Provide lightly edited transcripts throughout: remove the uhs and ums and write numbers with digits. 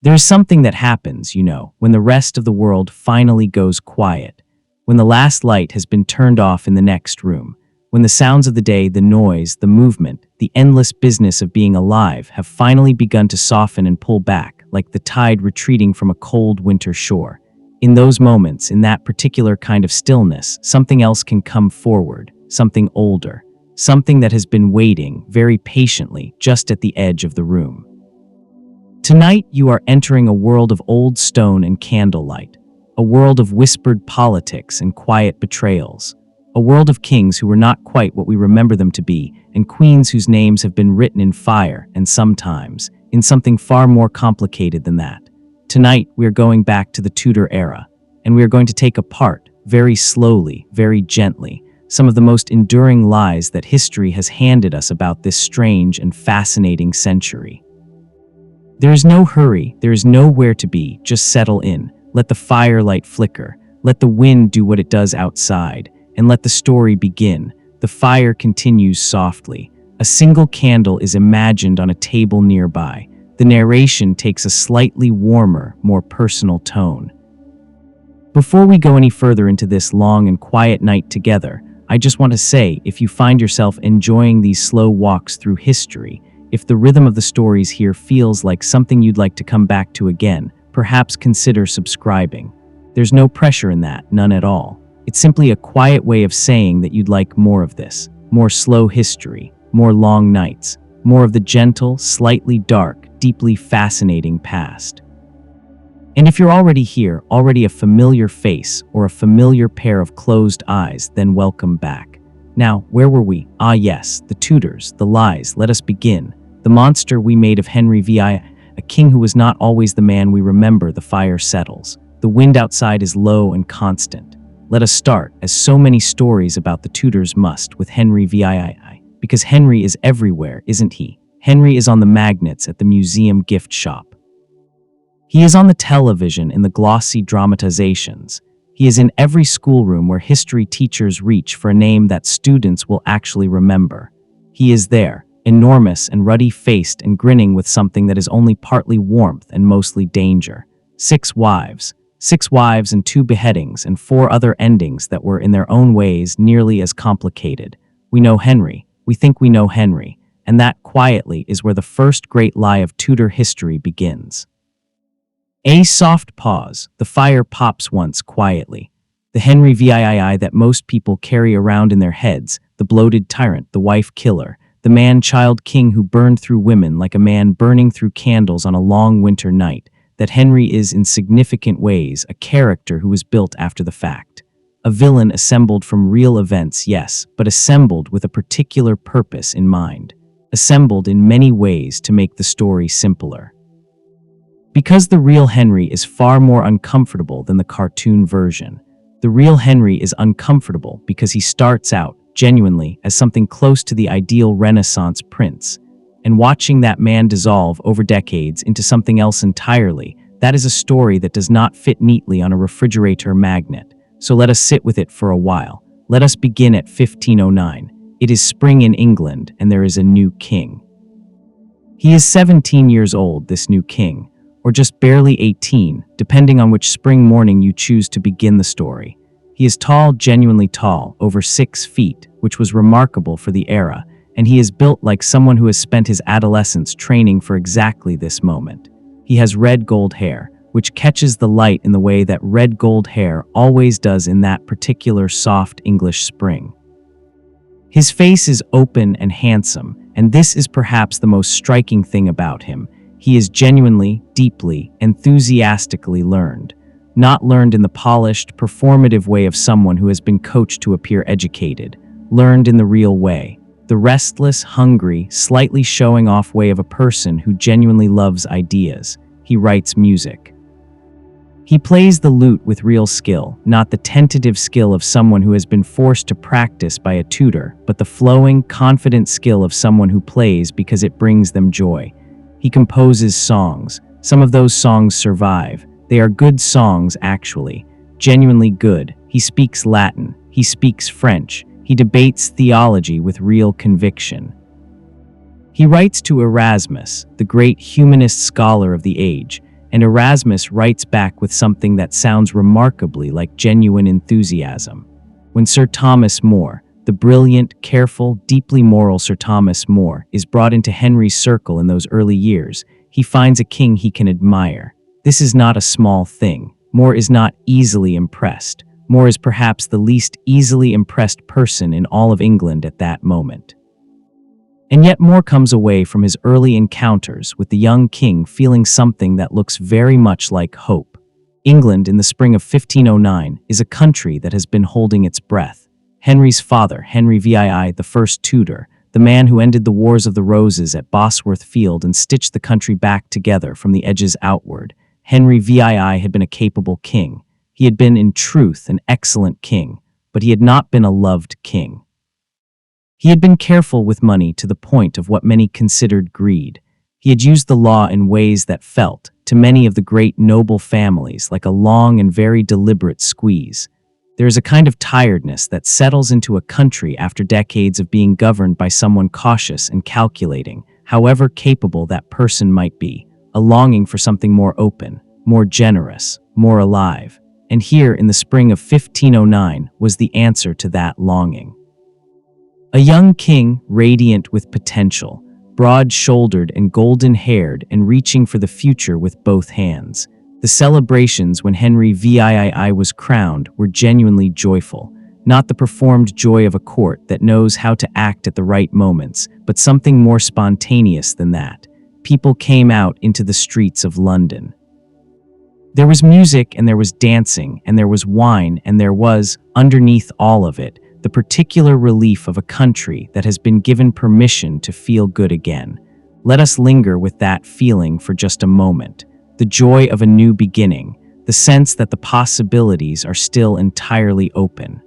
There's something that happens, when the rest of the world finally goes quiet, when the last light has been turned off in the next room, when the sounds of the day, the noise, the movement, the endless business of being alive have finally begun to soften and pull back, like the tide retreating from a cold winter shore. In those moments, in that particular kind of stillness, something else can come forward, something older, something that has been waiting very patiently just at the edge of the room. Tonight, you are entering a world of old stone and candlelight, a world of whispered politics and quiet betrayals, a world of kings who were not quite what we remember them to be, and queens whose names have been written in fire and sometimes in something far more complicated than that. Tonight, we are going back to the Tudor era, and we are going to take apart, very slowly, very gently, some of the most enduring lies that history has handed us about this strange and fascinating century. There is no hurry, there is nowhere to be, just settle in, let the firelight flicker, let the wind do what it does outside, and let the story begin. The fire continues softly. A single candle is imagined on a table nearby. The narration takes a slightly warmer, more personal tone. Before we go any further into this long and quiet night together, I just want to say, if you find yourself enjoying these slow walks through history, if the rhythm of the stories here feels like something you'd like to come back to again, perhaps consider subscribing. There's no pressure in that, none at all. It's simply a quiet way of saying that you'd like more of this, more slow history, more long nights, more of the gentle, slightly dark, deeply fascinating past. And if you're already here, already a familiar face or a familiar pair of closed eyes, then welcome back. Now, where were we? Ah yes, the Tudors, the lies, let us begin. The monster we made of Henry VIII, a king who was not always the man we remember. The fire settles. The wind outside is low and constant. Let us start, as so many stories about the Tudors must, with Henry VIII. Because Henry is everywhere, isn't he? Henry is on the magnets at the museum gift shop. He is on the television in the glossy dramatizations. He is in every schoolroom where history teachers reach for a name that students will actually remember. He is there, enormous and ruddy-faced and grinning with something that is only partly warmth and mostly danger. 6 wives and 2 beheadings and 4 other endings that were in their own ways nearly as complicated. We know Henry. We think we know Henry. And that, quietly, is where the first great lie of Tudor history begins. A soft pause. The fire pops once quietly. The Henry VIII that most people carry around in their heads, the bloated tyrant, the wife killer, the man-child king who burned through women like a man burning through candles on a long winter night, that Henry is in significant ways a character who was built after the fact. A villain assembled from real events, yes, but assembled with a particular purpose in mind. Assembled in many ways to make the story simpler. Because the real Henry is far more uncomfortable than the cartoon version. The real Henry is uncomfortable because he starts out, genuinely, as something close to the ideal Renaissance prince. And watching that man dissolve over decades into something else entirely, that is a story that does not fit neatly on a refrigerator magnet. So let us sit with it for a while. Let us begin at 1509. It is spring in England, and there is a new king. He is 17 years old, this new king, or just barely 18, depending on which spring morning you choose to begin the story. He is tall, genuinely tall, over 6 feet, which was remarkable for the era, and he is built like someone who has spent his adolescence training for exactly this moment. He has red gold hair, which catches the light in the way that red gold hair always does in that particular soft English spring. His face is open and handsome, and this is perhaps the most striking thing about him. He is genuinely, deeply, enthusiastically learned. Not learned in the polished, performative way of someone who has been coached to appear educated. Learned in the real way. The restless, hungry, slightly showing off way of a person who genuinely loves ideas. He writes music. He plays the lute with real skill, not the tentative skill of someone who has been forced to practice by a tutor, but the flowing, confident skill of someone who plays because it brings them joy. He composes songs. Some of those songs survive. They are good songs, actually. Genuinely good. He speaks Latin. He speaks French. He debates theology with real conviction. He writes to Erasmus, the great humanist scholar of the age, and Erasmus writes back with something that sounds remarkably like genuine enthusiasm. When Sir Thomas More, the brilliant, careful, deeply moral Sir Thomas More, is brought into Henry's circle in those early years, he finds a king he can admire. This is not a small thing. More is not easily impressed. More is perhaps the least easily impressed person in all of England at that moment. And yet More comes away from his early encounters with the young king feeling something that looks very much like hope. England in the spring of 1509 is a country that has been holding its breath. Henry's father, Henry VIII, the first Tudor, the man who ended the Wars of the Roses at Bosworth Field and stitched the country back together from the edges outward, Henry VIII had been a capable king. He had been, in truth, an excellent king, but he had not been a loved king. He had been careful with money to the point of what many considered greed. He had used the law in ways that felt, to many of the great noble families, like a long and very deliberate squeeze. There is a kind of tiredness that settles into a country after decades of being governed by someone cautious and calculating, however capable that person might be, a longing for something more open, more generous, more alive. And here in the spring of 1509 was the answer to that longing. A young king, radiant with potential, broad-shouldered and golden-haired and reaching for the future with both hands. The celebrations when Henry VIII was crowned were genuinely joyful, not the performed joy of a court that knows how to act at the right moments, but something more spontaneous than that. People came out into the streets of London. There was music and there was dancing and there was wine and there was, underneath all of it, the particular relief of a country that has been given permission to feel good again. Let us linger with that feeling for just a moment. The joy of a new beginning, the sense that the possibilities are still entirely open.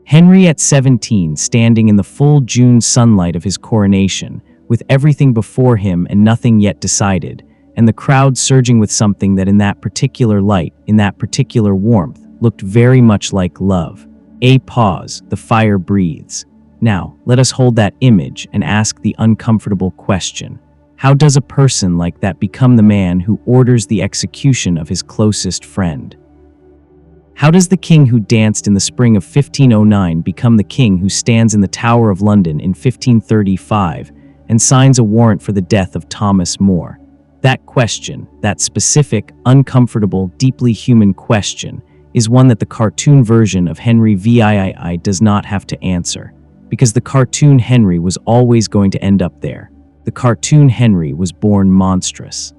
Henry at 17, standing in the full June sunlight of his coronation, with everything before him and nothing yet decided, and the crowd surging with something that in that particular light, in that particular warmth, looked very much like love. A pause, the fire breathes. Now, let us hold that image and ask the uncomfortable question. How does a person like that become the man who orders the execution of his closest friend? How does the king who danced in the spring of 1509 become the king who stands in the Tower of London in 1535 and signs a warrant for the death of Thomas More? That question, that specific, uncomfortable, deeply human question, is one that the cartoon version of Henry VIII does not have to answer, because the cartoon Henry was always going to end up there. The cartoon Henry was born monstrous.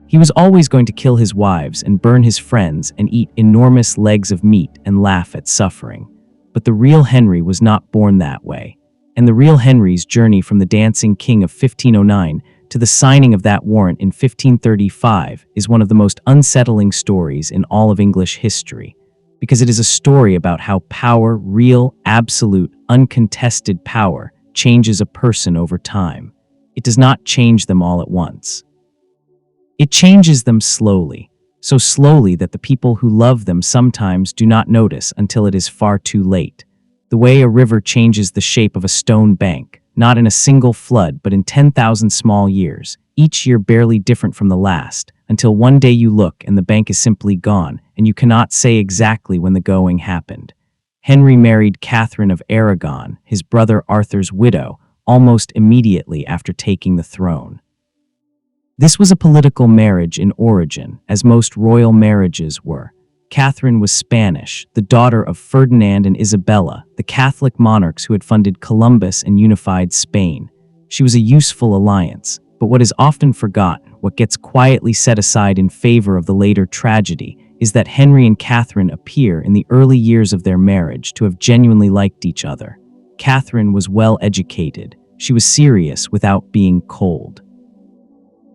He was always going to kill his wives and burn his friends and eat enormous legs of meat and laugh at suffering. But the real Henry was not born that way. And the real Henry's journey from the dancing king of 1509 to the signing of that warrant in 1535 is one of the most unsettling stories in all of English history, because it is a story about how power, real, absolute, uncontested power, changes a person over time. It does not change them all at once. It changes them slowly, so slowly that the people who love them sometimes do not notice until it is far too late. The way a river changes the shape of a stone bank, not in a single flood but in 10,000 small years, each year barely different from the last, until one day you look and the bank is simply gone, and you cannot say exactly when the going happened. Henry married Catherine of Aragon, his brother Arthur's widow, almost immediately after taking the throne. This was a political marriage in origin, as most royal marriages were. Catherine was Spanish, the daughter of Ferdinand and Isabella, the Catholic monarchs who had funded Columbus and unified Spain. She was a useful alliance, but what is often forgotten, what gets quietly set aside in favor of the later tragedy, is that Henry and Catherine appear in the early years of their marriage to have genuinely liked each other. Catherine was well educated. She was serious without being cold.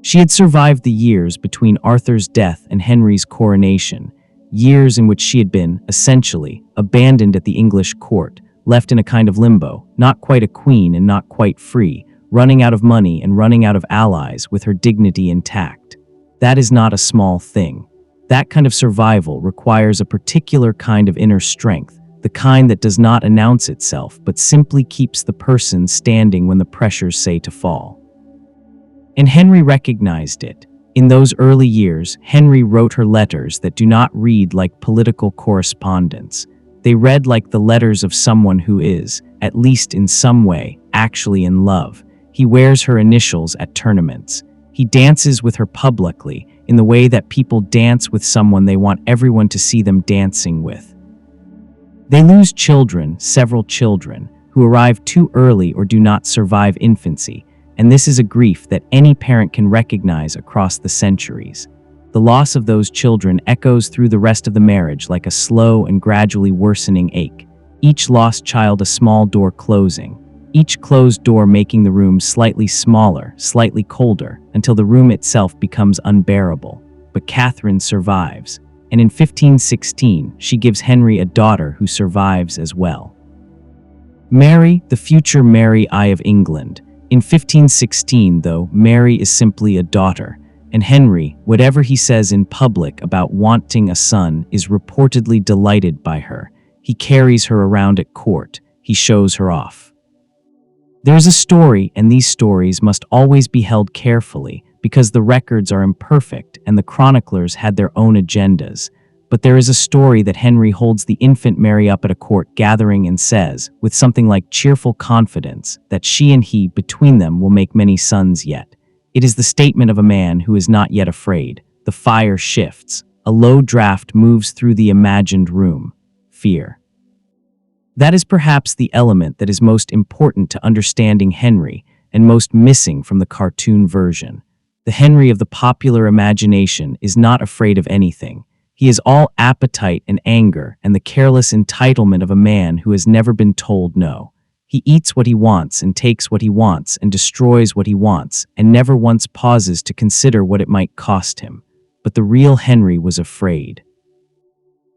She had survived the years between Arthur's death and Henry's coronation, years in which she had been, essentially, abandoned at the English court, left in a kind of limbo, not quite a queen and not quite free, running out of money and running out of allies with her dignity intact. That is not a small thing. That kind of survival requires a particular kind of inner strength, the kind that does not announce itself but simply keeps the person standing when the pressures say to fall. And Henry recognized it. In those early years, Henry wrote her letters that do not read like political correspondence. They read like the letters of someone who is, at least in some way, actually in love. He wears her initials at tournaments. He dances with her publicly, in the way that people dance with someone they want everyone to see them dancing with. They lose children, several children, who arrive too early or do not survive infancy, and this is a grief that any parent can recognize across the centuries. The loss of those children echoes through the rest of the marriage like a slow and gradually worsening ache, each lost child a small door closing, each closed door making the room slightly smaller, slightly colder, until the room itself becomes unbearable. But Catherine survives, and in 1516 she gives Henry a daughter who survives as well. Merrie, the future Merrie I of England. In 1516, though, Merrie is simply a daughter, and Henry, whatever he says in public about wanting a son, is reportedly delighted by her. He carries her around at court. He shows her off. There's a story, and these stories must always be held carefully because the records are imperfect and the chroniclers had their own agendas. But there is a story that Henry holds the infant Merrie up at a court gathering and says, with something like cheerful confidence, that she and he, between them, will make many sons yet. It is the statement of a man who is not yet afraid. The fire shifts. A low draft moves through the imagined room. Fear. That is perhaps the element that is most important to understanding Henry and most missing from the cartoon version. The Henry of the popular imagination is not afraid of anything. He is all appetite and anger and the careless entitlement of a man who has never been told no. He eats what he wants and takes what he wants and destroys what he wants and never once pauses to consider what it might cost him. But the real Henry was afraid.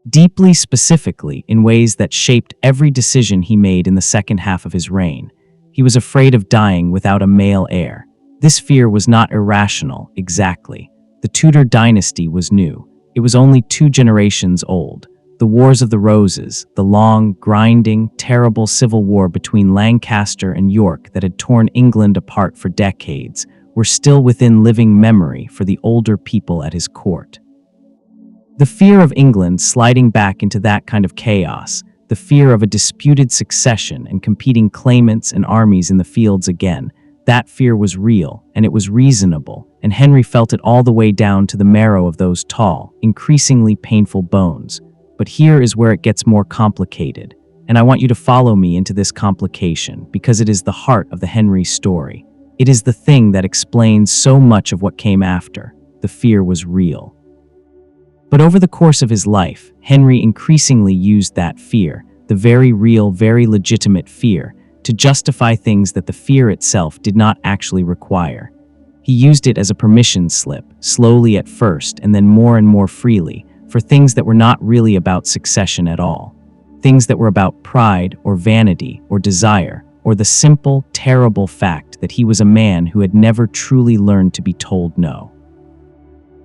Deeply specifically in ways that shaped every decision he made in the second half of his reign. He was afraid of dying without a male heir. This fear was not irrational, exactly. The Tudor dynasty was new. It was only 2 generations old. The Wars of the Roses, the long, grinding, terrible civil war between Lancaster and York that had torn England apart for decades, were still within living memory for the older people at his court. The fear of England sliding back into that kind of chaos, the fear of a disputed succession and competing claimants and armies in the fields again, that fear was real, and it was reasonable, and Henry felt it all the way down to the marrow of those tall, increasingly painful bones. But here is where it gets more complicated, and I want you to follow me into this complication because it is the heart of the Henry story. It is the thing that explains so much of what came after. The fear was real. But over the course of his life, Henry increasingly used that fear, the very real, very legitimate fear, to justify things that the fear itself did not actually require. He used it as a permission slip, slowly at first and then more and more freely, for things that were not really about succession at all. Things that were about pride or vanity or desire, or the simple, terrible fact that he was a man who had never truly learned to be told no.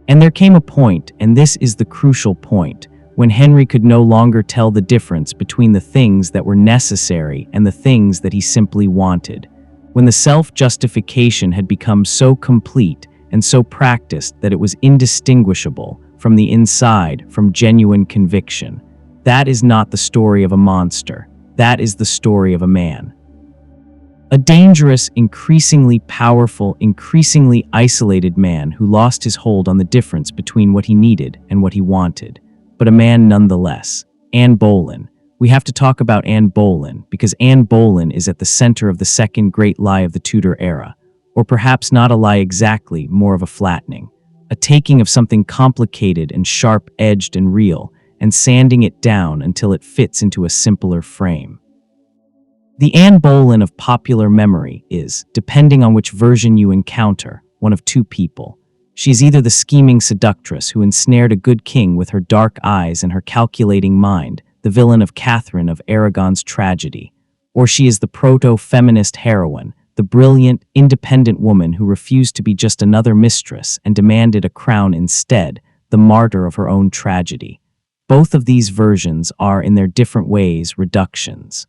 And there came a point, and this is the crucial point, when Henry could no longer tell the difference between the things that were necessary and the things that he simply wanted. When the self-justification had become so complete and so practiced that it was indistinguishable from the inside from genuine conviction. That is not the story of a monster. That is the story of a man. A dangerous, increasingly powerful, increasingly isolated man who lost his hold on the difference between what he needed and what he wanted. But a man nonetheless. Anne Boleyn. We have to talk about Anne Boleyn because Anne Boleyn is at the center of the second great lie of the Tudor era. Or perhaps not a lie exactly, more of a flattening. A taking of something complicated and sharp-edged and real, and sanding it down until it fits into a simpler frame. The Anne Boleyn of popular memory is, depending on which version you encounter, one of 2 people. She is either the scheming seductress who ensnared a good king with her dark eyes and her calculating mind, the villain of Catherine of Aragon's tragedy, or she is the proto-feminist heroine, the brilliant, independent woman who refused to be just another mistress and demanded a crown instead, the martyr of her own tragedy. Both of these versions are, in their different ways, reductions.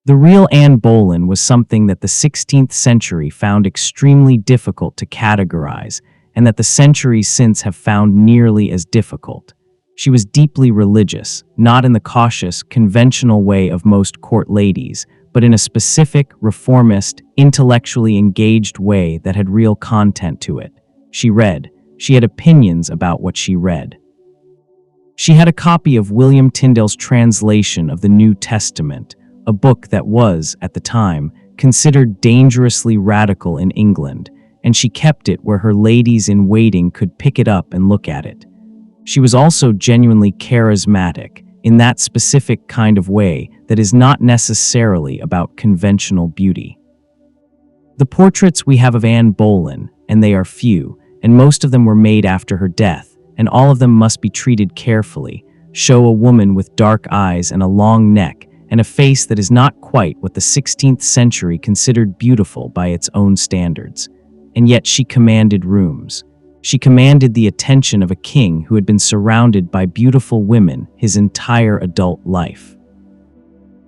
The real Anne Boleyn was something that the 16th century found extremely difficult to categorize, and that the centuries since have found nearly as difficult. She was deeply religious, not in the cautious, conventional way of most court ladies, but in a specific, reformist, intellectually engaged way that had real content to it. She read. She had opinions about what she read. She had a copy of William Tyndale's translation of the New Testament, a book that was, at the time, considered dangerously radical in England, and she kept it where her ladies-in-waiting could pick it up and look at it. She was also genuinely charismatic, in that specific kind of way that is not necessarily about conventional beauty. The portraits we have of Anne Boleyn, and they are few, and most of them were made after her death, and all of them must be treated carefully, show a woman with dark eyes and a long neck, and a face that is not quite what the 16th century considered beautiful by its own standards. And yet she commanded rooms. She commanded the attention of a king who had been surrounded by beautiful women his entire adult life.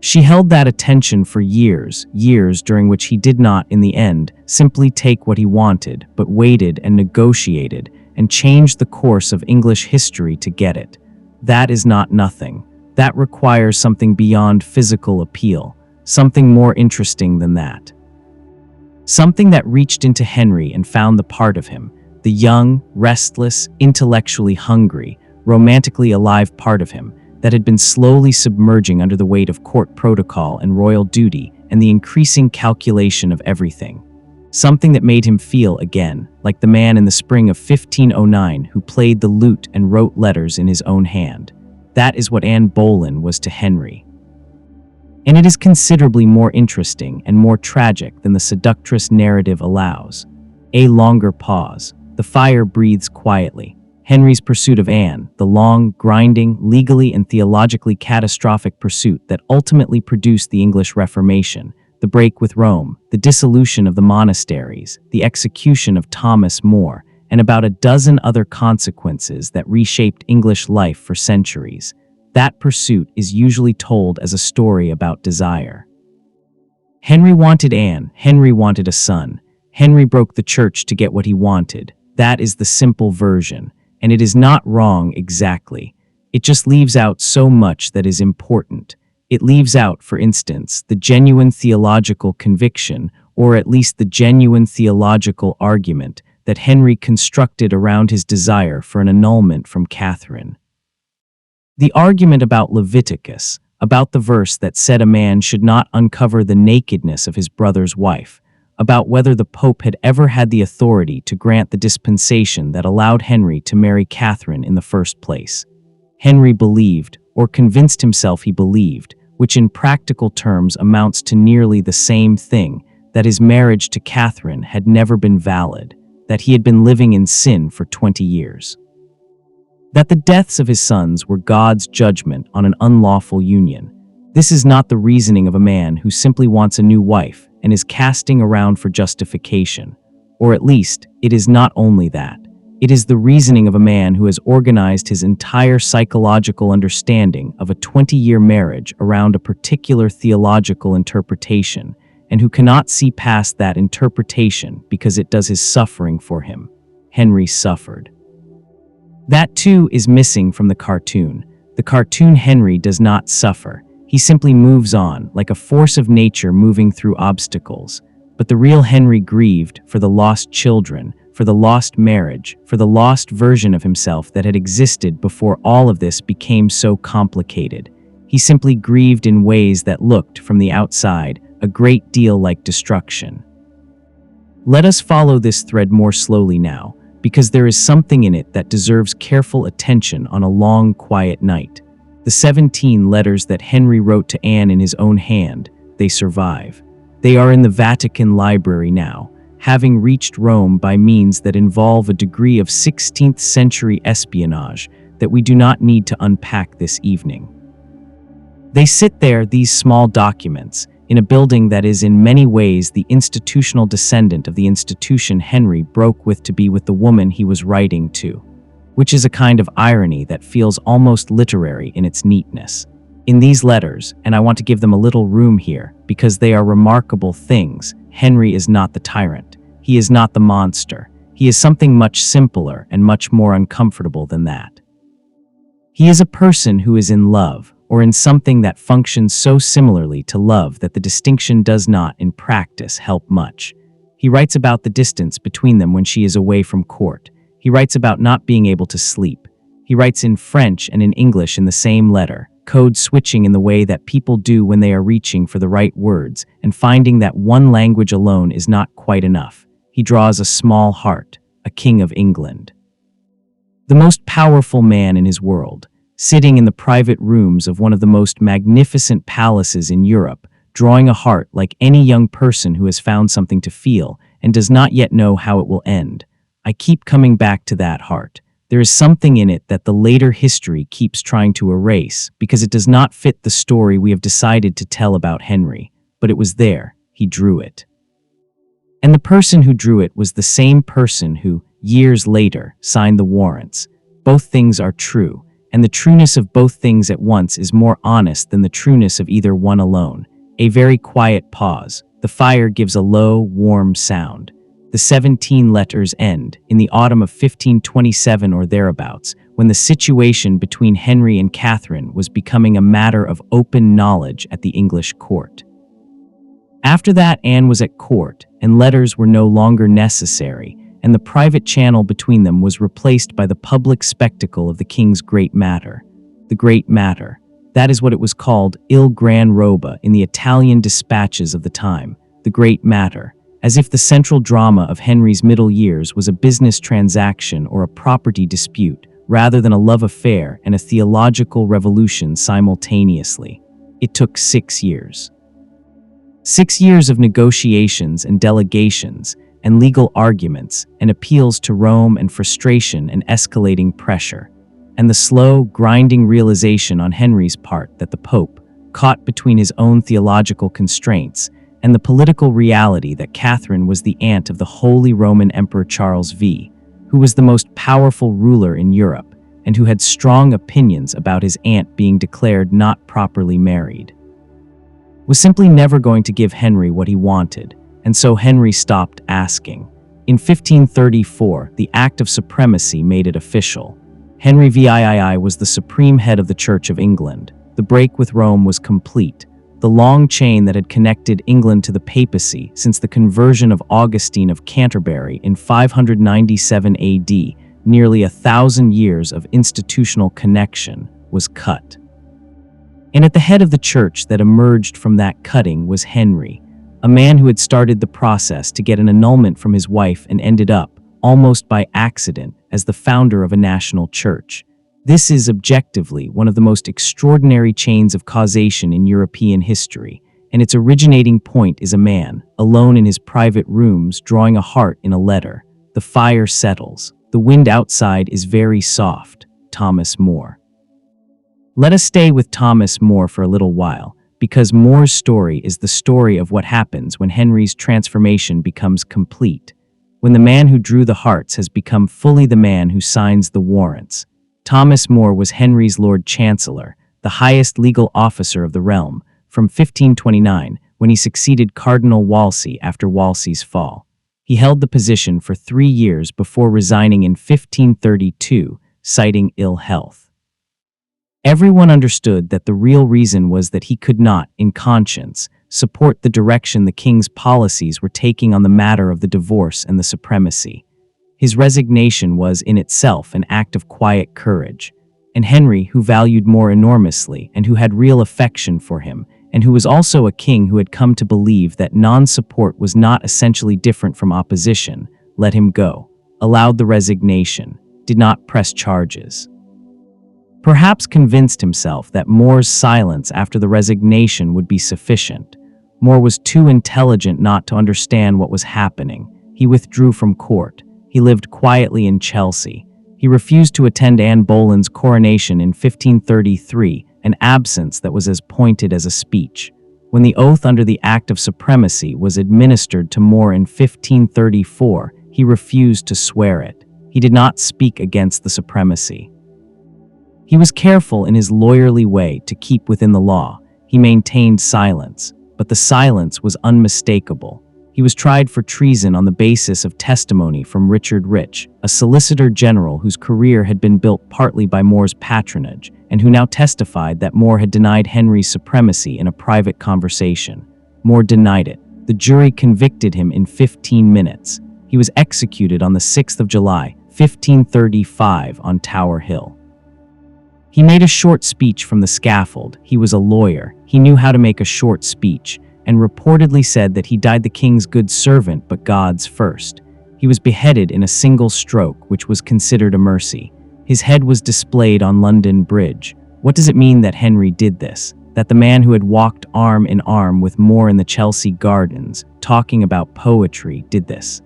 She held that attention for years during which he did not, in the end, simply take what he wanted, but waited and negotiated and changed the course of English history to get it. That is not nothing. That requires something beyond physical appeal, something more interesting than that. Something that reached into Henry and found the part of him, the young, restless, intellectually hungry, romantically alive part of him that had been slowly submerging under the weight of court protocol and royal duty and the increasing calculation of everything. Something that made him feel again like the man in the spring of 1509 who played the lute and wrote letters in his own hand. That is what Anne Boleyn was to Henry. And it is considerably more interesting and more tragic than the seductress narrative allows. A longer pause. The fire breathes quietly. Henry's pursuit of Anne, the long, grinding, legally and theologically catastrophic pursuit that ultimately produced the English Reformation, the break with Rome, the dissolution of the monasteries, the execution of Thomas More, and about a dozen other consequences that reshaped English life for centuries. That pursuit is usually told as a story about desire. Henry wanted Anne. Henry wanted a son. Henry broke the church to get what he wanted. That is the simple version, and it is not wrong exactly. It just leaves out so much that is important. It leaves out, for instance, the genuine theological conviction, or at least the genuine theological argument, that Henry constructed around his desire for an annulment from Catherine. The argument about Leviticus, about the verse that said a man should not uncover the nakedness of his brother's wife, about whether the Pope had ever had the authority to grant the dispensation that allowed Henry to marry Catherine in the first place. Henry believed, or convinced himself he believed, which in practical terms amounts to nearly the same thing, that his marriage to Catherine had never been valid, that he had been living in sin for 20 years. That the deaths of his sons were God's judgment on an unlawful union. This is not the reasoning of a man who simply wants a new wife and is casting around for justification. Or at least, it is not only that. It is the reasoning of a man who has organized his entire psychological understanding of a 20-year marriage around a particular theological interpretation, and who cannot see past that interpretation because it does his suffering for him. Henry suffered. That too is missing from the cartoon. The cartoon Henry does not suffer. He simply moves on, like a force of nature moving through obstacles. But the real Henry grieved for the lost children, for the lost marriage, for the lost version of himself that had existed before all of this became so complicated. He simply grieved in ways that looked, from the outside, a great deal like destruction. Let us follow this thread more slowly now, because there is something in it that deserves careful attention on a long, quiet night. The 17 letters that Henry wrote to Anne in his own hand, they survive. They are in the Vatican Library now, having reached Rome by means that involve a degree of 16th century espionage that we do not need to unpack this evening. They sit there, these small documents, in a building that is in many ways the institutional descendant of the institution Henry broke with to be with the woman he was writing to, which is a kind of irony that feels almost literary in its neatness. In these letters, and I want to give them a little room here, because they are remarkable things, Henry is not the tyrant. He is not the monster. He is something much simpler and much more uncomfortable than that. He is a person who is in love, or in something that functions so similarly to love that the distinction does not, in practice, help much. He writes about the distance between them when she is away from court. He writes about not being able to sleep. He writes in French and in English in the same letter, code switching in the way that people do when they are reaching for the right words and finding that one language alone is not quite enough. He draws a small heart, a king of England. The most powerful man in his world, sitting in the private rooms of one of the most magnificent palaces in Europe, drawing a heart like any young person who has found something to feel and does not yet know how it will end. I keep coming back to that heart. There is something in it that the later history keeps trying to erase because it does not fit the story we have decided to tell about Henry, but it was there. He drew it. And the person who drew it was the same person who, years later, signed the warrants. Both things are true, and the trueness of both things at once is more honest than the trueness of either one alone. A very quiet pause. The fire gives a low, warm sound. The 17 letters end, in the autumn of 1527 or thereabouts, when the situation between Henry and Catherine was becoming a matter of open knowledge at the English court. After that, Anne was at court, and letters were no longer necessary, and the private channel between them was replaced by the public spectacle of the king's great matter. The great matter. That is what it was called, il gran roba, in the Italian dispatches of the time. The great matter. As if the central drama of Henry's middle years was a business transaction or a property dispute, rather than a love affair and a theological revolution simultaneously. It took 6 years. 6 years of negotiations and delegations, and legal arguments, and appeals to Rome and frustration and escalating pressure, and the slow, grinding realization on Henry's part that the Pope, caught between his own theological constraints, and the political reality that Catherine was the aunt of the Holy Roman Emperor Charles V, who was the most powerful ruler in Europe, and who had strong opinions about his aunt being declared not properly married, was simply never going to give Henry what he wanted, and so Henry stopped asking. In 1534, the Act of Supremacy made it official. Henry VIII was the supreme head of the Church of England. The break with Rome was complete. The long chain that had connected England to the papacy since the conversion of Augustine of Canterbury in 597 AD, nearly 1,000 years of institutional connection, was cut. And at the head of the church that emerged from that cutting was Henry, a man who had started the process to get an annulment from his wife and ended up, almost by accident, as the founder of a national church. This is objectively one of the most extraordinary chains of causation in European history, and its originating point is a man, alone in his private rooms, drawing a heart in a letter. The fire settles. The wind outside is very soft. Thomas More. Let us stay with Thomas More for a little while, because More's story is the story of what happens when Henry's transformation becomes complete, when the man who drew the hearts has become fully the man who signs the warrants. Thomas More was Henry's Lord Chancellor, the highest legal officer of the realm, from 1529, when he succeeded Cardinal Wolsey after Wolsey's fall. He held the position for 3 years before resigning in 1532, citing ill health. Everyone understood that the real reason was that he could not, in conscience, support the direction the king's policies were taking on the matter of the divorce and the supremacy. His resignation was in itself an act of quiet courage, and Henry, who valued More enormously and who had real affection for him, and who was also a king who had come to believe that non-support was not essentially different from opposition, let him go, allowed the resignation, did not press charges. Perhaps convinced himself that More's silence after the resignation would be sufficient. More was too intelligent not to understand what was happening. He withdrew from court. He lived quietly in Chelsea. He refused to attend Anne Boleyn's coronation in 1533, an absence that was as pointed as a speech. When the oath under the Act of Supremacy was administered to More in 1534, he refused to swear it. He did not speak against the supremacy. He was careful in his lawyerly way to keep within the law. He maintained silence, but the silence was unmistakable. He He was tried for treason on the basis of testimony from Richard Rich, a solicitor general whose career had been built partly by More's patronage, and who now testified that More had denied Henry's supremacy in a private conversation. More denied it. The jury convicted him in 15 minutes. He was executed on the 6th of July, 1535, on Tower Hill. He made a short speech from the scaffold. He was a lawyer. He knew how to make a short speech, and reportedly said that he died the king's good servant but God's first. He was beheaded in a single stroke, which was considered a mercy. His head was displayed on London Bridge. What does it mean that Henry did this? That the man who had walked arm in arm with More in the Chelsea Gardens, talking about poetry, did this?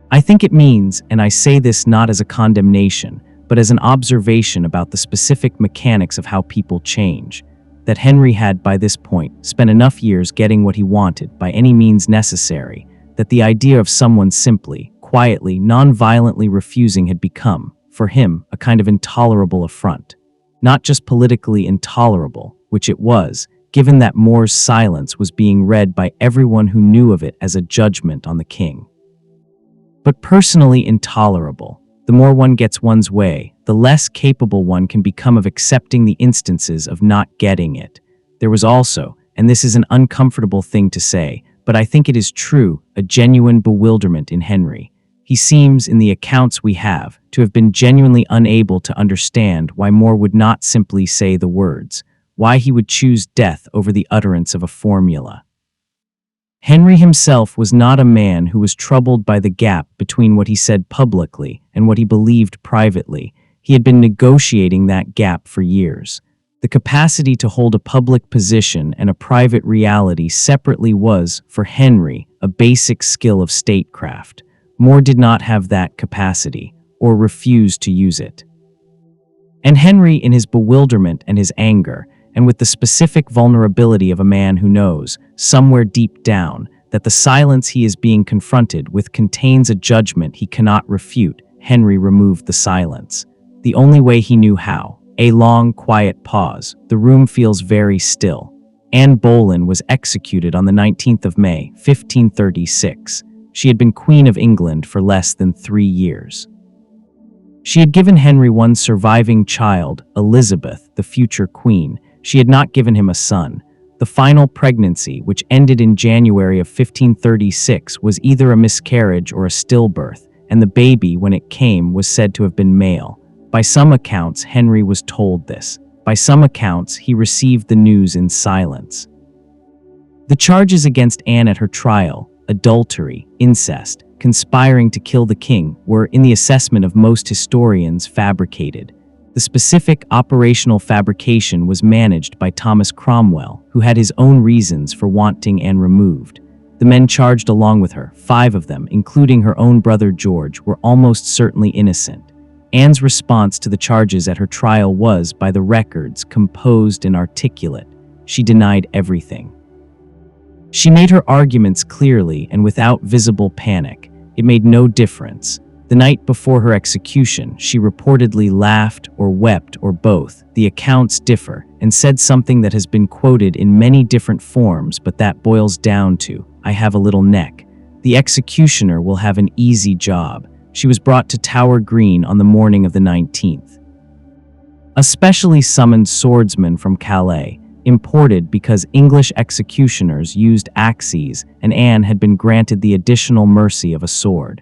I think it means, and I say this not as a condemnation, but as an observation about the specific mechanics of how people change, that Henry had, by this point, spent enough years getting what he wanted by any means necessary, that the idea of someone simply, quietly, non-violently refusing had become, for him, a kind of intolerable affront. Not just politically intolerable, which it was, given that More's silence was being read by everyone who knew of it as a judgment on the king, but personally intolerable. The more one gets one's way, the less capable one can become of accepting the instances of not getting it. There was also, and this is an uncomfortable thing to say, but I think it is true, a genuine bewilderment in Henry. He seems, in the accounts we have, to have been genuinely unable to understand why More would not simply say the words, why he would choose death over the utterance of a formula. Henry himself was not a man who was troubled by the gap between what he said publicly and what he believed privately. He had been negotiating that gap for years. The capacity to hold a public position and a private reality separately was, for Henry, a basic skill of statecraft. More did not have that capacity, or refused to use it. And Henry, in his bewilderment and his anger, and with the specific vulnerability of a man who knows, somewhere deep down, that the silence he is being confronted with contains a judgment he cannot refute, Henry removed the silence. The only way he knew how. A long, quiet pause. The room feels very still. Anne Boleyn was executed on the 19th of May, 1536. She had been Queen of England for less than 3 years. She had given Henry one surviving child, Elizabeth, the future queen. She had not given him a son. The final pregnancy, which ended in January of 1536, was either a miscarriage or a stillbirth, and the baby, when it came, was said to have been male. By some accounts, Henry was told this. By some accounts, he received the news in silence. The charges against Anne at her trial, adultery, incest, conspiring to kill the king, were, in the assessment of most historians, fabricated. The specific operational fabrication was managed by Thomas Cromwell, who had his own reasons for wanting Anne removed. The men charged along with her, 5 of them, including her own brother George, were almost certainly innocent. Anne's response to the charges at her trial was, by the records, composed and articulate. She denied everything. She made her arguments clearly and without visible panic. It made no difference. The night before her execution, she reportedly laughed or wept or both. The accounts differ, and said something that has been quoted in many different forms, but that boils down to, "I have a little neck. The executioner will have an easy job." She was brought to Tower Green on the morning of the 19th. A specially summoned swordsman from Calais, imported because English executioners used axes, and Anne had been granted the additional mercy of a sword.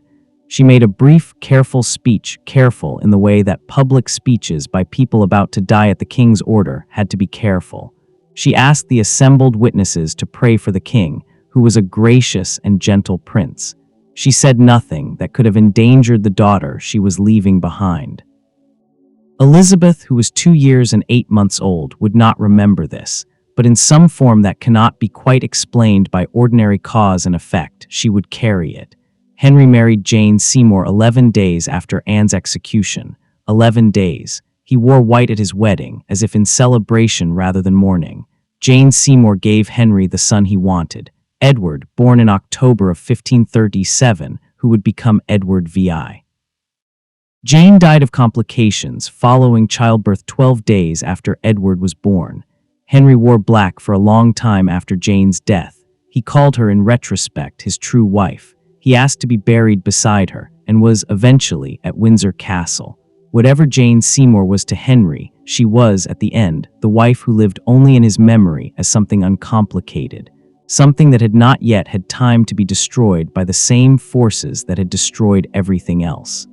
She made a brief, careful speech, careful in the way that public speeches by people about to die at the king's order had to be careful. She asked the assembled witnesses to pray for the king, who was a gracious and gentle prince. She said nothing that could have endangered the daughter she was leaving behind. Elizabeth, who was 2 years and 8 months old, would not remember this, but in some form that cannot be quite explained by ordinary cause and effect, she would carry it. Henry married Jane Seymour 11 days after Anne's execution. 11 days. He wore white at his wedding, as if in celebration rather than mourning. Jane Seymour gave Henry the son he wanted, Edward, born in October of 1537, who would become Edward VI. Jane died of complications following childbirth 12 days after Edward was born. Henry wore black for a long time after Jane's death. He called her in retrospect his true wife. He asked to be buried beside her, and was eventually at Windsor Castle. Whatever Jane Seymour was to Henry, she was, at the end, the wife who lived only in his memory as something uncomplicated, something that had not yet had time to be destroyed by the same forces that had destroyed everything else.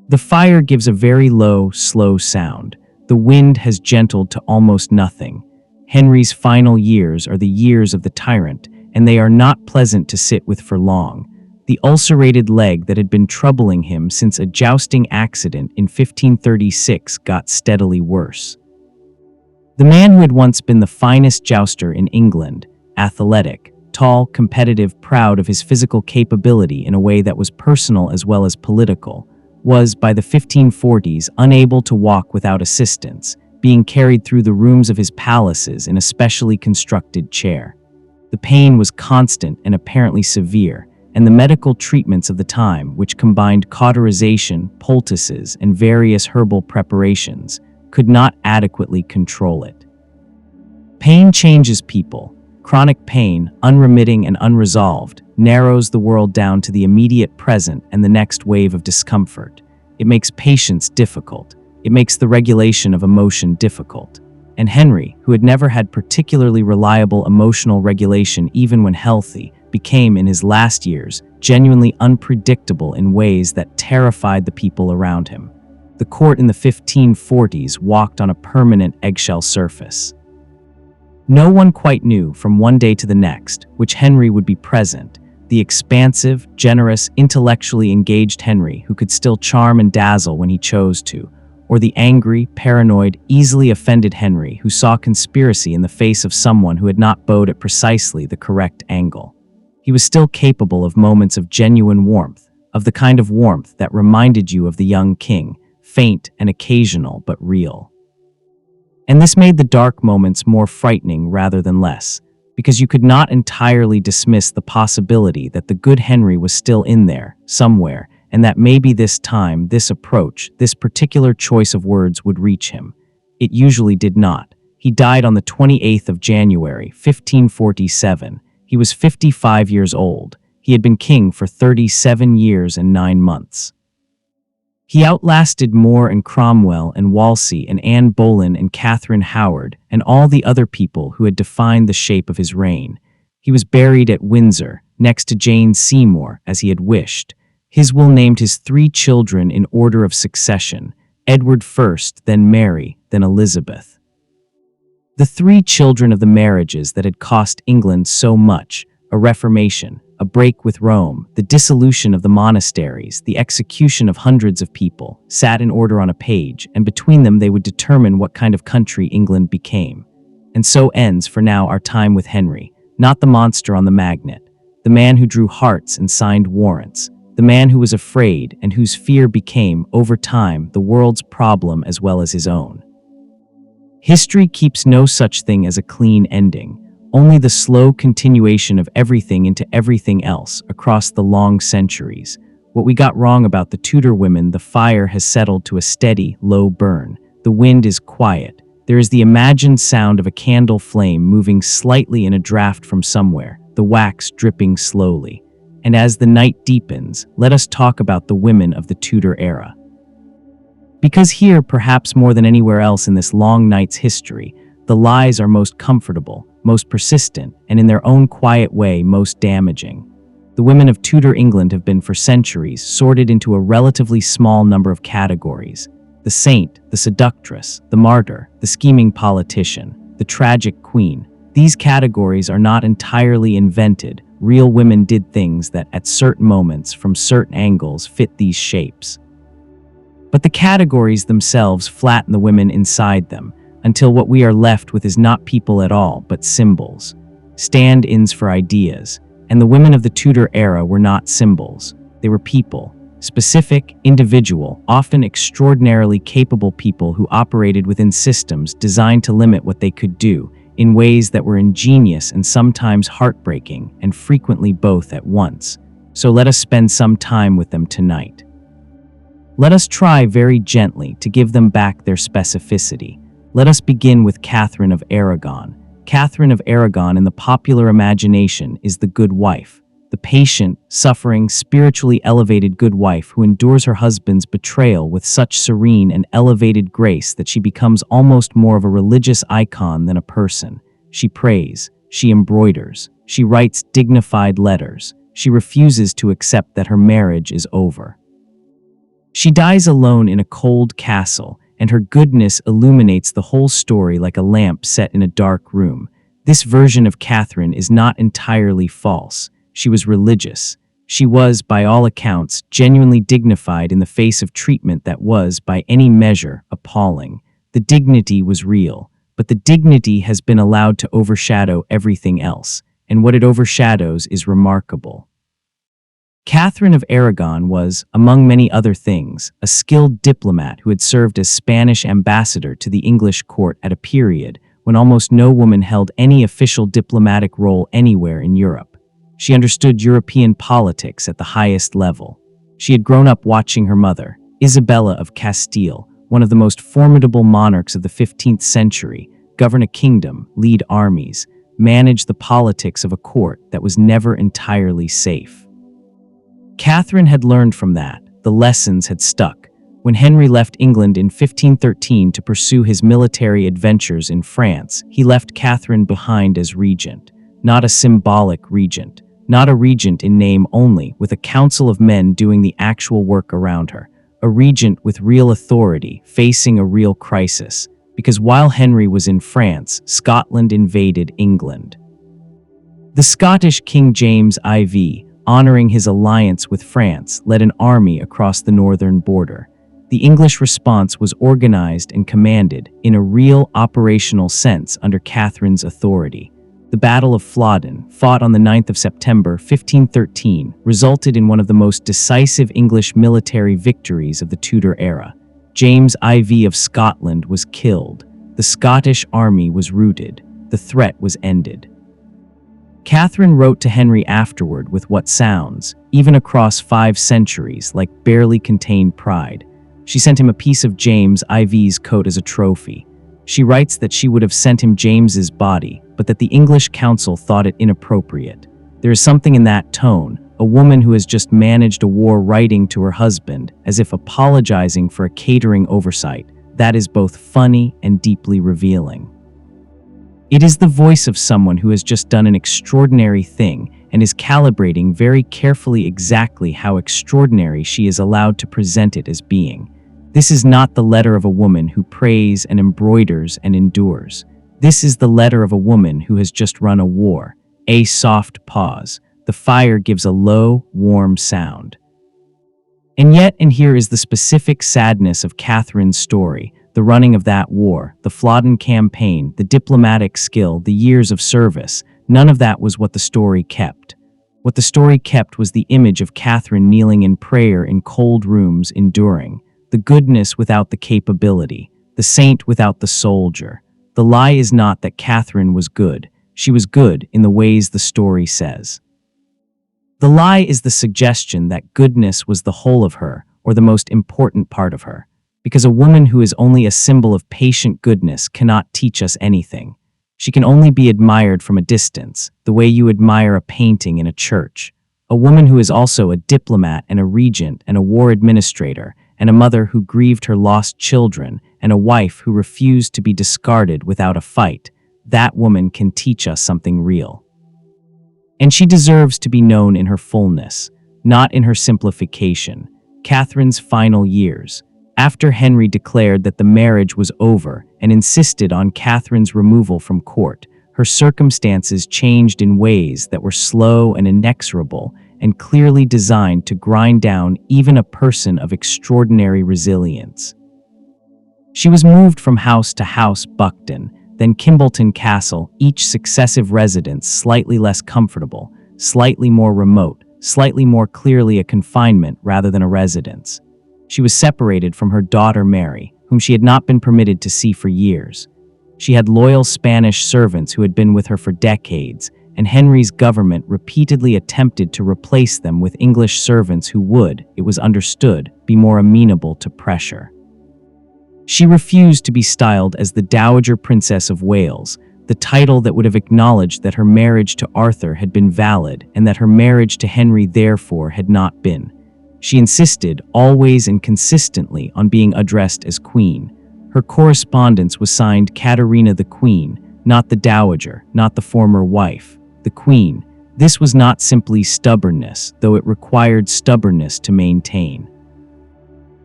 The fire gives a very low, slow sound. The wind has gentled to almost nothing. Henry's final years are the years of the tyrant, and they are not pleasant to sit with for long. The ulcerated leg that had been troubling him since a jousting accident in 1536 got steadily worse. The man who had once been the finest jouster in England, athletic, tall, competitive, proud of his physical capability in a way that was personal as well as political, was, by the 1540s, unable to walk without assistance, being carried through the rooms of his palaces in a specially constructed chair. The pain was constant and apparently severe, and the medical treatments of the time, which combined cauterization, poultices, and various herbal preparations, could not adequately control it. Pain changes people. Chronic pain, unremitting and unresolved, narrows the world down to the immediate present and the next wave of discomfort. It makes patience difficult. It makes the regulation of emotion difficult. And Henry, who had never had particularly reliable emotional regulation even when healthy, became, in his last years, genuinely unpredictable in ways that terrified the people around him. The court in the 1540s walked on a permanent eggshell surface. No one quite knew from one day to the next which Henry would be present, the expansive, generous, intellectually engaged Henry who could still charm and dazzle when he chose to, or the angry, paranoid, easily offended Henry who saw conspiracy in the face of someone who had not bowed at precisely the correct angle. He was still capable of moments of genuine warmth, of the kind of warmth that reminded you of the young king, faint and occasional but real. And this made the dark moments more frightening rather than less, because you could not entirely dismiss the possibility that the good Henry was still in there, somewhere, and that maybe this time, this approach, this particular choice of words would reach him. It usually did not. He died on the 28th of January, 1547. He was 55 years old. He had been king for 37 years and 9 months. He outlasted More and Cromwell and Wolsey and Anne Boleyn and Catherine Howard and all the other people who had defined the shape of his reign. He was buried at Windsor, next to Jane Seymour, as he had wished. His will named his 3 children in order of succession, Edward first, then Mary, then Elizabeth. The 3 children of the marriages that had cost England so much, a reformation, a break with Rome, the dissolution of the monasteries, the execution of hundreds of people, sat in order on a page, and between them they would determine what kind of country England became. And so ends, for now, our time with Henry, not the monster on the magnet, the man who drew hearts and signed warrants, the man who was afraid and whose fear became, over time, the world's problem as well as his own. History keeps no such thing as a clean ending, only the slow continuation of everything into everything else across the long centuries. What we got wrong about the Tudor women, the fire has settled to a steady, low burn. The wind is quiet. There is the imagined sound of a candle flame moving slightly in a draught from somewhere, the wax dripping slowly. And as the night deepens, let us talk about the women of the Tudor era. Because here, perhaps more than anywhere else in this long night's history, the lies are most comfortable, most persistent, and in their own quiet way most damaging. The women of Tudor England have been for centuries sorted into a relatively small number of categories: the saint, the seductress, the martyr, the scheming politician, the tragic queen. These categories are not entirely invented. Real women did things that, at certain moments, from certain angles, fit these shapes. But the categories themselves flatten the women inside them, until what we are left with is not people at all, but symbols, stand-ins for ideas. And the women of the Tudor era were not symbols. They were people, specific, individual, often extraordinarily capable people who operated within systems designed to limit what they could do, in ways that were ingenious and sometimes heartbreaking, and frequently both at once. So let us spend some time with them tonight. Let us try very gently to give them back their specificity. Let us begin with Catherine of Aragon. Catherine of Aragon in the popular imagination is the good wife, the patient, suffering, spiritually elevated good wife who endures her husband's betrayal with such serene and elevated grace that she becomes almost more of a religious icon than a person. She prays, she embroiders, she writes dignified letters, she refuses to accept that her marriage is over. She dies alone in a cold castle, and her goodness illuminates the whole story like a lamp set in a dark room. This version of Catherine is not entirely false. She was religious. She was, by all accounts, genuinely dignified in the face of treatment that was, by any measure, appalling. The dignity was real, but the dignity has been allowed to overshadow everything else, and what it overshadows is remarkable. Catherine of Aragon was, among many other things, a skilled diplomat who had served as Spanish ambassador to the English court at a period when almost no woman held any official diplomatic role anywhere in Europe. She understood European politics at the highest level. She had grown up watching her mother, Isabella of Castile, one of the most formidable monarchs of the 15th century, govern a kingdom, lead armies, manage the politics of a court that was never entirely safe. Catherine had learned from that. The lessons had stuck. When Henry left England in 1513 to pursue his military adventures in France, he left Catherine behind as regent. Not a symbolic regent, not a regent in name only, with a council of men doing the actual work around her. A regent with real authority, facing a real crisis. Because while Henry was in France, Scotland invaded England. The Scottish King James IV, honoring his alliance with France, led an army across the northern border. The English response was organized and commanded, in a real operational sense, under Catherine's authority. The Battle of Flodden, fought on the 9th of September 1513, resulted in one of the most decisive English military victories of the Tudor era. James IV of Scotland was killed. The Scottish army was routed. The threat was ended. Catherine wrote to Henry afterward with what sounds, even across 5 centuries, like barely contained pride. She sent him a piece of James IV's coat as a trophy. She writes that she would have sent him James's body, but that the English council thought it inappropriate. There is something in that tone, a woman who has just managed a war writing to her husband, as if apologizing for a catering oversight, that is both funny and deeply revealing. It is the voice of someone who has just done an extraordinary thing and is calibrating very carefully exactly how extraordinary she is allowed to present it as being. This is not the letter of a woman who prays and embroiders and endures. This is the letter of a woman who has just run a war. A soft pause. The fire gives a low, warm sound. And yet, and here is the specific sadness of Catherine's story, the running of that war, the Flodden campaign, the diplomatic skill, the years of service, none of that was what the story kept. What the story kept was the image of Catherine kneeling in prayer in cold rooms, enduring. The goodness without the capability, the saint without the soldier. The lie is not that Catherine was good. She was good in the ways the story says. The lie is the suggestion that goodness was the whole of her, or the most important part of her. Because a woman who is only a symbol of patient goodness cannot teach us anything. She can only be admired from a distance, the way you admire a painting in a church. A woman who is also a diplomat and a regent and a war administrator, and a mother who grieved her lost children, and a wife who refused to be discarded without a fight, that woman can teach us something real. And she deserves to be known in her fullness, not in her simplification. Catherine's final years, after Henry declared that the marriage was over and insisted on Catherine's removal from court, her circumstances changed in ways that were slow and inexorable and clearly designed to grind down even a person of extraordinary resilience. She was moved from house to house, Buckden, then Kimbleton Castle, each successive residence slightly less comfortable, slightly more remote, slightly more clearly a confinement rather than a residence. She was separated from her daughter Merrie, whom she had not been permitted to see for years. She had loyal Spanish servants who had been with her for decades, and Henry's government repeatedly attempted to replace them with English servants who would, it was understood, be more amenable to pressure. She refused to be styled as the Dowager Princess of Wales, the title that would have acknowledged that her marriage to Arthur had been valid and that her marriage to Henry therefore had not been. She insisted, always and consistently, on being addressed as Queen. Her correspondence was signed Katerina the Queen, not the Dowager, not the former wife, the Queen. This was not simply stubbornness, though it required stubbornness to maintain.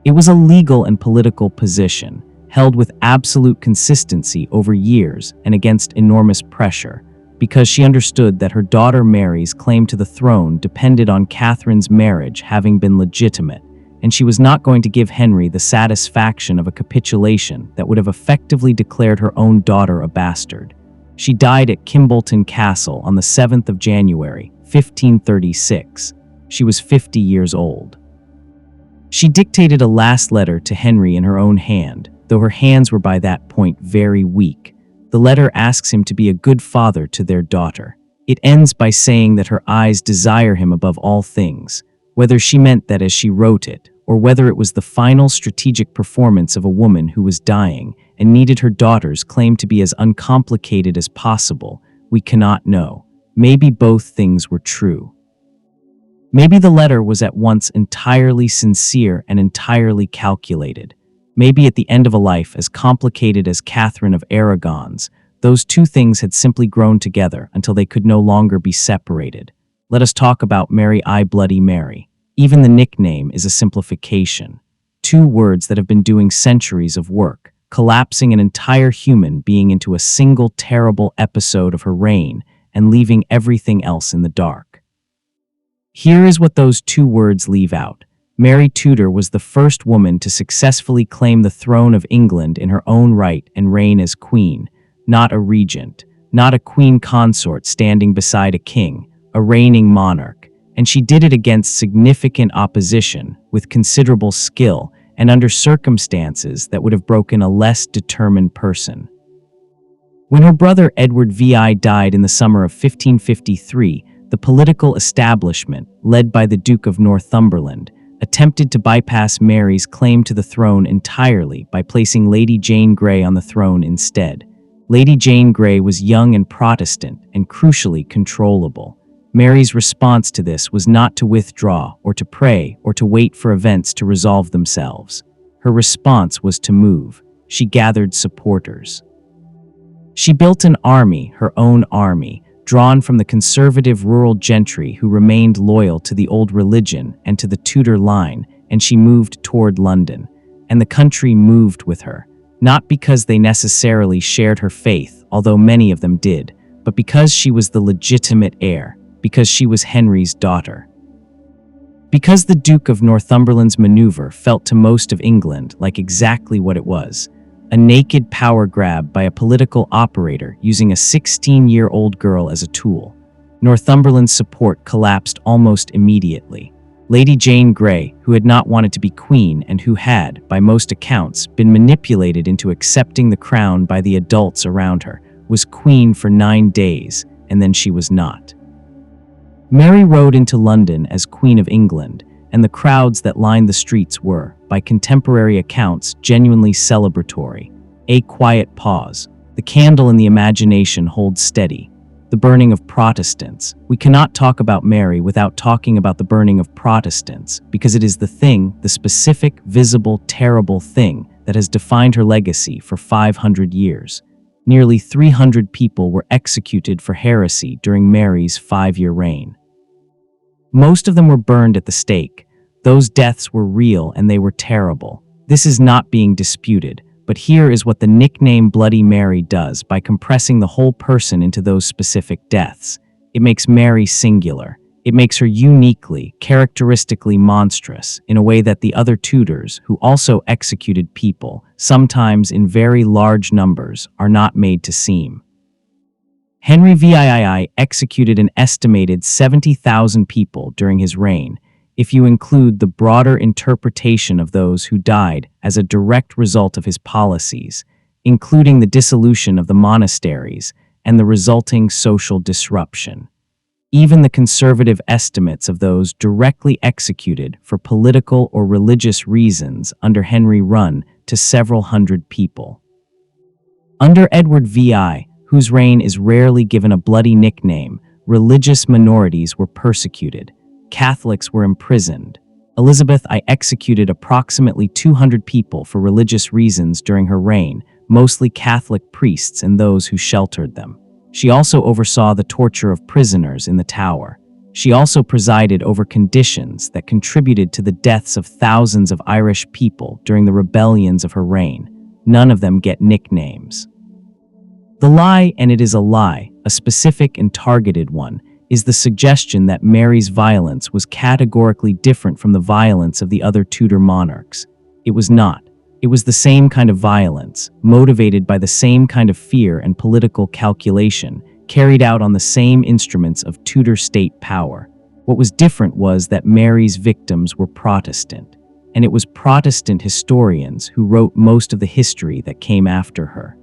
It was a legal and political position, held with absolute consistency over years and against enormous pressure, because she understood that her daughter Mary's claim to the throne depended on Catherine's marriage having been legitimate, and she was not going to give Henry the satisfaction of a capitulation that would have effectively declared her own daughter a bastard. She died at Kimbolton Castle on the 7th of January, 1536. She was 50 years old. She dictated a last letter to Henry in her own hand, though her hands were by that point very weak. The letter asks him to be a good father to their daughter. It ends by saying that her eyes desire him above all things, whether she meant that as she wrote it, or whether it was the final strategic performance of a woman who was dying and needed her daughter's claim to be as uncomplicated as possible, we cannot know. Maybe both things were true. Maybe the letter was at once entirely sincere and entirely calculated. Maybe at the end of a life as complicated as Catherine of Aragon's, those two things had simply grown together until they could no longer be separated. Let us talk about Merrie I Bloody Mary. Even the nickname is a simplification. Two words that have been doing centuries of work, collapsing an entire human being into a single terrible episode of her reign and leaving everything else in the dark. Here is what those two words leave out. Mary Tudor was the first woman to successfully claim the throne of England in her own right and reign as queen, not a regent, not a queen consort standing beside a king, a reigning monarch, and she did it against significant opposition, with considerable skill, and under circumstances that would have broken a less determined person. When her brother Edward VI died in the summer of 1553, the political establishment, led by the Duke of Northumberland, attempted to bypass Mary's claim to the throne entirely by placing Lady Jane Grey on the throne instead. Lady Jane Grey was young and Protestant and crucially controllable. Mary's response to this was not to withdraw or to pray or to wait for events to resolve themselves. Her response was to move. She gathered supporters. She built an army, her own army, drawn from the conservative rural gentry who remained loyal to the old religion and to the Tudor line, and she moved toward London. And the country moved with her, not because they necessarily shared her faith, although many of them did, but because she was the legitimate heir, because she was Henry's daughter. Because the Duke of Northumberland's maneuver felt to most of England like exactly what it was, a naked power grab by a political operator using a 16-year-old girl as a tool. Northumberland's support collapsed almost immediately. Lady Jane Grey, who had not wanted to be queen and who had, by most accounts, been manipulated into accepting the crown by the adults around her, was queen for 9 days, and then she was not. Mary rode into London as Queen of England, and the crowds that lined the streets were, by contemporary accounts, genuinely celebratory. A quiet pause. The candle in the imagination holds steady. The burning of Protestants. We cannot talk about Mary without talking about the burning of Protestants, because it is the thing, the specific, visible, terrible thing, that has defined her legacy for 500 years. Nearly 300 people were executed for heresy during Mary's 5-year reign. Most of them were burned at the stake. Those deaths were real and they were terrible. This is not being disputed, but here is what the nickname Bloody Mary does by compressing the whole person into those specific deaths. It makes Mary singular. It makes her uniquely, characteristically monstrous in a way that the other Tudors, who also executed people, sometimes in very large numbers, are not made to seem. Henry VIII executed an estimated 70,000 people during his reign, if you include the broader interpretation of those who died as a direct result of his policies, including the dissolution of the monasteries and the resulting social disruption. Even the conservative estimates of those directly executed for political or religious reasons under Henry run to several hundred people. Under Edward VI, whose reign is rarely given a bloody nickname, religious minorities were persecuted. Catholics were imprisoned. Elizabeth I executed approximately 200 people for religious reasons during her reign, mostly Catholic priests and those who sheltered them. She also oversaw the torture of prisoners in the Tower. She also presided over conditions that contributed to the deaths of thousands of Irish people during the rebellions of her reign. None of them get nicknames. The lie, and it is a lie, a specific and targeted one, is the suggestion that Mary's violence was categorically different from the violence of the other Tudor monarchs. It was not. It was the same kind of violence, motivated by the same kind of fear and political calculation, carried out on the same instruments of Tudor state power. What was different was that Mary's victims were Protestant, and it was Protestant historians who wrote most of the history that came after her.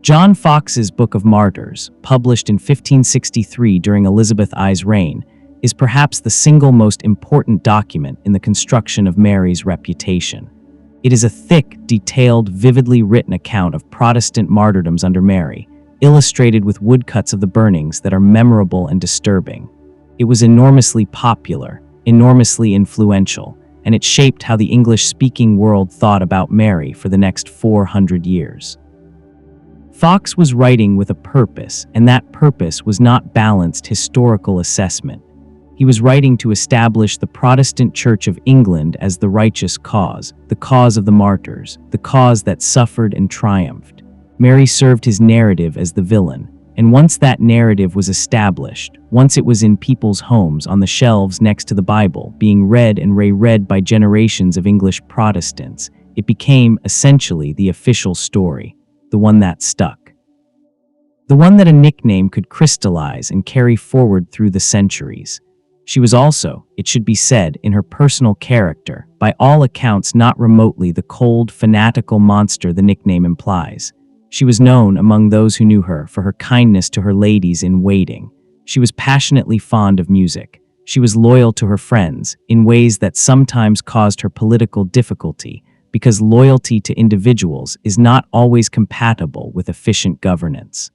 John Fox's Book of Martyrs, published in 1563 during Elizabeth I's reign, is perhaps the single most important document in the construction of Mary's reputation. It is a thick, detailed, vividly written account of Protestant martyrdoms under Mary, illustrated with woodcuts of the burnings that are memorable and disturbing. It was enormously popular, enormously influential, and it shaped how the English-speaking world thought about Mary for the next 400 years. Fox was writing with a purpose, and that purpose was not balanced historical assessment. He was writing to establish the Protestant Church of England as the righteous cause, the cause of the martyrs, the cause that suffered and triumphed. Mary served his narrative as the villain, and once that narrative was established, once it was in people's homes on the shelves next to the Bible, being read and reread by generations of English Protestants, it became essentially the official story, the one that stuck. The one that a nickname could crystallize and carry forward through the centuries. She was also, it should be said, in her personal character, by all accounts not remotely the cold, fanatical monster the nickname implies. She was known among those who knew her for her kindness to her ladies in waiting. She was passionately fond of music. She was loyal to her friends in ways that sometimes caused her political difficulty, because loyalty to individuals is not always compatible with efficient governance.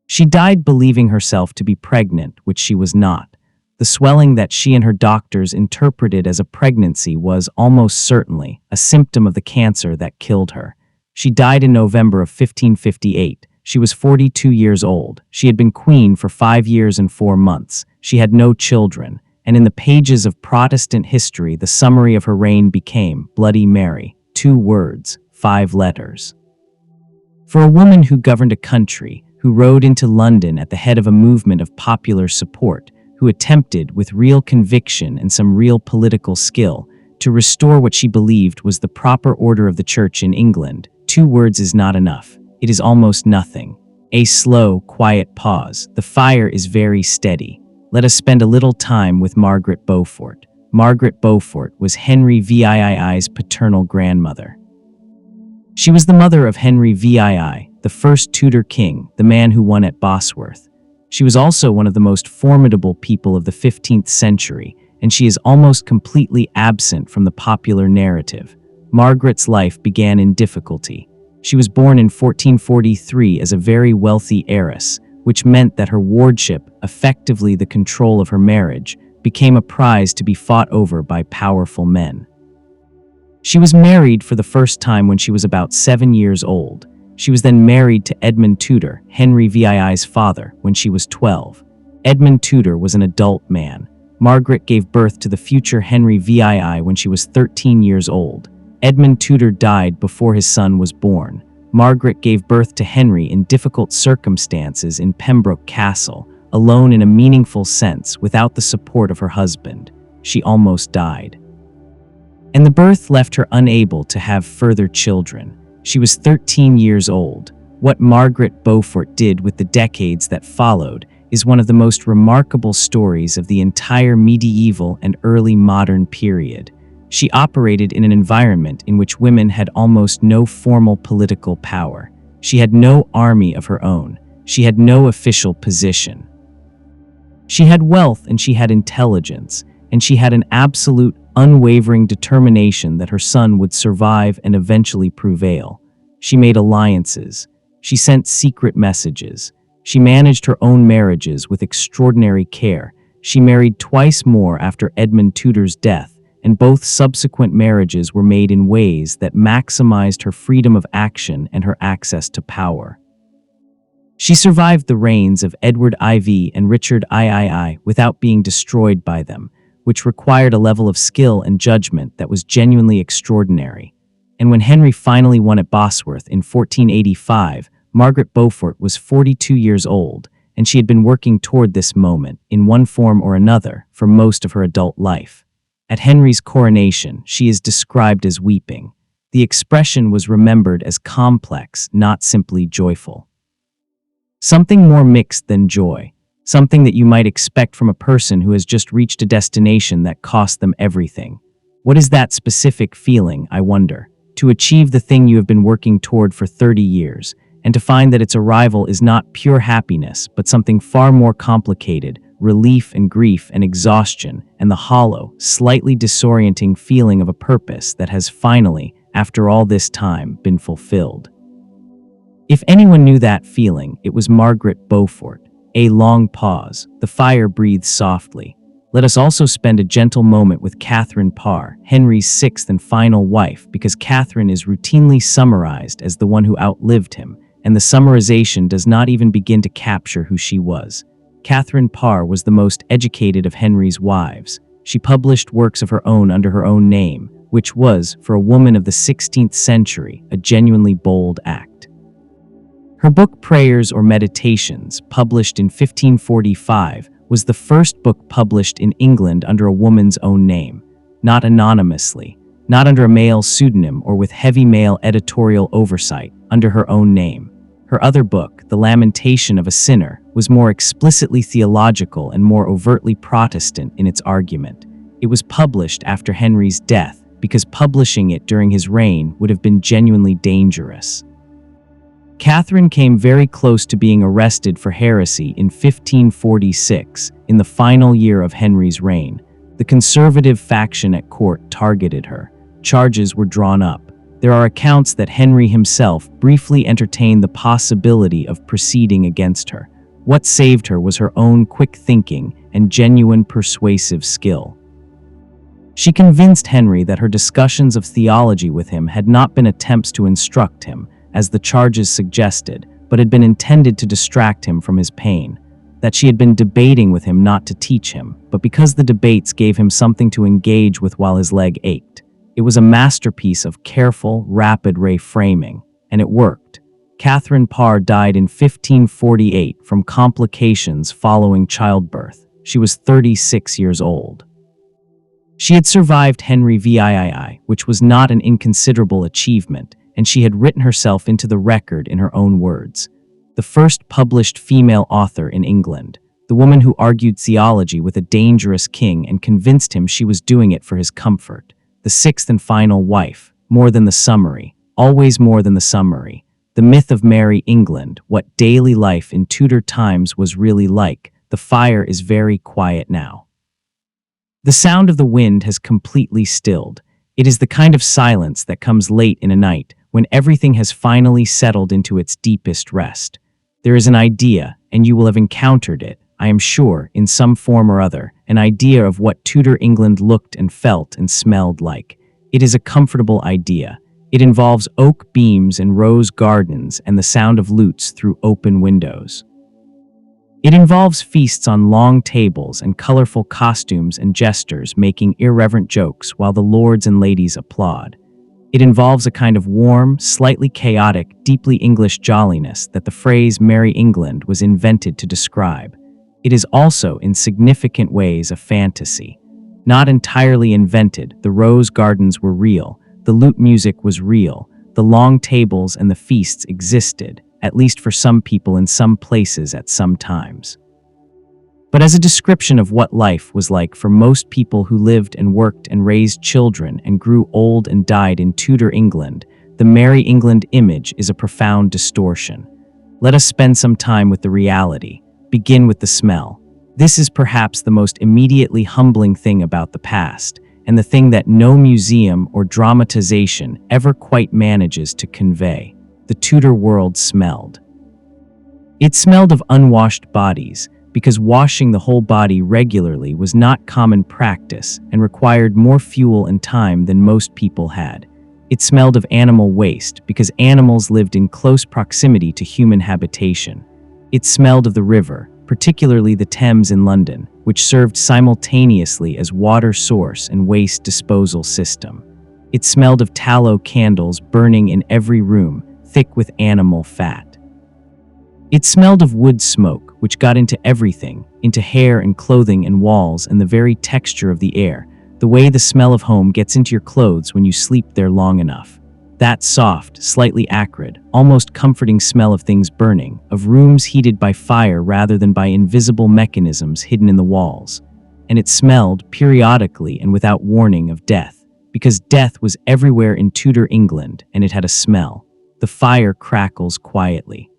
She died believing herself to be pregnant, which she was not. The swelling that she and her doctors interpreted as a pregnancy was almost certainly a symptom of the cancer that killed her. She died in November of 1558. She was 42 years old. She had been queen for 5 years and 4 months. She had no children, and in the pages of Protestant history, the summary of her reign became Bloody Mary, 2 words, 5 letters. For a woman who governed a country, who rode into London at the head of a movement of popular support, who attempted, with real conviction and some real political skill, to restore what she believed was the proper order of the Church in England, 2 words is not enough. It is almost nothing. A slow, quiet pause. The fire is very steady. Let us spend a little time with Margaret Beaufort. Margaret Beaufort was Henry VII's paternal grandmother. She was the mother of Henry VII, the first Tudor king, the man who won at Bosworth. She was also one of the most formidable people of the 15th century, and she is almost completely absent from the popular narrative. Margaret's life began in difficulty. She was born in 1443 as a very wealthy heiress, which meant that her wardship, effectively the control of her marriage, became a prize to be fought over by powerful men. She was married for the first time when she was about 7 years old. She was then married to Edmund Tudor, Henry VII's father, when she was 12. Edmund Tudor was an adult man. Margaret gave birth to the future Henry VII when she was 13 years old. Edmund Tudor died before his son was born. Margaret gave birth to Henry in difficult circumstances in Pembroke Castle, alone in a meaningful sense, without the support of her husband. She almost died. And the birth left her unable to have further children. She was 13 years old. What Margaret Beaufort did with the decades that followed is one of the most remarkable stories of the entire medieval and early modern period. She operated in an environment in which women had almost no formal political power. She had no army of her own. She had no official position. She had wealth and she had intelligence, and she had an absolute, unwavering determination that her son would survive and eventually prevail. She made alliances. She sent secret messages. She managed her own marriages with extraordinary care. She married twice more after Edmund Tudor's death, and both subsequent marriages were made in ways that maximized her freedom of action and her access to power. She survived the reigns of Edward IV and Richard III without being destroyed by them, which required a level of skill and judgment that was genuinely extraordinary. And when Henry finally won at Bosworth in 1485, Margaret Beaufort was 42 years old, and she had been working toward this moment, in one form or another, for most of her adult life. At Henry's coronation, she is described as weeping. The expression was remembered as complex, not simply joyful. Something more mixed than joy, something that you might expect from a person who has just reached a destination that cost them everything. What is that specific feeling, I wonder? To achieve the thing you have been working toward for 30 years, and to find that its arrival is not pure happiness, but something far more complicated, relief and grief and exhaustion, and the hollow, slightly disorienting feeling of a purpose that has finally, after all this time, been fulfilled. If anyone knew that feeling, it was Margaret Beaufort. A long pause. The fire breathes softly. Let us also spend a gentle moment with Catherine Parr, Henry's sixth and final wife, because Catherine is routinely summarized as the one who outlived him, and the summarization does not even begin to capture who she was. Catherine Parr was the most educated of Henry's wives. She published works of her own under her own name, which was, for a woman of the 16th century, a genuinely bold act. Her book Prayers or Meditations, published in 1545, was the first book published in England under a woman's own name, not anonymously, not under a male pseudonym or with heavy male editorial oversight, under her own name. Her other book, The Lamentation of a Sinner, was more explicitly theological and more overtly Protestant in its argument. It was published after Henry's death because publishing it during his reign would have been genuinely dangerous. Catherine came very close to being arrested for heresy in 1546, in the final year of Henry's reign. The conservative faction at court targeted her. Charges were drawn up. There are accounts that Henry himself briefly entertained the possibility of proceeding against her. What saved her was her own quick thinking and genuine persuasive skill. She convinced Henry that her discussions of theology with him had not been attempts to instruct him, as the charges suggested, but had been intended to distract him from his pain, that she had been debating with him not to teach him, but because the debates gave him something to engage with while his leg ached. It was a masterpiece of careful, rapid reframing, and it worked. Catherine Parr died in 1548 from complications following childbirth. She was 36 years old. She had survived Henry VIII, which was not an inconsiderable achievement, and she had written herself into the record in her own words. The first published female author in England, the woman who argued theology with a dangerous king and convinced him she was doing it for his comfort. The sixth and final wife, more than the summary, always more than the summary. The myth of Merrie England, what daily life in Tudor times was really like. The fire is very quiet now. The sound of the wind has completely stilled. It is the kind of silence that comes late in a night, when everything has finally settled into its deepest rest. There is an idea, and you will have encountered it, I am sure, in some form or other, an idea of what Tudor England looked and felt and smelled like. It is a comfortable idea. It involves oak beams and rose gardens and the sound of lutes through open windows. It involves feasts on long tables and colorful costumes and jesters making irreverent jokes while the lords and ladies applaud. It involves a kind of warm, slightly chaotic, deeply English jolliness that the phrase Merrie England was invented to describe. It is also, in significant ways, a fantasy. Not entirely invented, the rose gardens were real, the lute music was real, the long tables and the feasts existed, at least for some people in some places at some times. But as a description of what life was like for most people who lived and worked and raised children and grew old and died in Tudor England, the Merrie England image is a profound distortion. Let us spend some time with the reality. Begin with the smell. This is perhaps the most immediately humbling thing about the past, and the thing that no museum or dramatization ever quite manages to convey. the Tudor world smelled. It smelled of unwashed bodies, because washing the whole body regularly was not common practice and required more fuel and time than most people had. It smelled of animal waste, because animals lived in close proximity to human habitation. It smelled of the river, particularly the Thames in London, which served simultaneously as water source and waste disposal system. It smelled of tallow candles burning in every room, thick with animal fat. It smelled of wood smoke, which got into everything, into hair and clothing and walls and the very texture of the air, the way the smell of home gets into your clothes when you sleep there long enough. That soft, slightly acrid, almost comforting smell of things burning, of rooms heated by fire rather than by invisible mechanisms hidden in the walls. And it smelled, periodically and without warning, of death, because death was everywhere in Tudor England and it had a smell. The fire crackles quietly.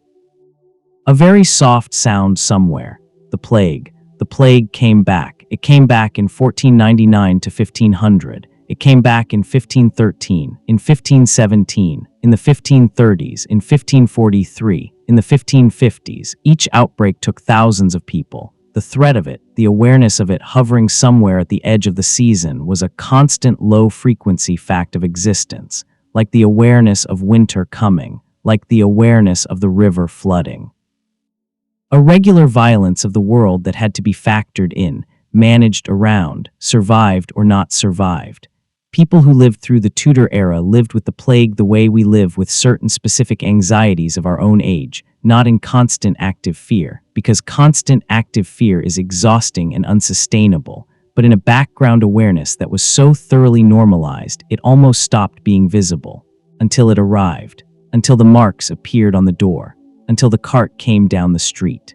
A very soft sound somewhere. The plague. The plague came back. It came back in 1499 to 1500. It came back in 1513, in 1517, in the 1530s, in 1543, in the 1550s. Each outbreak took thousands of people. The threat of it, the awareness of it hovering somewhere at the edge of the season, was a constant low-frequency fact of existence, like the awareness of winter coming, like the awareness of the river flooding. A regular violence of the world that had to be factored in, managed around, survived or not survived. People who lived through the Tudor era lived with the plague the way we live with certain specific anxieties of our own age, not in constant active fear, because constant active fear is exhausting and unsustainable, but in a background awareness that was so thoroughly normalized it almost stopped being visible, until it arrived, until the marks appeared on the door, until the cart came down the street.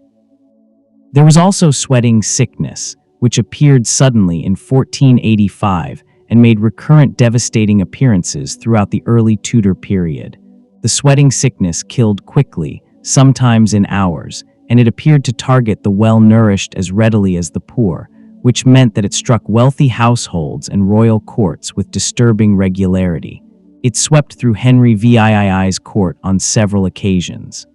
There was also sweating sickness, which appeared suddenly in 1485 and made recurrent devastating appearances throughout the early Tudor period. The sweating sickness killed quickly, sometimes in hours, and it appeared to target the well-nourished as readily as the poor, which meant that it struck wealthy households and royal courts with disturbing regularity. It swept through Henry VIII's court on several occasions.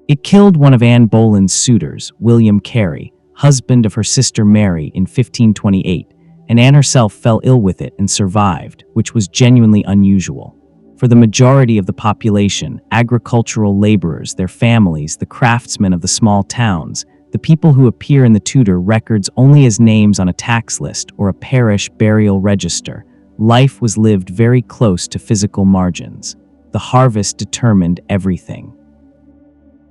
It killed one of Anne Boleyn's suitors, William Carey, husband of her sister Merrie, in 1528, and Anne herself fell ill with it and survived, which was genuinely unusual. For the majority of the population, agricultural laborers, their families, the craftsmen of the small towns, the people who appear in the Tudor records only as names on a tax list or a parish burial register, life was lived very close to physical margins. The harvest determined everything.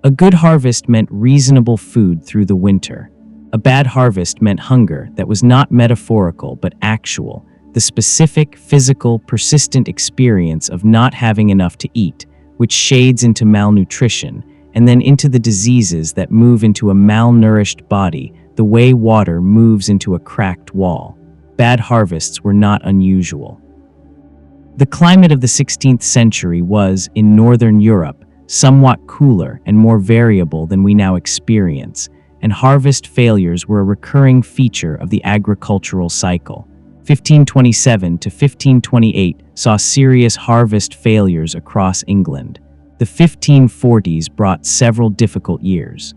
A good harvest meant reasonable food through the winter. A bad harvest meant hunger that was not metaphorical but actual, the specific, physical, persistent experience of not having enough to eat, which shades into malnutrition, and then into the diseases that move into a malnourished body the way water moves into a cracked wall. Bad harvests were not unusual. The climate of the 16th century was, in Northern Europe, somewhat cooler and more variable than we now experience, and harvest failures were a recurring feature of the agricultural cycle. 1527 to 1528 saw serious harvest failures across England. The 1540s brought several difficult years.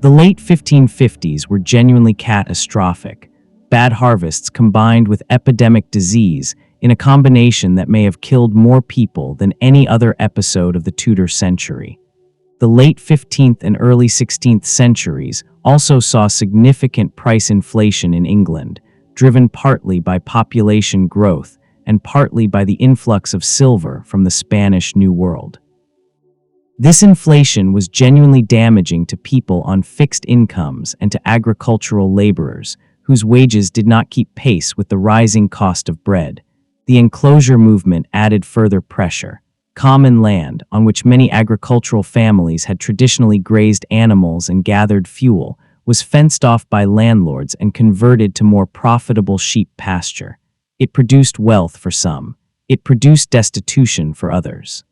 The late 1550s were genuinely catastrophic. Bad harvests combined with epidemic disease in a combination that may have killed more people than any other episode of the Tudor century. The late 15th and early 16th centuries also saw significant price inflation in England, driven partly by population growth and partly by the influx of silver from the Spanish New World. This inflation was genuinely damaging to people on fixed incomes and to agricultural laborers, whose wages did not keep pace with the rising cost of bread. The enclosure movement added further pressure. Common land, on which many agricultural families had traditionally grazed animals and gathered fuel, was fenced off by landlords and converted to more profitable sheep pasture. It produced wealth for some. It produced destitution for others.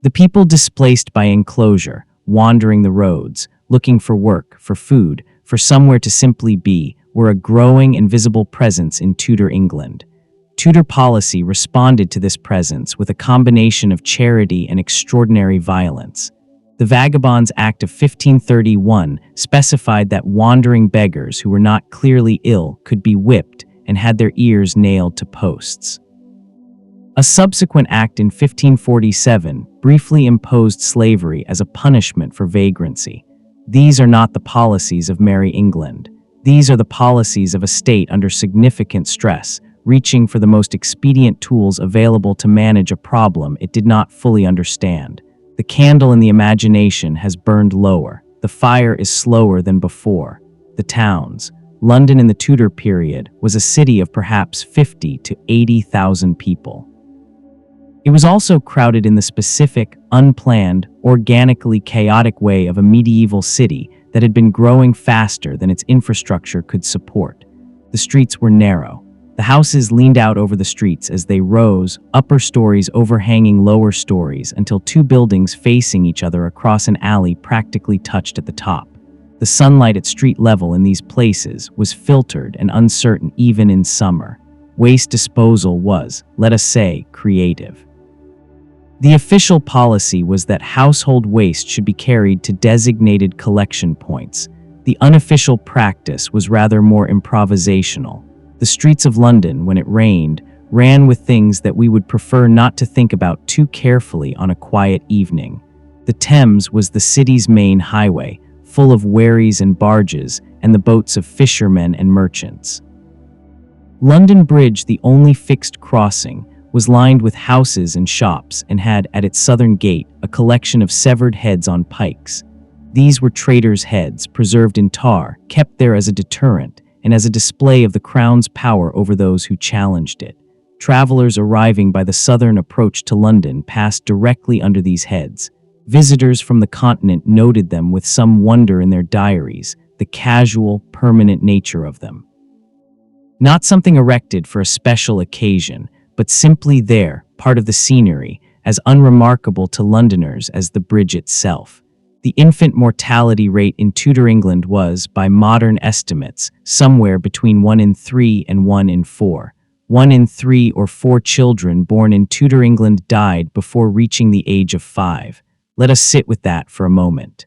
The people displaced by enclosure, wandering the roads, looking for work, for food, for somewhere to simply be, were a growing and visible presence in Tudor England. Tudor policy responded to this presence with a combination of charity and extraordinary violence. The Vagabonds Act of 1531 specified that wandering beggars who were not clearly ill could be whipped and had their ears nailed to posts. A subsequent act in 1547 briefly imposed slavery as a punishment for vagrancy. These are not the policies of Merrie England. These are the policies of a state under significant stress, reaching for the most expedient tools available to manage a problem it did not fully understand. The candle in the imagination has burned lower. The fire is slower than before. The towns. London in the Tudor period was a city of perhaps 50 to 80,000 people. It was also crowded in the specific, unplanned, organically chaotic way of a medieval city that had been growing faster than its infrastructure could support. The streets were narrow. The houses leaned out over the streets as they rose, upper stories overhanging lower stories until two buildings facing each other across an alley practically touched at the top. The sunlight at street level in these places was filtered and uncertain even in summer. Waste disposal was, let us say, creative. The official policy was that household waste should be carried to designated collection points. The unofficial practice was rather more improvisational. The streets of London, when it rained, ran with things that we would prefer not to think about too carefully on a quiet evening. The Thames was the city's main highway, full of wherries and barges, and the boats of fishermen and merchants. London Bridge, the only fixed crossing, was lined with houses and shops and had, at its southern gate, a collection of severed heads on pikes. These were traitors' heads, preserved in tar, kept there as a deterrent, and as a display of the crown's power over those who challenged it. Travelers arriving by the southern approach to London passed directly under these heads. Visitors from the continent noted them with some wonder in their diaries, the casual, permanent nature of them. Not something erected for a special occasion, but simply there, part of the scenery, as unremarkable to Londoners as the bridge itself. The infant mortality rate in Tudor England was, by modern estimates, somewhere between 1 in 3 and 1 in 4. 1 in 3 or 4 children born in Tudor England died before reaching the age of 5. Let us sit with that for a moment.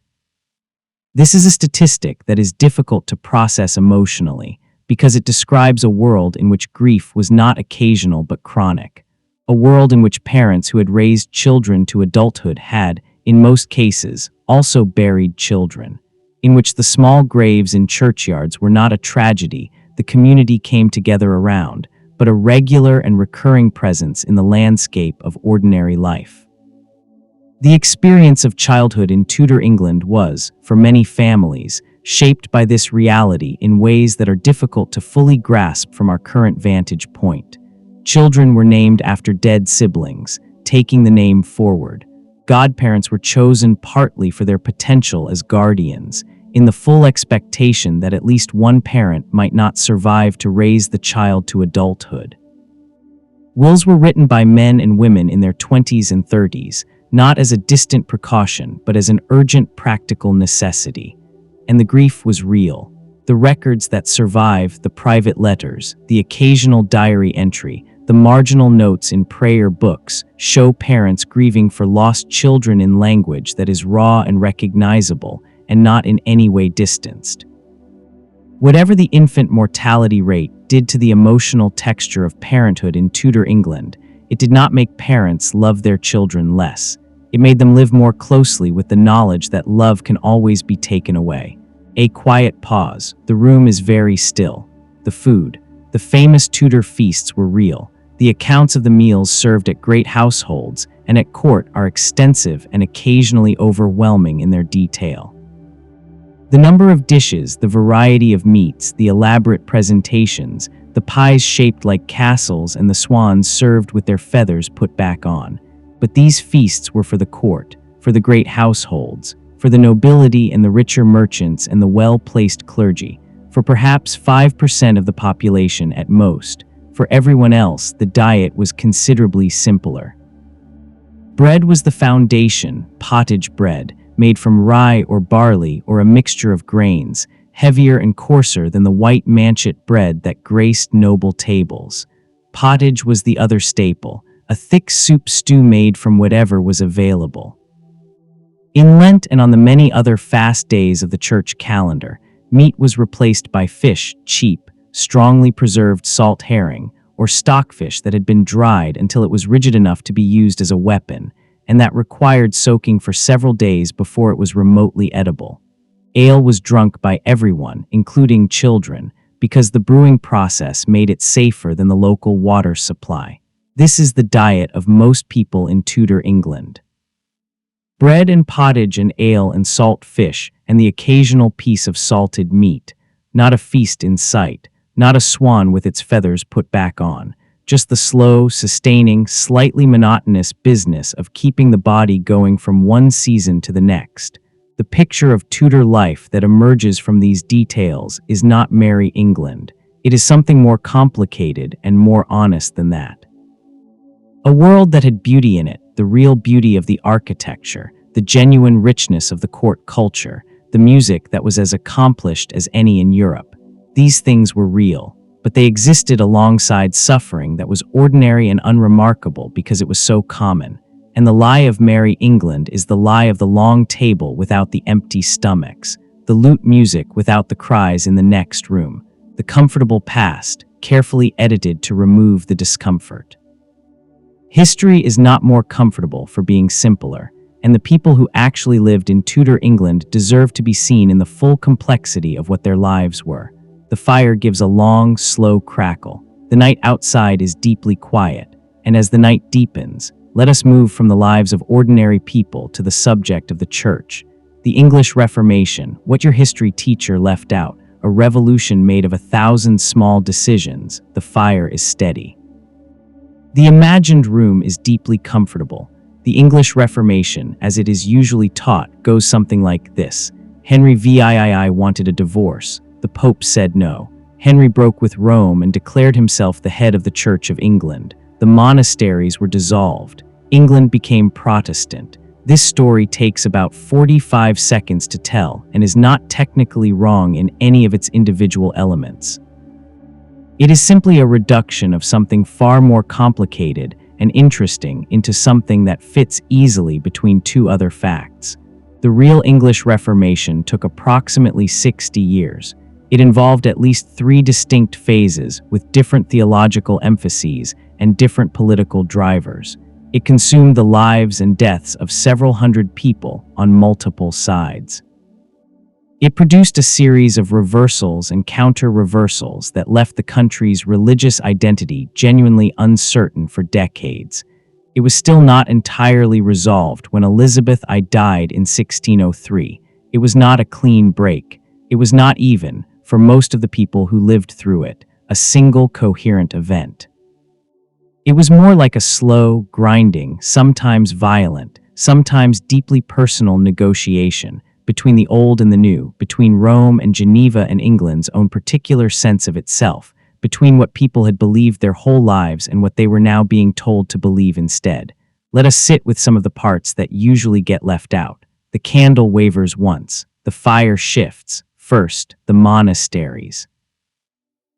This is a statistic that is difficult to process emotionally because it describes a world in which grief was not occasional but chronic. A world in which parents who had raised children to adulthood had, in most cases, also buried children, in which the small graves in churchyards were not a tragedy the community came together around, but a regular and recurring presence in the landscape of ordinary life. The experience of childhood in Tudor England was, for many families, shaped by this reality in ways that are difficult to fully grasp from our current vantage point. Children were named after dead siblings, taking the name forward. Godparents were chosen partly for their potential as guardians, in the full expectation that at least one parent might not survive to raise the child to adulthood. Wills were written by men and women in their 20s and 30s, not as a distant precaution, but as an urgent practical necessity. And the grief was real. The records that survive, the private letters, the occasional diary entry, the marginal notes in prayer books show parents grieving for lost children in language that is raw and recognizable and not in any way distanced. Whatever the infant mortality rate did to the emotional texture of parenthood in Tudor England, it did not make parents love their children less. It made them live more closely with the knowledge that love can always be taken away. A quiet pause. The room is very still. The food. The famous Tudor feasts were real. The accounts of the meals served at great households and at court are extensive and occasionally overwhelming in their detail. The number of dishes, the variety of meats, the elaborate presentations, the pies shaped like castles and the swans served with their feathers put back on. But these feasts were for the court, for the great households, for the nobility and the richer merchants and the well-placed clergy, for perhaps 5% of the population at most. For everyone else, the diet was considerably simpler. Bread was the foundation, pottage bread, made from rye or barley or a mixture of grains, heavier and coarser than the white manchet bread that graced noble tables. Pottage was the other staple, a thick soup stew made from whatever was available. In Lent and on the many other fast days of the church calendar, meat was replaced by fish, cheap, strongly preserved salt herring, or stockfish that had been dried until it was rigid enough to be used as a weapon, and that required soaking for several days before it was remotely edible. Ale was drunk by everyone, including children, because the brewing process made it safer than the local water supply. This is the diet of most people in Tudor England. Bread and pottage and ale and salt fish and the occasional piece of salted meat. Not a feast in sight, not a swan with its feathers put back on. Just the slow, sustaining, slightly monotonous business of keeping the body going from one season to the next. The picture of Tudor life that emerges from these details is not Merrie England. It is something more complicated and more honest than that. A world that had beauty in it, the real beauty of the architecture, the genuine richness of the court culture, the music that was as accomplished as any in Europe. These things were real, but they existed alongside suffering that was ordinary and unremarkable because it was so common. And the lie of Merrie England is the lie of the long table without the empty stomachs, the lute music without the cries in the next room, the comfortable past, carefully edited to remove the discomfort. History is not more comfortable for being simpler, and the people who actually lived in Tudor England deserve to be seen in the full complexity of what their lives were. The fire gives a long, slow crackle. The night outside is deeply quiet, and as the night deepens, let us move from the lives of ordinary people to the subject of the church. The English Reformation, what your history teacher left out, a revolution made of 1,000 small decisions. The fire is steady. The imagined room is deeply comfortable. The English Reformation, as it is usually taught, goes something like this. Henry VIII wanted a divorce. The Pope said no. Henry broke with Rome and declared himself the head of the Church of England. The monasteries were dissolved. England became Protestant. This story takes about 45 seconds to tell and is not technically wrong in any of its individual elements. It is simply a reduction of something far more complicated and interesting into something that fits easily between two other facts. The real English Reformation took approximately 60 years. It involved at least 3 distinct phases with different theological emphases and different political drivers. It consumed the lives and deaths of several hundred people on multiple sides. It produced a series of reversals and counter-reversals that left the country's religious identity genuinely uncertain for decades. It was still not entirely resolved when Elizabeth I died in 1603. It was not a clean break. It was not even, for most of the people who lived through it, a single coherent event. It was more like a slow, grinding, sometimes violent, sometimes deeply personal negotiation between the old and the new, between Rome and Geneva and England's own particular sense of itself, between what people had believed their whole lives and what they were now being told to believe instead. Let us sit with some of the parts that usually get left out. The candle wavers once. The fire shifts. First, the monasteries.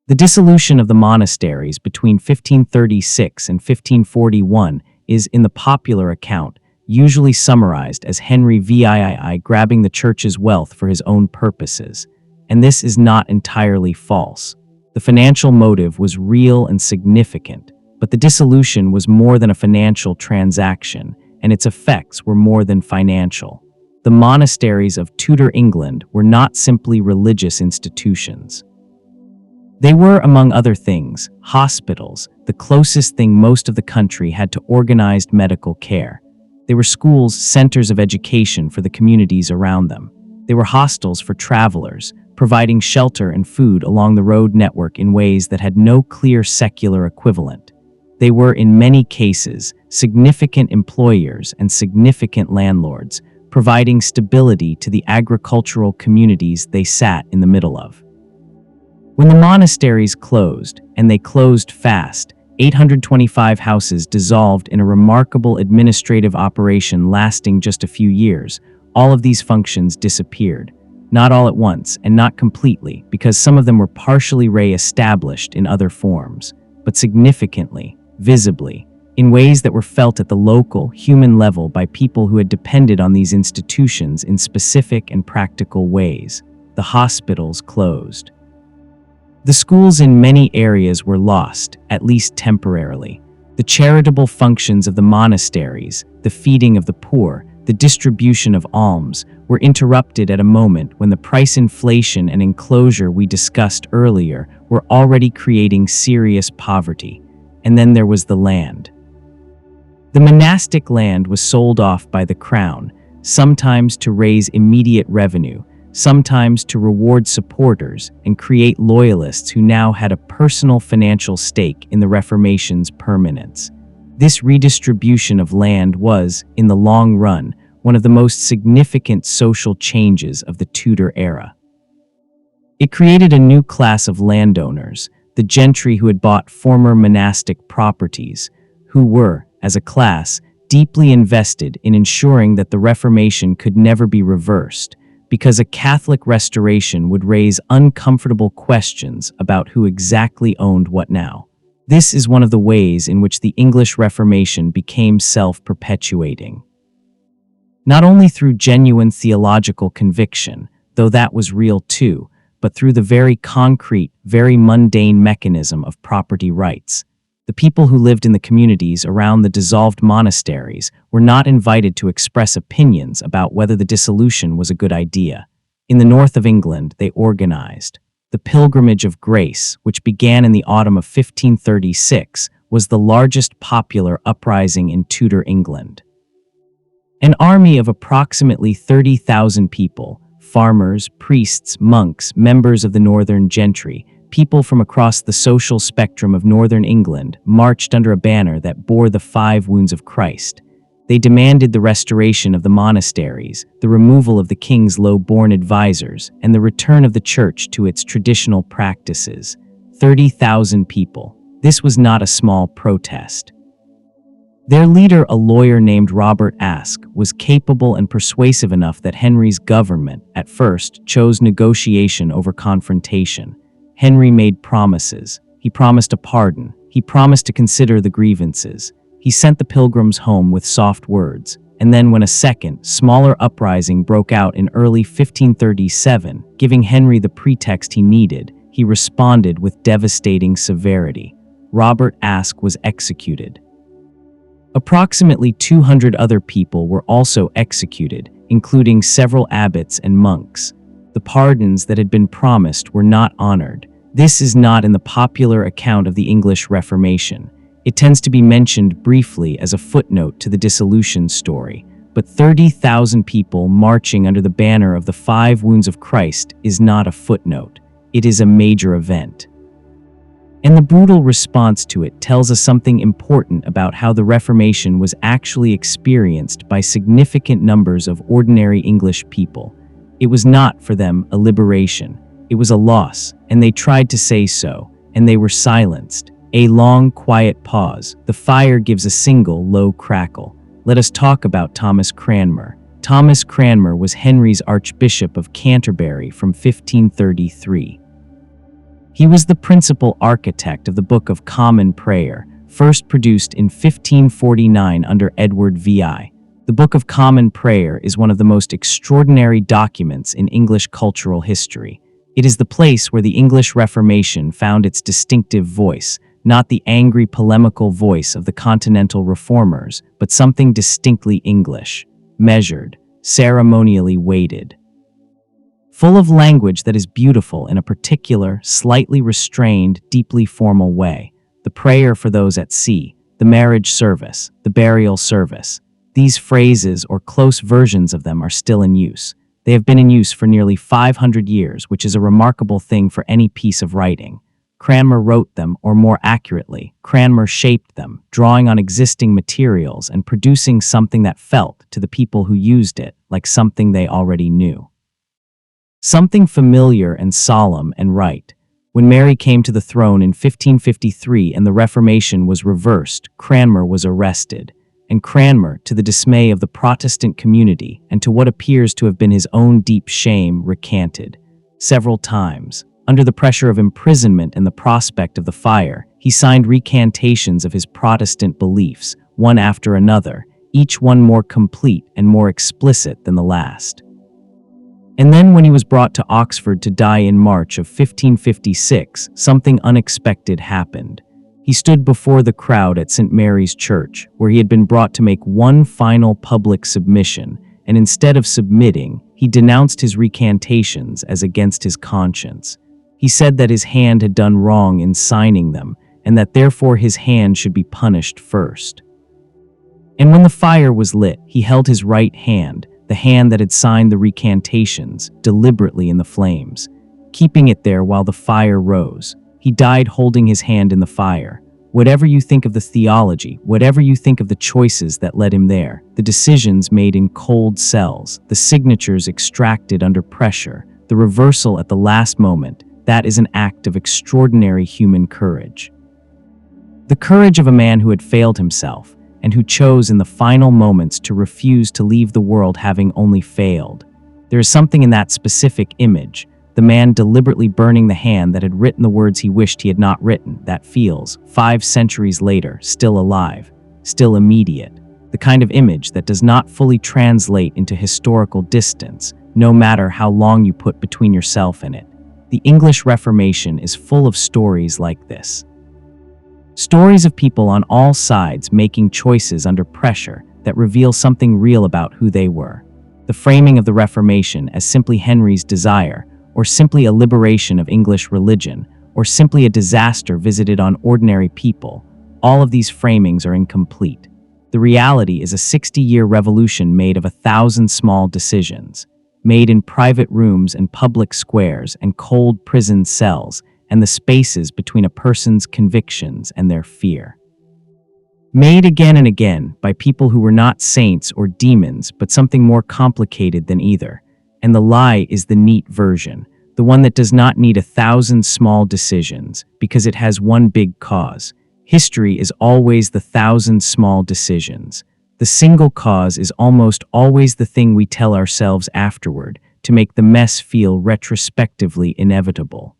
The dissolution of the monasteries between 1536 and 1541 is, in the popular account, usually summarized as Henry VIII grabbing the church's wealth for his own purposes. And this is not entirely false. The financial motive was real and significant, but the dissolution was more than a financial transaction, and its effects were more than financial. The monasteries of Tudor England were not simply religious institutions. They were, among other things, hospitals, the closest thing most of the country had to organized medical care. They were schools, centers of education for the communities around them. They were hostels for travelers, providing shelter and food along the road network in ways that had no clear secular equivalent. They were, in many cases, significant employers and significant landlords, providing stability to the agricultural communities they sat in the middle of. When the monasteries closed, and they closed fast, 825 houses dissolved in a remarkable administrative operation lasting just a few years. All of these functions disappeared. Not all at once, and not completely, because some of them were partially re-established in other forms. but significantly, visibly, in ways that were felt at the local, human level by people who had depended on these institutions in specific and practical ways. The hospitals closed. The schools in many areas were lost, at least temporarily. The charitable functions of the monasteries, the feeding of the poor, the distribution of alms, were interrupted at a moment when the price inflation and enclosure we discussed earlier were already creating serious poverty. And then there was the land. The monastic land was sold off by the crown, sometimes to raise immediate revenue, sometimes to reward supporters and create loyalists who now had a personal financial stake in the Reformation's permanence. This redistribution of land was, in the long run, one of the most significant social changes of the Tudor era. It created a new class of landowners, the gentry who had bought former monastic properties, who were, as a class, deeply invested in ensuring that the Reformation could never be reversed, because a Catholic restoration would raise uncomfortable questions about who exactly owned what now. This is one of the ways in which the English Reformation became self-perpetuating. Not only through genuine theological conviction, though that was real too, but through the very concrete, very mundane mechanism of property rights. The people who lived in the communities around the dissolved monasteries were not invited to express opinions about whether the dissolution was a good idea. In the north of England, they organized. The Pilgrimage of Grace, which began in the autumn of 1536, was the largest popular uprising in Tudor England. An army of approximately 30,000 people, farmers, priests, monks, members of the northern gentry, people from across the social spectrum of northern England, marched under a banner that bore the 5 wounds of Christ. They demanded the restoration of the monasteries, the removal of the king's low-born advisors, and the return of the church to its traditional practices. 30,000 people. This was not a small protest. Their leader, a lawyer named Robert Aske, was capable and persuasive enough that Henry's government, at first, chose negotiation over confrontation. Henry made promises. He promised a pardon. He promised to consider the grievances. He sent the pilgrims home with soft words. And then when a second, smaller uprising broke out in early 1537, giving Henry the pretext he needed, he responded with devastating severity. Robert Aske was executed. Approximately 200 other people were also executed, including several abbots and monks. The pardons that had been promised were not honored. This is not in the popular account of the English Reformation. It tends to be mentioned briefly as a footnote to the dissolution story, but 30,000 people marching under the banner of the 5 wounds of Christ is not a footnote. It is a major event. And the brutal response to it tells us something important about how the Reformation was actually experienced by significant numbers of ordinary English people. It was not, for them, a liberation. It was a loss, and they tried to say so, and they were silenced. A long, quiet pause. The fire gives a single, low crackle. Let us talk about Thomas Cranmer. Thomas Cranmer was Henry's Archbishop of Canterbury from 1533. He was the principal architect of the Book of Common Prayer, first produced in 1549 under Edward VI. The Book of Common Prayer is one of the most extraordinary documents in English cultural history. It is the place where the English Reformation found its distinctive voice, not the angry polemical voice of the continental reformers, but something distinctly English, measured, ceremonially weighted. Full of language that is beautiful in a particular, slightly restrained, deeply formal way. The prayer for those at sea, the marriage service, the burial service. These phrases or close versions of them are still in use. They have been in use for nearly 500 years, which is a remarkable thing for any piece of writing. Cranmer wrote them, or more accurately, Cranmer shaped them, drawing on existing materials and producing something that felt, to the people who used it, like something they already knew. Something familiar and solemn and right. When Merrie came to the throne in 1553 and the Reformation was reversed, Cranmer was arrested. And Cranmer, to the dismay of the Protestant community and to what appears to have been his own deep shame, recanted. Several times, under the pressure of imprisonment and the prospect of the fire, He signed recantations of his Protestant beliefs, one after another, each one more complete and more explicit than the last. And then when he was brought to Oxford to die in March of 1556, something unexpected happened. He stood before the crowd at St. Mary's Church, where he had been brought to make one final public submission, and instead of submitting, he denounced his recantations as against his conscience. He said that his hand had done wrong in signing them, and that therefore his hand should be punished first. And when the fire was lit, he held his right hand, the hand that had signed the recantations, deliberately in the flames, keeping it there while the fire rose. He died holding his hand in the fire. Whatever you think of the theology, whatever you think of the choices that led him there, the decisions made in cold cells, the signatures extracted under pressure, the reversal at the last moment, that is an act of extraordinary human courage. The courage of a man who had failed himself, and who chose in the final moments to refuse to leave the world having only failed. There is something in that specific image, the man deliberately burning the hand that had written the words he wished he had not written, that feels, 5 centuries later, still alive, still immediate, the kind of image that does not fully translate into historical distance, no matter how long you put between yourself and it. The English Reformation is full of stories like this. Stories of people on all sides making choices under pressure that reveal something real about who they were. The framing of the Reformation as simply Henry's desire, or simply a liberation of English religion, or simply a disaster visited on ordinary people, all of these framings are incomplete. The reality is a 60-year revolution made of 1,000 small decisions, made in private rooms and public squares and cold prison cells, and the spaces between a person's convictions and their fear. Made again and again by people who were not saints or demons, but something more complicated than either. And the lie is the neat version, the one that does not need 1,000 small decisions, because it has one big cause. History is always the 1,000 small decisions. The single cause is almost always the thing we tell ourselves afterward to make the mess feel retrospectively inevitable.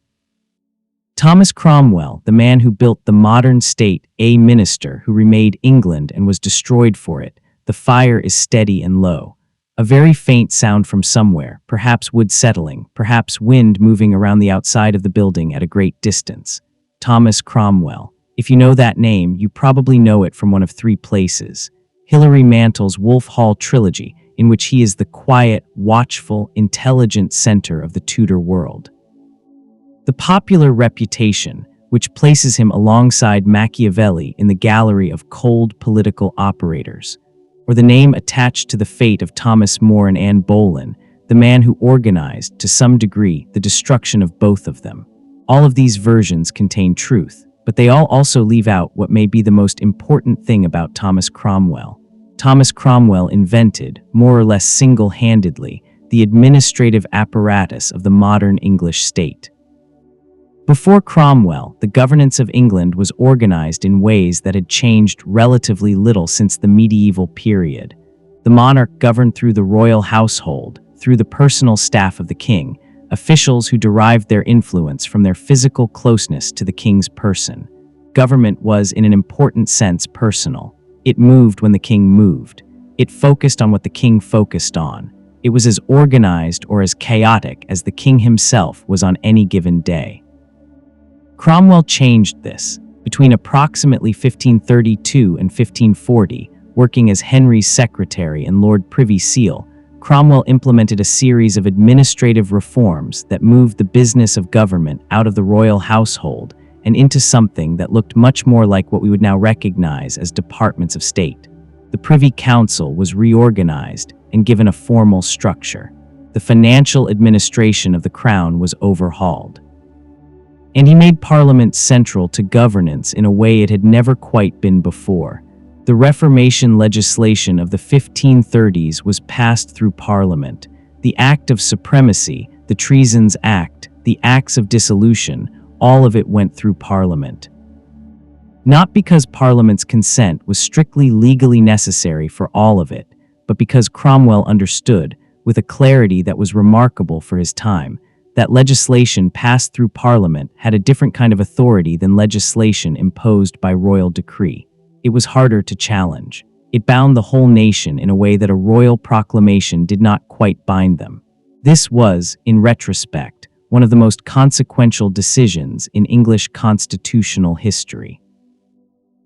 Thomas Cromwell, the man who built the modern state, a minister who remade England and was destroyed for it, the fire is steady and low. A very faint sound from somewhere, perhaps wood settling, perhaps wind moving around the outside of the building at a great distance. Thomas Cromwell. If you know that name, you probably know it from one of 3 places. Hilary Mantel's Wolf Hall trilogy, in which he is the quiet, watchful, intelligent center of the Tudor world. The popular reputation, which places him alongside Machiavelli in the gallery of cold political operators, or the name attached to the fate of Thomas More and Anne Boleyn, the man who organized, to some degree, the destruction of both of them. All of these versions contain truth, but they all also leave out what may be the most important thing about Thomas Cromwell. Thomas Cromwell invented, more or less single-handedly, the administrative apparatus of the modern English state. Before Cromwell, the governance of England was organized in ways that had changed relatively little since the medieval period. The monarch governed through the royal household, through the personal staff of the king, officials who derived their influence from their physical closeness to the king's person. Government was, in an important sense, personal. It moved when the king moved. It focused on what the king focused on. It was as organized or as chaotic as the king himself was on any given day. Cromwell changed this. Between approximately 1532 and 1540, working as Henry's secretary and Lord Privy Seal, Cromwell implemented a series of administrative reforms that moved the business of government out of the royal household and into something that looked much more like what we would now recognize as departments of state. The Privy Council was reorganized and given a formal structure. The financial administration of the crown was overhauled. And he made Parliament central to governance in a way it had never quite been before. The Reformation legislation of the 1530s was passed through Parliament. The Act of Supremacy, the Treasons Act, the Acts of Dissolution, all of it went through Parliament. Not because Parliament's consent was strictly legally necessary for all of it, but because Cromwell understood, with a clarity that was remarkable for his time, that legislation passed through Parliament had a different kind of authority than legislation imposed by royal decree. It was harder to challenge. It bound the whole nation in a way that a royal proclamation did not quite bind them. This was, in retrospect, one of the most consequential decisions in English constitutional history.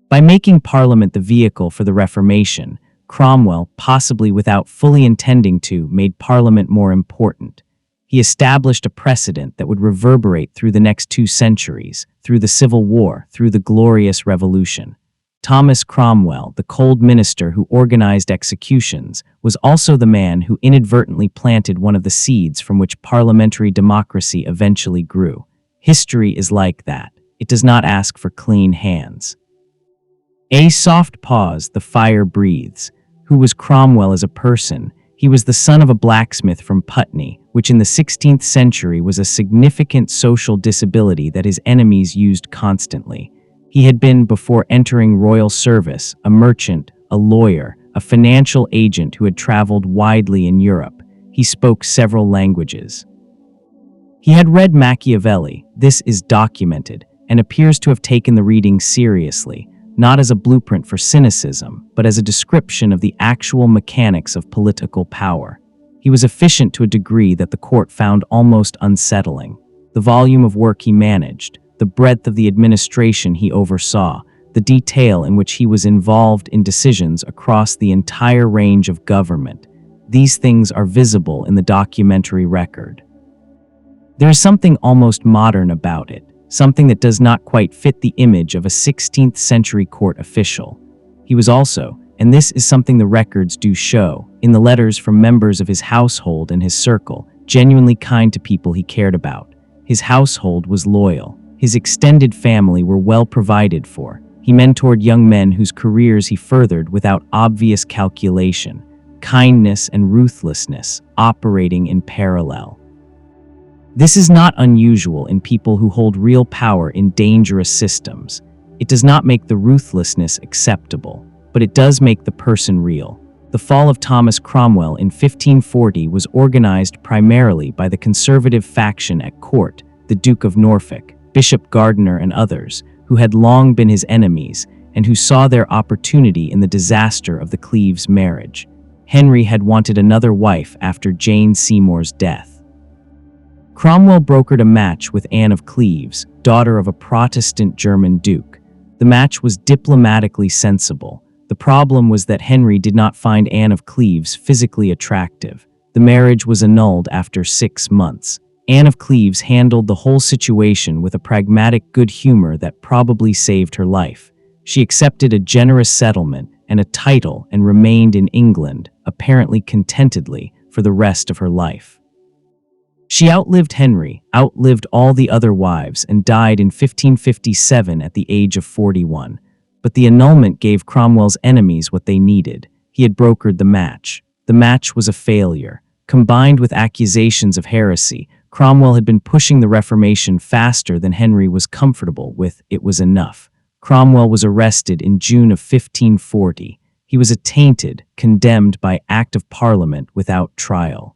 By making Parliament the vehicle for the Reformation, Cromwell, possibly without fully intending to, made Parliament more important. He established a precedent that would reverberate through the next 2 centuries, through the Civil War, through the Glorious Revolution. Thomas Cromwell, the cold minister who organized executions, was also the man who inadvertently planted one of the seeds from which parliamentary democracy eventually grew. History is like that. It does not ask for clean hands. A soft pause, the fire breathes. Who was Cromwell as a person? He was the son of a blacksmith from Putney, which in the 16th century was a significant social disability that his enemies used constantly. He had been, before entering royal service, a merchant, a lawyer, a financial agent who had traveled widely in Europe. He spoke several languages. He had read Machiavelli, this is documented, and appears to have taken the reading seriously, not as a blueprint for cynicism, but as a description of the actual mechanics of political power. He was efficient to a degree that the court found almost unsettling. The volume of work he managed, the breadth of the administration he oversaw, the detail in which he was involved in decisions across the entire range of government. These things are visible in the documentary record. There is something almost modern about it, something that does not quite fit the image of a 16th century court official. He was also, and this is something the records do show, in the letters from members of his household and his circle, genuinely kind to people he cared about. His household was loyal. His extended family were well provided for. He mentored young men whose careers he furthered without obvious calculation. Kindness and ruthlessness operating in parallel. This is not unusual in people who hold real power in dangerous systems. It does not make the ruthlessness acceptable, but it does make the person real. The fall of Thomas Cromwell in 1540 was organized primarily by the conservative faction at court, the Duke of Norfolk, Bishop Gardiner and others, who had long been his enemies and who saw their opportunity in the disaster of the Cleves marriage. Henry had wanted another wife after Jane Seymour's death. Cromwell brokered a match with Anne of Cleves, daughter of a Protestant German duke. The match was diplomatically sensible. The problem was that Henry did not find Anne of Cleves physically attractive. The marriage was annulled after 6 months. Anne of Cleves handled the whole situation with a pragmatic good humor that probably saved her life. She accepted a generous settlement and a title and remained in England, apparently contentedly, for the rest of her life. She outlived Henry, outlived all the other wives, and died in 1557 at the age of 41. But the annulment gave Cromwell's enemies what they needed. He had brokered the match. The match was a failure. Combined with accusations of heresy, Cromwell had been pushing the Reformation faster than Henry was comfortable with. It was enough. Cromwell was arrested in June of 1540. He was attainted, condemned by Act of Parliament without trial.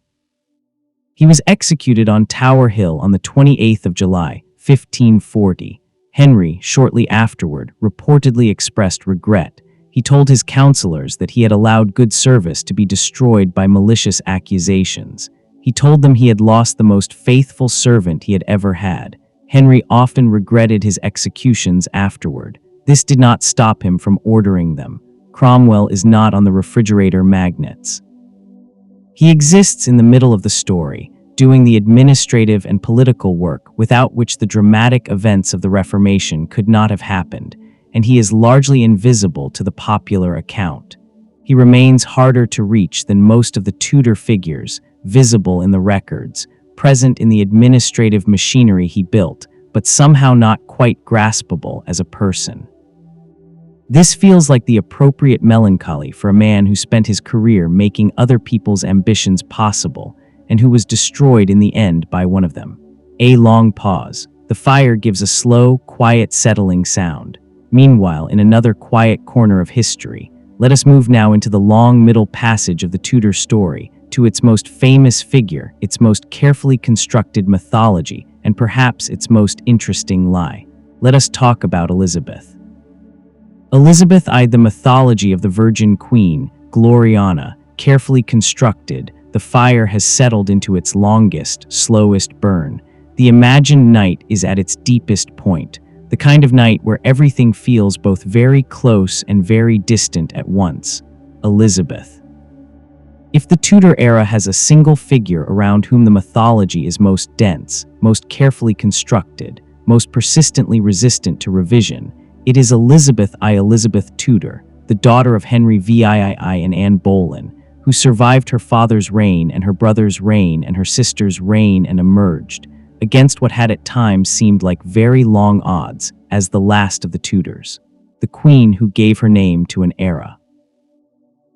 He was executed on Tower Hill on the 28th of July, 1540. Henry, shortly afterward, reportedly expressed regret. He told his counselors that he had allowed good service to be destroyed by malicious accusations. He told them he had lost the most faithful servant he had ever had. Henry often regretted his executions afterward. This did not stop him from ordering them. Cromwell is not on the refrigerator magnets. He exists in the middle of the story, doing the administrative and political work without which the dramatic events of the Reformation could not have happened, and he is largely invisible to the popular account. He remains harder to reach than most of the Tudor figures, visible in the records, present in the administrative machinery he built, but somehow not quite graspable as a person. This feels like the appropriate melancholy for a man who spent his career making other people's ambitions possible, and who was destroyed in the end by one of them. A long pause. The fire gives a slow, quiet, settling sound. Meanwhile, in another quiet corner of history, let us move now into the long middle passage of the Tudor story, to its most famous figure, its most carefully constructed mythology, and perhaps its most interesting lie. Let us talk about Elizabeth. Elizabeth eyed the mythology of the Virgin Queen, Gloriana, carefully constructed. The fire has settled into its longest, slowest burn. The imagined night is at its deepest point, the kind of night where everything feels both very close and very distant at once. Elizabeth. If the Tudor era has a single figure around whom the mythology is most dense, most carefully constructed, most persistently resistant to revision, it is Elizabeth Tudor, the daughter of Henry VIII and Anne Boleyn, who survived her father's reign and her brother's reign and her sister's reign and emerged, against what had at times seemed like very long odds, as the last of the Tudors, the queen who gave her name to an era.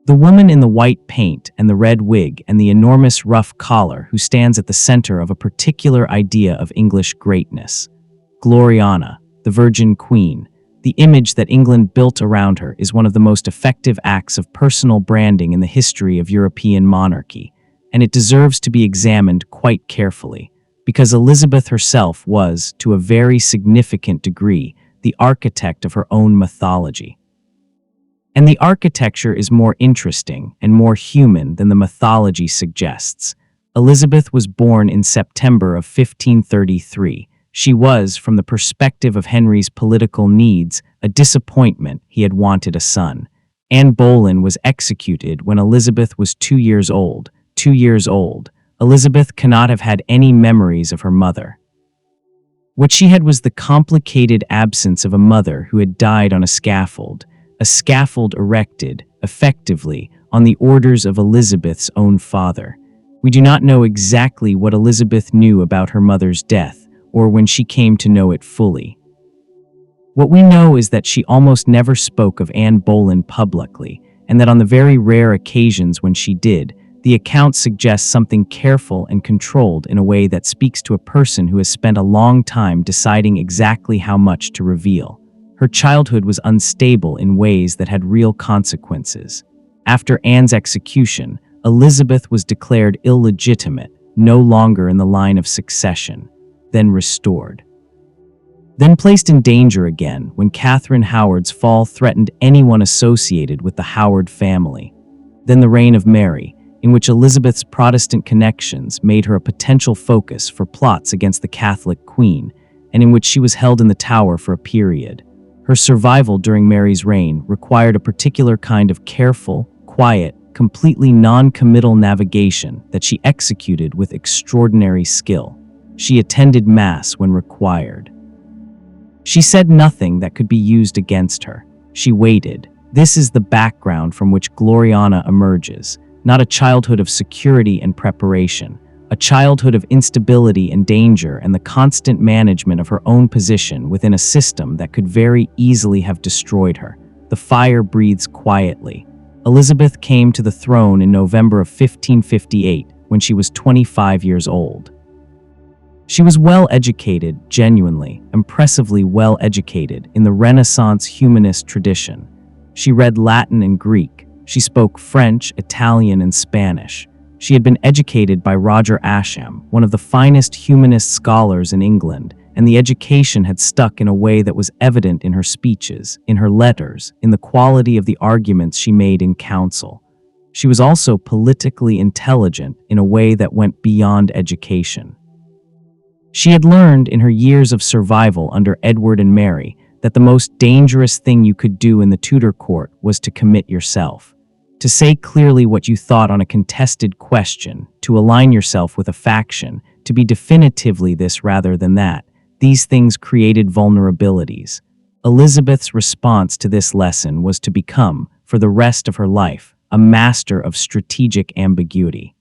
The woman in the white paint and the red wig and the enormous rough collar who stands at the center of a particular idea of English greatness. Gloriana, the Virgin Queen, the image that England built around her is one of the most effective acts of personal branding in the history of European monarchy, and it deserves to be examined quite carefully, because Elizabeth herself was, to a very significant degree, the architect of her own mythology. And the architecture is more interesting and more human than the mythology suggests. Elizabeth was born in September of 1533. She was, from the perspective of Henry's political needs, a disappointment. He had wanted a son. Anne Boleyn was executed when Elizabeth was 2 years old. 2 years old. Elizabeth cannot have had any memories of her mother. What she had was the complicated absence of a mother who had died on a scaffold erected, effectively, on the orders of Elizabeth's own father. We do not know exactly what Elizabeth knew about her mother's death, or when she came to know it fully. What we know is that she almost never spoke of Anne Boleyn publicly, and that on the very rare occasions when she did, the account suggests something careful and controlled in a way that speaks to a person who has spent a long time deciding exactly how much to reveal. Her childhood was unstable in ways that had real consequences. After Anne's execution, Elizabeth was declared illegitimate, no longer in the line of succession, then restored. Then placed in danger again when Catherine Howard's fall threatened anyone associated with the Howard family. Then the reign of Merrie, in which Elizabeth's Protestant connections made her a potential focus for plots against the Catholic Queen, and in which she was held in the Tower for a period. Her survival during Merrie's reign required a particular kind of careful, quiet, completely non-committal navigation that she executed with extraordinary skill. She attended Mass when required. She said nothing that could be used against her. She waited. This is the background from which Gloriana emerges, not a childhood of security and preparation, a childhood of instability and danger and the constant management of her own position within a system that could very easily have destroyed her. The fire breathes quietly. Elizabeth came to the throne in November of 1558 when she was 25 years old. She was well educated, genuinely, impressively well educated in the Renaissance humanist tradition. She read Latin and Greek. She spoke French, Italian, and Spanish. She had been educated by Roger Ascham, one of the finest humanist scholars in England, and the education had stuck in a way that was evident in her speeches, in her letters, in the quality of the arguments she made in council. She was also politically intelligent in a way that went beyond education. She had learned in her years of survival under Edward and Mary that the most dangerous thing you could do in the Tudor court was to commit yourself. To say clearly what you thought on a contested question, to align yourself with a faction, to be definitively this rather than that, these things created vulnerabilities. Elizabeth's response to this lesson was to become, for the rest of her life, a master of strategic ambiguity.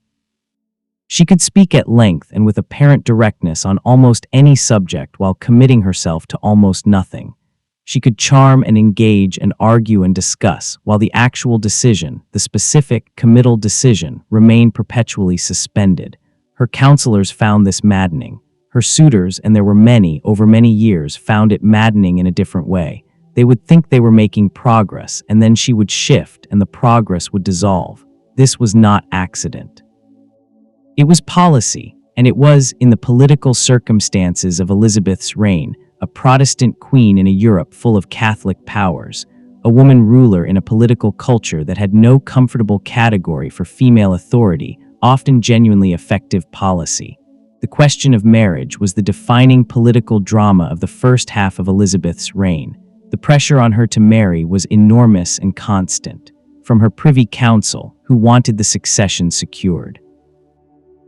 She could speak at length and with apparent directness on almost any subject while committing herself to almost nothing. She could charm and engage and argue and discuss, while the actual decision, the specific, committal decision, remained perpetually suspended. Her counselors found this maddening. Her suitors, and there were many, over many years, found it maddening in a different way. They would think they were making progress, and then she would shift, and the progress would dissolve. This was not accident. It was policy, and it was, in the political circumstances of Elizabeth's reign, a Protestant queen in a Europe full of Catholic powers, a woman ruler in a political culture that had no comfortable category for female authority, often genuinely effective policy. The question of marriage was the defining political drama of the first half of Elizabeth's reign. The pressure on her to marry was enormous and constant, from her Privy Council, who wanted the succession secured,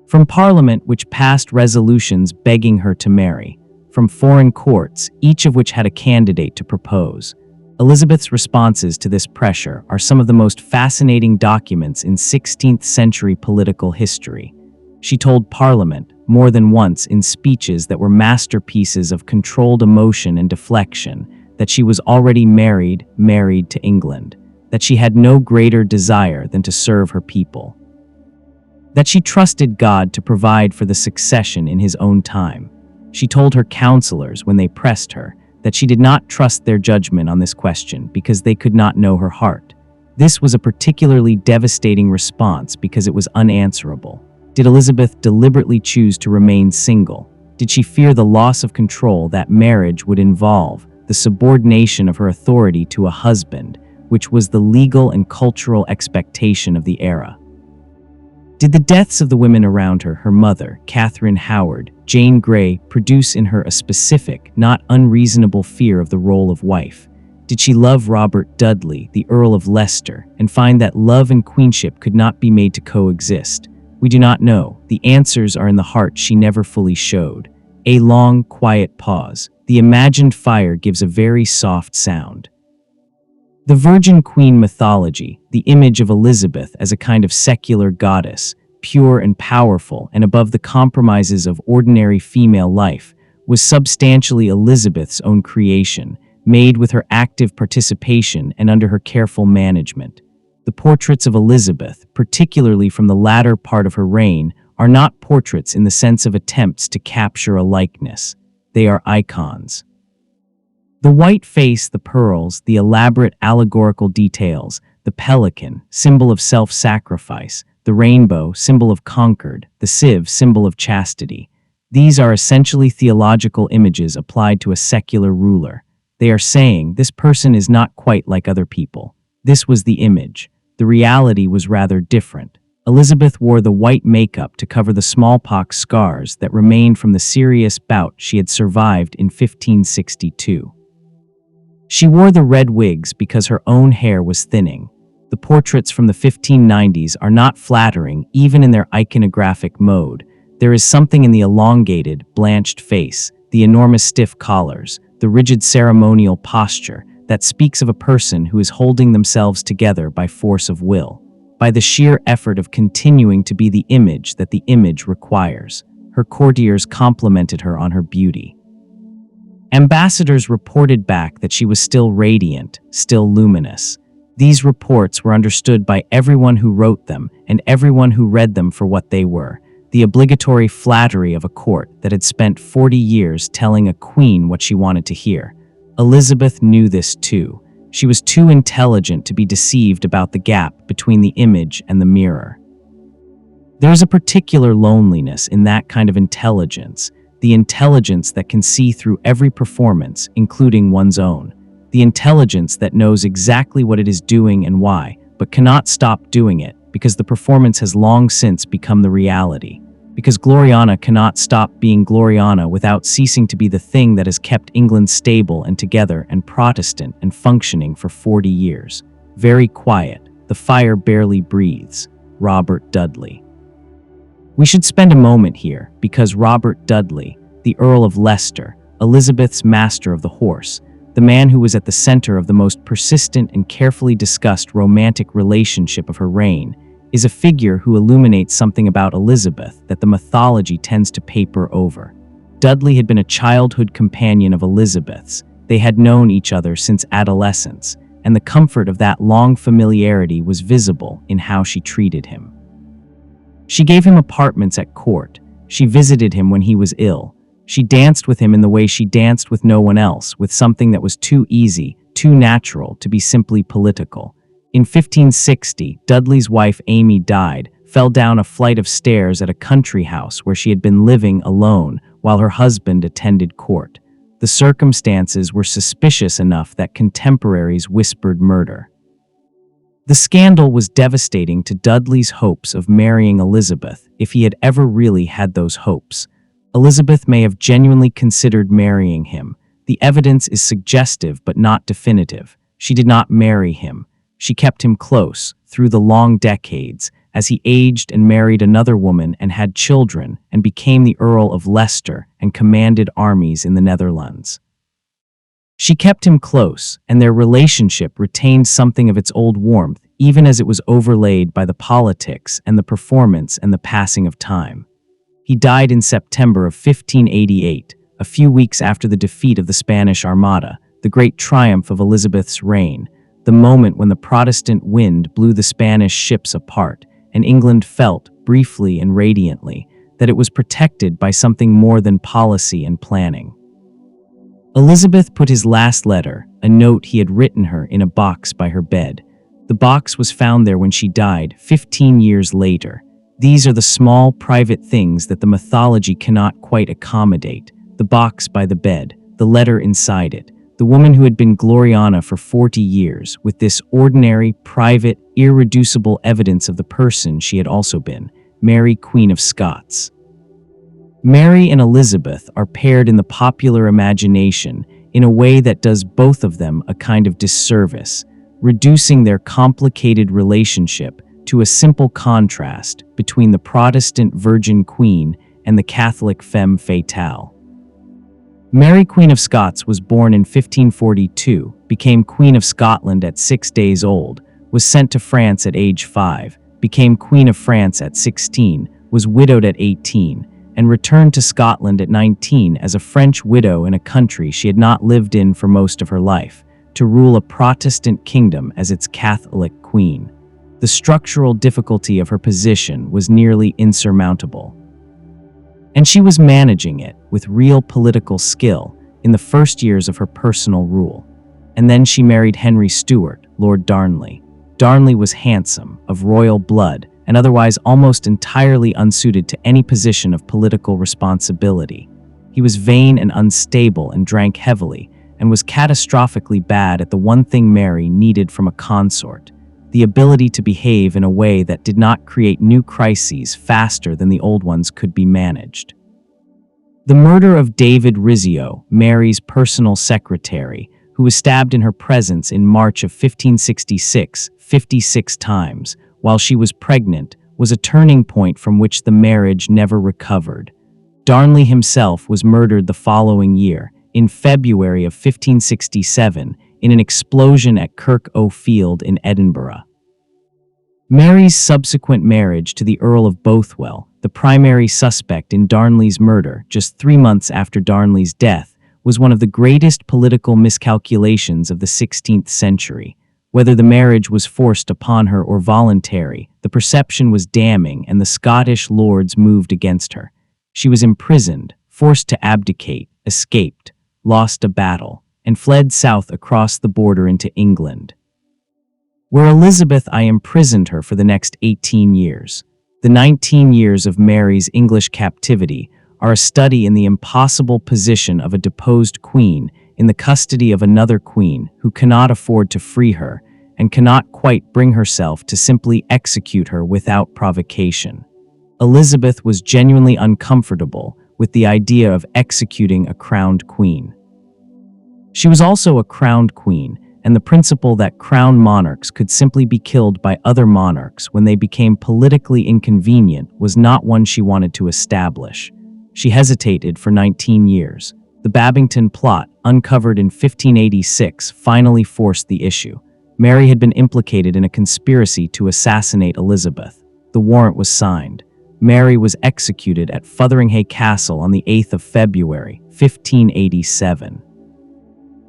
from Parliament, which passed resolutions begging her to marry, from foreign courts, each of which had a candidate to propose. Elizabeth's responses to this pressure are some of the most fascinating documents in 16th century political history. She told Parliament, more than once in speeches that were masterpieces of controlled emotion and deflection, that she was already married to England, that she had no greater desire than to serve her people, that she trusted God to provide for the succession in his own time. She told her counselors when they pressed her that she did not trust their judgment on this question because they could not know her heart. This was a particularly devastating response because it was unanswerable. Did Elizabeth deliberately choose to remain single? Did she fear the loss of control that marriage would involve, the subordination of her authority to a husband, which was the legal and cultural expectation of the era? Did the deaths of the women around her, her mother, Catherine Howard, Jane Grey, produce in her a specific, not unreasonable fear of the role of wife? Did she love Robert Dudley, the Earl of Leicester, and find that love and queenship could not be made to coexist? We do not know. The answers are in the heart she never fully showed. A long, quiet pause. The imagined fire gives a very soft sound. The Virgin Queen mythology, the image of Elizabeth as a kind of secular goddess, pure and powerful and above the compromises of ordinary female life, was substantially Elizabeth's own creation, made with her active participation and under her careful management. The portraits of Elizabeth, particularly from the latter part of her reign, are not portraits in the sense of attempts to capture a likeness. They are icons. The white face, the pearls, the elaborate allegorical details, the pelican, symbol of self-sacrifice, the rainbow, symbol of concord, the sieve, symbol of chastity. These are essentially theological images applied to a secular ruler. They are saying, this person is not quite like other people. This was the image. The reality was rather different. Elizabeth wore the white makeup to cover the smallpox scars that remained from the serious bout she had survived in 1562. She wore the red wigs because her own hair was thinning. The portraits from the 1590s are not flattering even in their iconographic mode. There is something in the elongated, blanched face, the enormous stiff collars, the rigid ceremonial posture that speaks of a person who is holding themselves together by force of will, by the sheer effort of continuing to be the image that the image requires. Her courtiers complimented her on her beauty. Ambassadors reported back that she was still radiant, still luminous. These reports were understood by everyone who wrote them and everyone who read them for what they were, the obligatory flattery of a court that had spent 40 years telling a queen what she wanted to hear. Elizabeth knew this too. She was too intelligent to be deceived about the gap between the image and the mirror. There is a particular loneliness in that kind of intelligence, the intelligence that can see through every performance, including one's own. The intelligence that knows exactly what it is doing and why, but cannot stop doing it because the performance has long since become the reality. Because Gloriana cannot stop being Gloriana without ceasing to be the thing that has kept England stable and together and Protestant and functioning for 40 years. Very quiet, the fire barely breathes. Robert Dudley. We should spend a moment here because Robert Dudley, the Earl of Leicester, Elizabeth's master of the horse, the man who was at the center of the most persistent and carefully discussed romantic relationship of her reign, is a figure who illuminates something about Elizabeth that the mythology tends to paper over. Dudley had been a childhood companion of Elizabeth's. They had known each other since adolescence, and the comfort of that long familiarity was visible in how she treated him. She gave him apartments at court. She visited him when he was ill. She danced with him in the way she danced with no one else, with something that was too easy, too natural to be simply political. In 1560, Dudley's wife Amy died, fell down a flight of stairs at a country house where she had been living alone while her husband attended court. The circumstances were suspicious enough that contemporaries whispered murder. The scandal was devastating to Dudley's hopes of marrying Elizabeth, if he had ever really had those hopes. Elizabeth may have genuinely considered marrying him. The evidence is suggestive but not definitive. She did not marry him. She kept him close through the long decades as he aged and married another woman and had children and became the Earl of Leicester and commanded armies in the Netherlands. She kept him close, and their relationship retained something of its old warmth, even as it was overlaid by the politics and the performance and the passing of time. He died in September of 1588, a few weeks after the defeat of the Spanish Armada, the great triumph of Elizabeth's reign, the moment when the Protestant wind blew the Spanish ships apart, and England felt, briefly and radiantly, that it was protected by something more than policy and planning. Elizabeth put his last letter, a note he had written her, in a box by her bed. The box was found there when she died, 15 years later. These are the small, private things that the mythology cannot quite accommodate. The box by the bed, the letter inside it, the woman who had been Gloriana for 40 years, with this ordinary, private, irreducible evidence of the person she had also been, Mary, Queen of Scots. Mary and Elizabeth are paired in the popular imagination in a way that does both of them a kind of disservice, reducing their complicated relationship to a simple contrast between the Protestant Virgin Queen and the Catholic femme fatale. Mary, Queen of Scots, was born in 1542, became Queen of Scotland at 6 days old, was sent to France at age 5, became Queen of France at 16, was widowed at 18, and returned to Scotland at 19 as a French widow in a country she had not lived in for most of her life, to rule a Protestant kingdom as its Catholic queen. The structural difficulty of her position was nearly insurmountable. And she was managing it with real political skill in the first years of her personal rule. And then she married Henry Stuart, Lord Darnley. Darnley was handsome, of royal blood, and otherwise almost entirely unsuited to any position of political responsibility. He was vain and unstable and drank heavily, and was catastrophically bad at the one thing Mary needed from a consort: the ability to behave in a way that did not create new crises faster than the old ones could be managed. The murder of David Rizzio, Mary's personal secretary, who was stabbed in her presence in March of 1566, 56 times, while she was pregnant, was a turning point from which the marriage never recovered. Darnley himself was murdered the following year, in February of 1567, in an explosion at Kirk O'Field in Edinburgh. Mary's subsequent marriage to the Earl of Bothwell, the primary suspect in Darnley's murder just 3 months after Darnley's death, was one of the greatest political miscalculations of the 16th century. Whether the marriage was forced upon her or voluntary, the perception was damning and the Scottish lords moved against her. She was imprisoned, forced to abdicate, escaped, lost a battle, and fled south across the border into England, where Elizabeth I imprisoned her for the next 18 years. The 19 years of Mary's English captivity are a study in the impossible position of a deposed queen in the custody of another queen who cannot afford to free her and cannot quite bring herself to simply execute her without provocation. Elizabeth was genuinely uncomfortable with the idea of executing a crowned queen. She was also a crowned queen, and the principle that crowned monarchs could simply be killed by other monarchs when they became politically inconvenient was not one she wanted to establish. She hesitated for 19 years. The Babington plot, uncovered in 1586, finally forced the issue. Mary had been implicated in a conspiracy to assassinate Elizabeth. The warrant was signed. Mary was executed at Fotheringhay Castle on the 8th of February, 1587.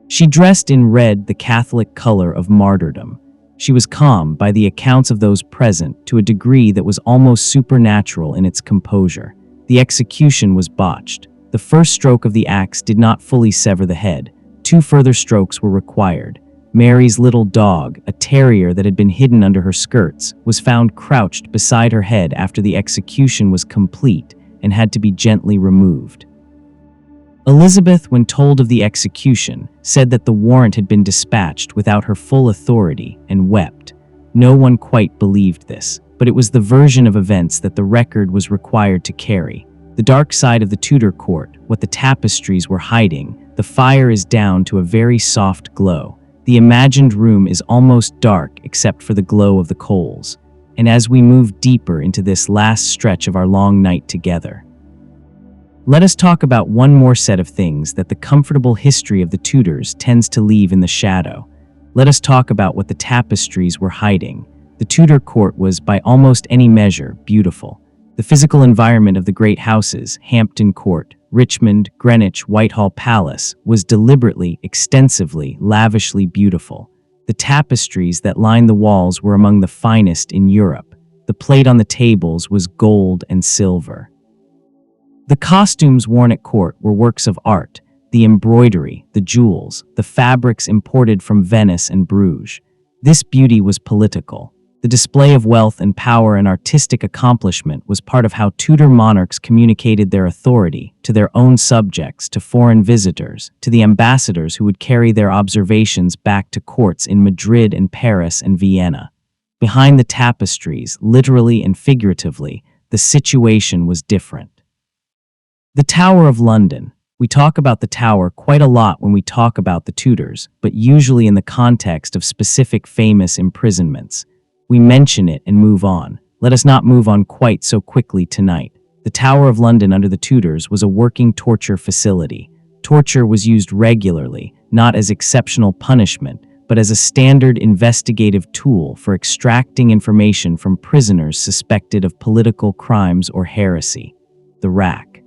She dressed in red, the Catholic color of martyrdom. She was calm, by the accounts of those present, to a degree that was almost supernatural in its composure. The execution was botched. The first stroke of the axe did not fully sever the head. 2 further strokes were required. Mary's little dog, a terrier that had been hidden under her skirts, was found crouched beside her head after the execution was complete and had to be gently removed. Elizabeth, when told of the execution, said that the warrant had been dispatched without her full authority and wept. No one quite believed this, but it was the version of events that the record was required to carry. The dark side of the Tudor court, what the tapestries were hiding, the fire is down to a very soft glow. The imagined room is almost dark except for the glow of the coals. And as we move deeper into this last stretch of our long night together, let us talk about one more set of things that the comfortable history of the Tudors tends to leave in the shadow. Let us talk about what the tapestries were hiding. The Tudor court was, by almost any measure, beautiful. The physical environment of the great houses, Hampton Court, Richmond, Greenwich, Whitehall Palace, was deliberately, extensively, lavishly beautiful. The tapestries that lined the walls were among the finest in Europe. The plate on the tables was gold and silver. The costumes worn at court were works of art. The embroidery, the jewels, the fabrics imported from Venice and Bruges. This beauty was political. The display of wealth and power and artistic accomplishment was part of how Tudor monarchs communicated their authority to their own subjects, to foreign visitors, to the ambassadors who would carry their observations back to courts in Madrid and Paris and Vienna. Behind the tapestries, literally and figuratively, the situation was different. The Tower of London. We talk about the Tower quite a lot when we talk about the Tudors, but usually in the context of specific famous imprisonments. We mention it and move on. Let us not move on quite so quickly tonight. The Tower of London under the Tudors was a working torture facility. Torture was used regularly, not as exceptional punishment, but as a standard investigative tool for extracting information from prisoners suspected of political crimes or heresy. The rack.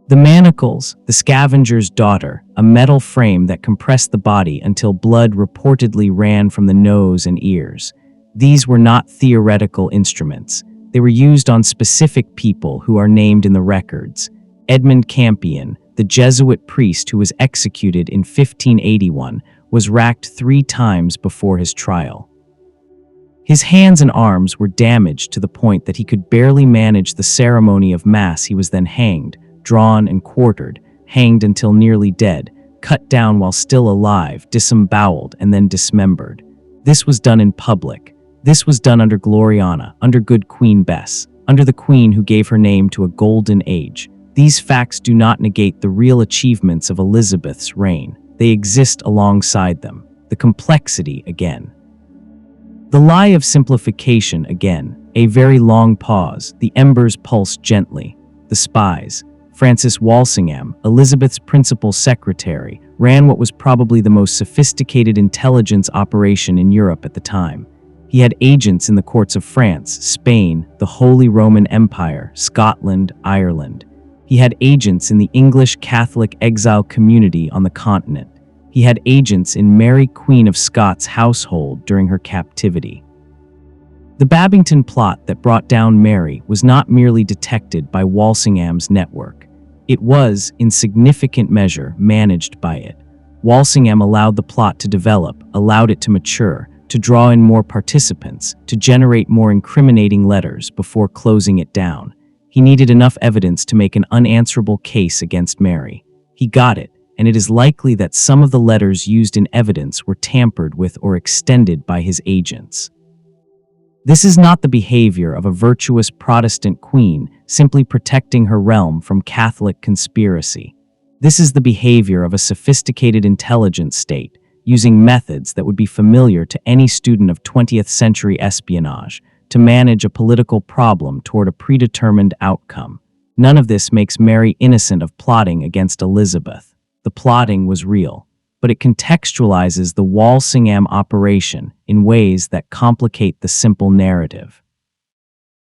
The manacles, the scavenger's daughter, a metal frame that compressed the body until blood reportedly ran from the nose and ears. These were not theoretical instruments. They were used on specific people who are named in the records. Edmund Campion, the Jesuit priest who was executed in 1581, was racked 3 times before his trial. His hands and arms were damaged to the point that he could barely manage the ceremony of Mass. He was then hanged, drawn and quartered, hanged until nearly dead, cut down while still alive, disemboweled, and then dismembered. This was done in public. This was done under Gloriana, under good Queen Bess, under the Queen who gave her name to a golden age. These facts do not negate the real achievements of Elizabeth's reign. They exist alongside them. The complexity again. The lie of simplification again. A very long pause. The embers pulse gently. The spies. Francis Walsingham, Elizabeth's principal secretary, ran what was probably the most sophisticated intelligence operation in Europe at the time. He had agents in the courts of France, Spain, the Holy Roman Empire, Scotland, Ireland. He had agents in the English Catholic exile community on the continent. He had agents in Merrie, Queen of Scots' household during her captivity. The Babington plot that brought down Merrie was not merely detected by Walsingham's network. It was, in significant measure, managed by it. Walsingham allowed the plot to develop, allowed it to mature, to draw in more participants, to generate more incriminating letters before closing it down. He needed enough evidence to make an unanswerable case against Merrie. He got it, and it is likely that some of the letters used in evidence were tampered with or extended by his agents. This is not the behavior of a virtuous Protestant queen simply protecting her realm from Catholic conspiracy. This is the behavior of a sophisticated intelligence state, using methods that would be familiar to any student of 20th century espionage to manage a political problem toward a predetermined outcome. None of this makes Merrie innocent of plotting against Elizabeth. The plotting was real, but it contextualizes the Walsingham operation in ways that complicate the simple narrative.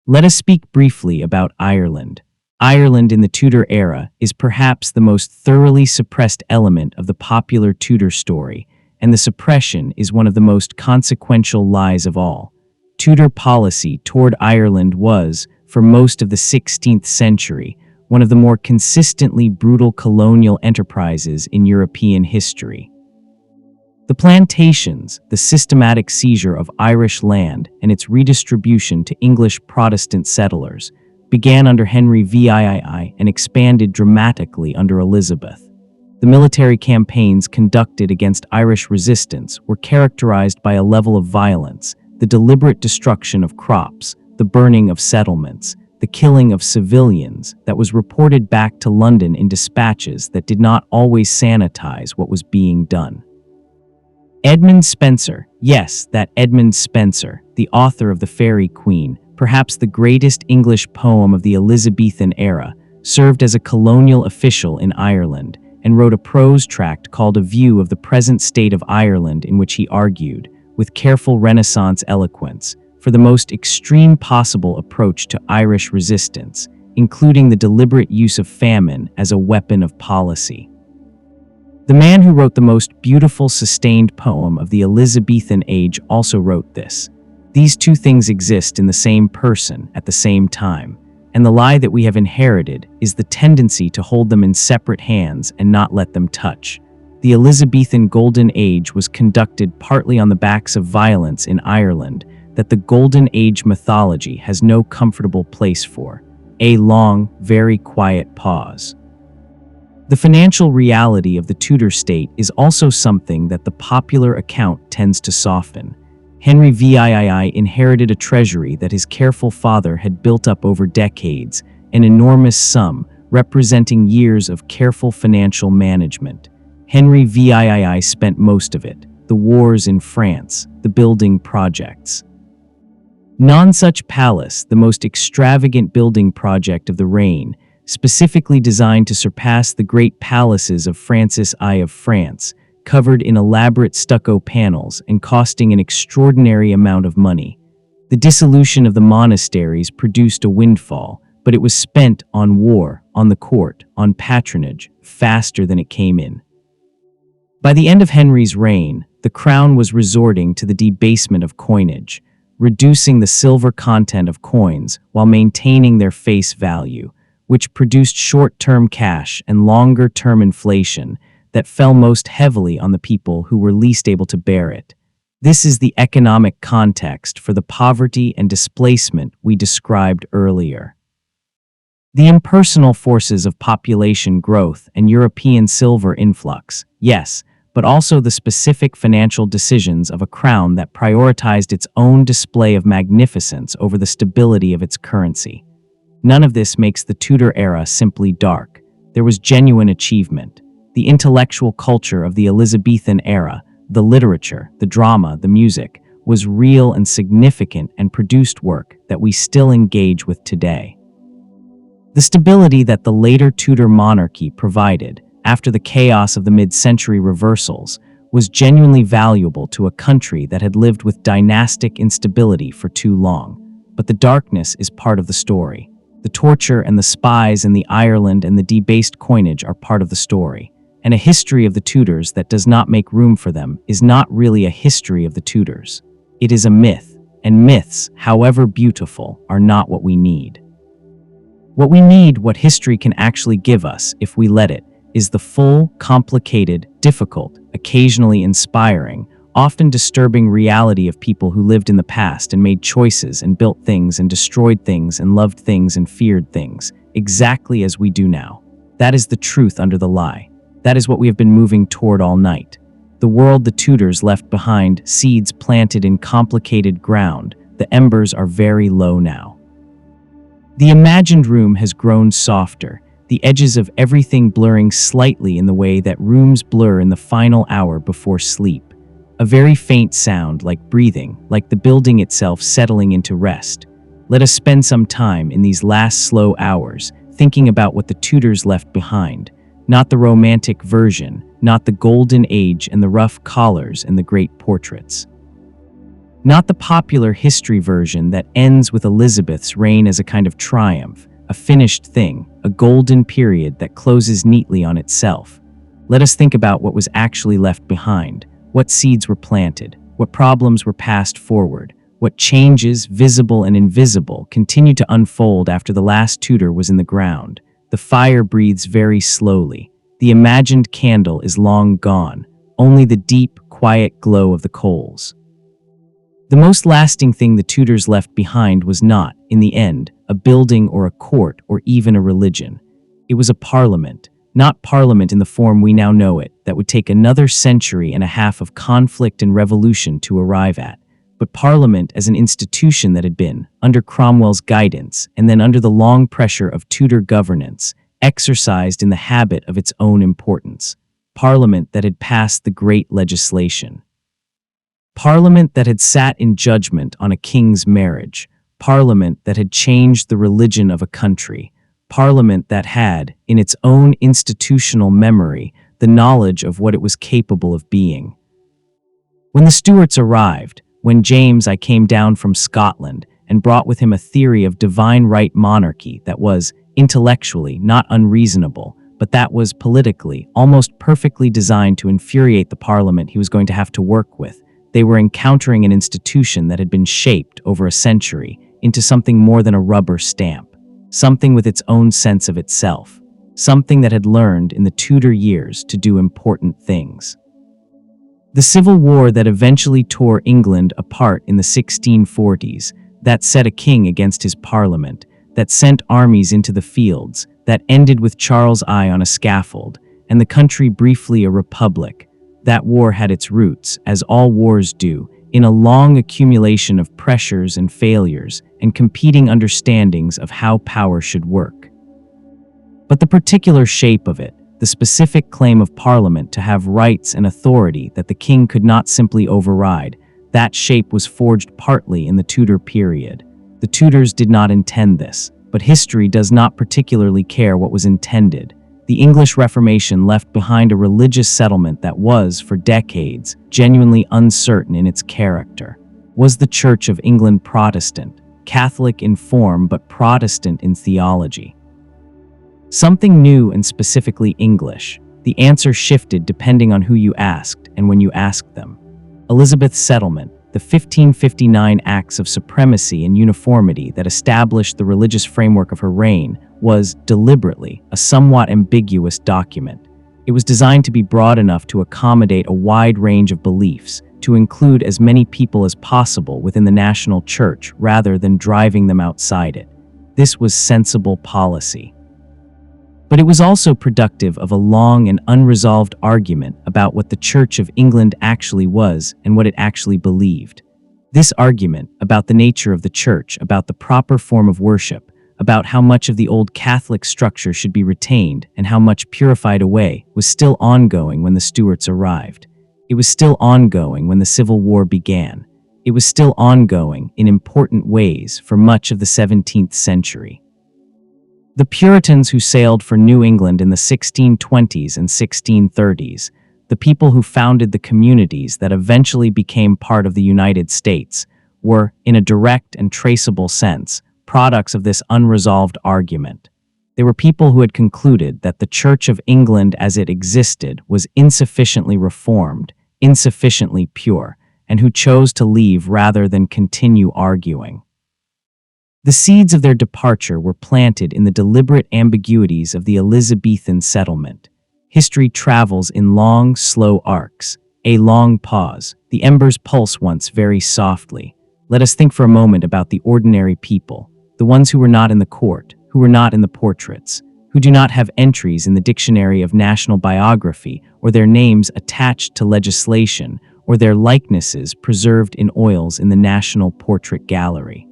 Let us speak briefly about Ireland. Ireland in the Tudor era is perhaps the most thoroughly suppressed element of the popular Tudor story, and the suppression is one of the most consequential lies of all. Tudor policy toward Ireland was, for most of the 16th century, one of the more consistently brutal colonial enterprises in European history. The plantations, the systematic seizure of Irish land and its redistribution to English Protestant settlers, began under Henry VIII and expanded dramatically under Elizabeth. The military campaigns conducted against Irish resistance were characterized by a level of violence, the deliberate destruction of crops, the burning of settlements, the killing of civilians that was reported back to London in dispatches that did not always sanitize what was being done. Edmund Spenser, yes, that Edmund Spenser, the author of The Faerie Queene, perhaps the greatest English poem of the Elizabethan era, served as a colonial official in Ireland and wrote a prose tract called A View of the Present State of Ireland, in which he argued, with careful Renaissance eloquence, for the most extreme possible approach to Irish resistance, including the deliberate use of famine as a weapon of policy. The man who wrote the most beautiful sustained poem of the Elizabethan age also wrote this. These two things exist in the same person at the same time, and the lie that we have inherited is the tendency to hold them in separate hands and not let them touch. The Elizabethan Golden Age was conducted partly on the backs of violence in Ireland that the Golden Age mythology has no comfortable place for. A long, very quiet pause. The financial reality of the Tudor state is also something that the popular account tends to soften. Henry VIII inherited a treasury that his careful father had built up over decades, an enormous sum representing years of careful financial management. Henry VIII spent most of it, the wars in France, the building projects. Nonsuch Palace, the most extravagant building project of the reign, specifically designed to surpass the great palaces of Francis I of France, covered in elaborate stucco panels and costing an extraordinary amount of money. The dissolution of the monasteries produced a windfall, but it was spent on war, on the court, on patronage, faster than it came in. By the end of Henry's reign, the crown was resorting to the debasement of coinage, reducing the silver content of coins while maintaining their face value, which produced short-term cash and longer-term inflation that fell most heavily on the people who were least able to bear it. This is the economic context for the poverty and displacement we described earlier. The impersonal forces of population growth and European silver influx, yes, but also the specific financial decisions of a crown that prioritized its own display of magnificence over the stability of its currency. None of this makes the Tudor era simply dark. There was genuine achievement. The intellectual culture of the Elizabethan era, the literature, the drama, the music, was real and significant and produced work that we still engage with today. The stability that the later Tudor monarchy provided, after the chaos of the mid-century reversals, was genuinely valuable to a country that had lived with dynastic instability for too long. But the darkness is part of the story. The torture and the spies in the Ireland and the debased coinage are part of the story. And a history of the Tudors that does not make room for them is not really a history of the Tudors. It is a myth, and myths, however beautiful, are not what we need. What we need, what history can actually give us, if we let it, is the full, complicated, difficult, occasionally inspiring, often disturbing reality of people who lived in the past and made choices and built things and destroyed things and loved things and feared things, exactly as we do now. That is the truth under the lie. That is what we have been moving toward all night. The world the Tudors left behind, seeds planted in complicated ground, the embers are very low now. The imagined room has grown softer, the edges of everything blurring slightly in the way that rooms blur in the final hour before sleep. A very faint sound, like breathing, like the building itself settling into rest. Let us spend some time in these last slow hours thinking about what the Tudors left behind, not the romantic version, not the golden age and the rough collars and the great portraits. Not the popular history version that ends with Elizabeth's reign as a kind of triumph, a finished thing, a golden period that closes neatly on itself. Let us think about what was actually left behind, what seeds were planted, what problems were passed forward, what changes, visible and invisible, continued to unfold after the last Tudor was in the ground. The fire breathes very slowly. The imagined candle is long gone. Only the deep, quiet glow of the coals. The most lasting thing the Tudors left behind was not, in the end, a building or a court or even a religion. It was a parliament, not parliament in the form we now know it, that would take another century and a half of conflict and revolution to arrive at, but parliament as an institution that had been, under Cromwell's guidance and then under the long pressure of Tudor governance, exercised in the habit of its own importance. Parliament that had passed the great legislation. Parliament that had sat in judgment on a king's marriage. Parliament that had changed the religion of a country. Parliament that had, in its own institutional memory, the knowledge of what it was capable of being. When the Stuarts arrived, when James I came down from Scotland and brought with him a theory of divine right monarchy that was, intellectually, not unreasonable, but that was politically, almost perfectly designed to infuriate the Parliament he was going to have to work with, they were encountering an institution that had been shaped over a century into something more than a rubber stamp, something with its own sense of itself, something that had learned in the Tudor years to do important things. The civil war that eventually tore England apart in the 1640s, that set a king against his parliament, that sent armies into the fields, that ended with Charles I on a scaffold, and the country briefly a republic. That war had its roots, as all wars do, in a long accumulation of pressures and failures and competing understandings of how power should work. But the particular shape of it, the specific claim of Parliament to have rights and authority that the king could not simply override, that shape was forged partly in the Tudor period. The Tudors did not intend this, but history does not particularly care what was intended. The English Reformation left behind a religious settlement that was, for decades, genuinely uncertain in its character. Was the Church of England Protestant, Catholic in form but Protestant in theology? Something new and specifically English. The answer shifted depending on who you asked and when you asked them. Elizabeth's settlement, the 1559 Acts of Supremacy and Uniformity that established the religious framework of her reign, was, deliberately, a somewhat ambiguous document. It was designed to be broad enough to accommodate a wide range of beliefs, to include as many people as possible within the national church rather than driving them outside it. This was sensible policy. But it was also productive of a long and unresolved argument about what the Church of England actually was and what it actually believed. This argument, about the nature of the Church, about the proper form of worship, about how much of the old Catholic structure should be retained and how much purified away, was still ongoing when the Stuarts arrived. It was still ongoing when the Civil War began. It was still ongoing, in important ways, for much of the 17th century. The Puritans who sailed for New England in the 1620s and 1630s, the people who founded the communities that eventually became part of the United States, were, in a direct and traceable sense, products of this unresolved argument. They were people who had concluded that the Church of England as it existed was insufficiently reformed, insufficiently pure, and who chose to leave rather than continue arguing. The seeds of their departure were planted in the deliberate ambiguities of the Elizabethan settlement. History travels in long, slow arcs. A long pause. The embers pulse once very softly. Let us think for a moment about the ordinary people, the ones who were not in the court, who were not in the portraits, who do not have entries in the Dictionary of National Biography, or their names attached to legislation, or their likenesses preserved in oils in the National Portrait Gallery.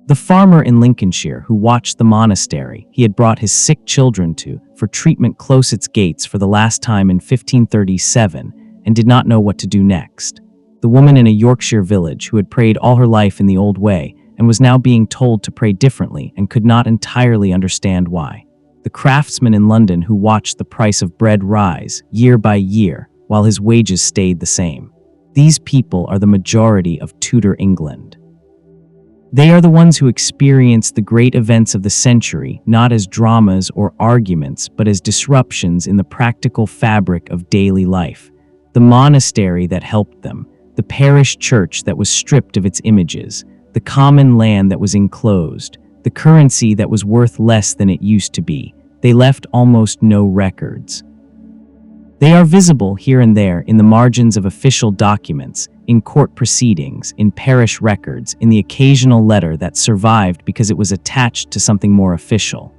The farmer in Lincolnshire who watched the monastery he had brought his sick children to for treatment close its gates for the last time in 1537 and did not know what to do next. The woman in a Yorkshire village who had prayed all her life in the old way and was now being told to pray differently and could not entirely understand why. The craftsman in London who watched the price of bread rise year by year while his wages stayed the same. These people are the majority of Tudor England. They are the ones who experienced the great events of the century not as dramas or arguments but as disruptions in the practical fabric of daily life. The monastery that helped them, the parish church that was stripped of its images, the common land that was enclosed, the currency that was worth less than it used to be. They left almost no records. They are visible here and there in the margins of official documents, in court proceedings, in parish records, in the occasional letter that survived because it was attached to something more official.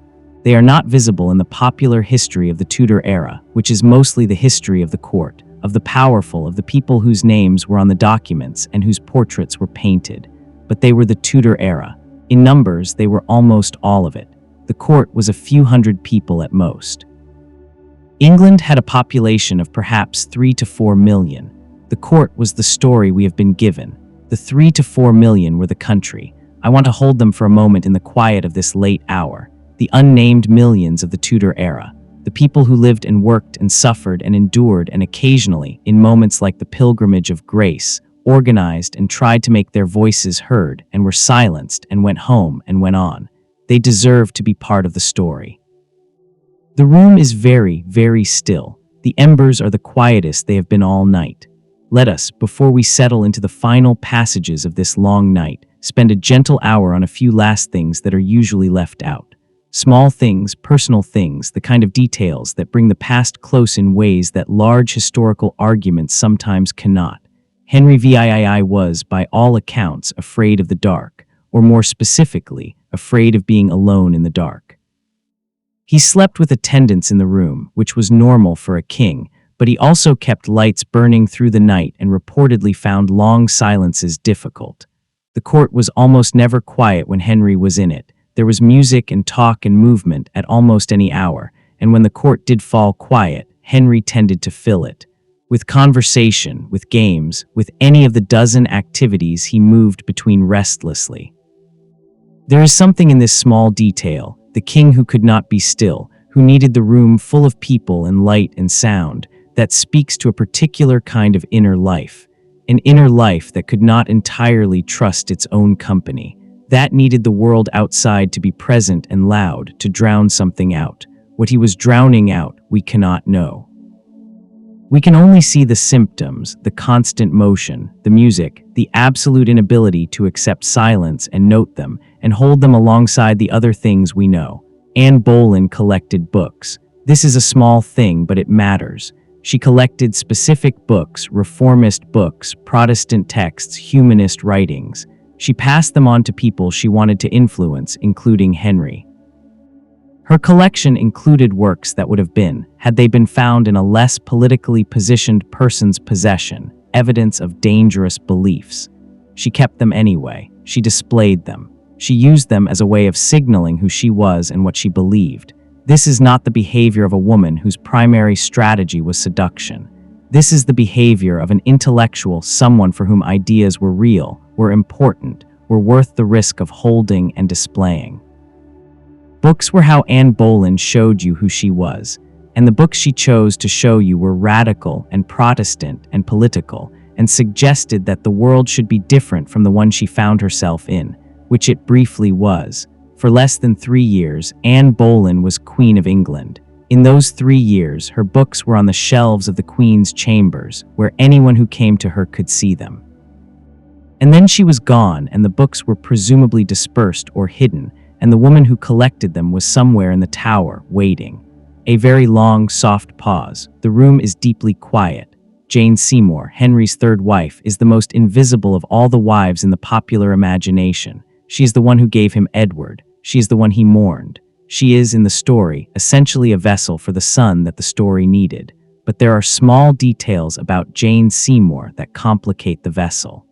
They are not visible in the popular history of the Tudor era, which is mostly the history of the court, of the powerful, of the people whose names were on the documents and whose portraits were painted. But they were the Tudor era. In numbers, they were almost all of it. The court was a few hundred people at most. England had a population of perhaps 3 to 4 million. The court was the story we have been given. The 3 to 4 million were the country. I want to hold them for a moment in the quiet of this late hour. The unnamed millions of the Tudor era. The people who lived and worked and suffered and endured and occasionally, in moments like the Pilgrimage of Grace, organized and tried to make their voices heard and were silenced and went home and went on. They deserve to be part of the story. The room is very, very still. The embers are the quietest they have been all night. Let us, before we settle into the final passages of this long night, spend a gentle hour on a few last things that are usually left out. Small things, personal things, the kind of details that bring the past close in ways that large historical arguments sometimes cannot. Henry VIII was, by all accounts, afraid of the dark, or more specifically, afraid of being alone in the dark. He slept with attendants in the room, which was normal for a king, but he also kept lights burning through the night and reportedly found long silences difficult. The court was almost never quiet when Henry was in it. There was music and talk and movement at almost any hour, and when the court did fall quiet, Henry tended to fill it. With conversation, with games, with any of the dozen activities he moved between restlessly. There is something in this small detail, the king who could not be still, who needed the room full of people and light and sound, that speaks to a particular kind of inner life, an inner life that could not entirely trust its own company, that needed the world outside to be present and loud, to drown something out. What he was drowning out, we cannot know. We can only see the symptoms, the constant motion, the music, the absolute inability to accept silence and note them, and hold them alongside the other things we know. Anne Boleyn collected books. This is a small thing, but it matters. She collected specific books, reformist books, Protestant texts, humanist writings. She passed them on to people she wanted to influence, including Henry. Her collection included works that would have been, had they been found in a less politically positioned person's possession, evidence of dangerous beliefs. She kept them anyway. She displayed them. She used them as a way of signaling who she was and what she believed. This is not the behavior of a woman whose primary strategy was seduction. This is the behavior of an intellectual, someone for whom ideas were real, were important, were worth the risk of holding and displaying. Books were how Anne Boleyn showed you who she was, and the books she chose to show you were radical and Protestant and political, and suggested that the world should be different from the one she found herself in, which it briefly was. For less than 3 years, Anne Boleyn was Queen of England. In those 3 years, her books were on the shelves of the Queen's chambers, where anyone who came to her could see them. And then she was gone, and the books were presumably dispersed or hidden, and the woman who collected them was somewhere in the tower, waiting. A very long, soft pause. The room is deeply quiet. Jane Seymour, Henry's third wife, is the most invisible of all the wives in the popular imagination. She is the one who gave him Edward. She is the one he mourned. She is, in the story, essentially a vessel for the son that the story needed. But there are small details about Jane Seymour that complicate the vessel.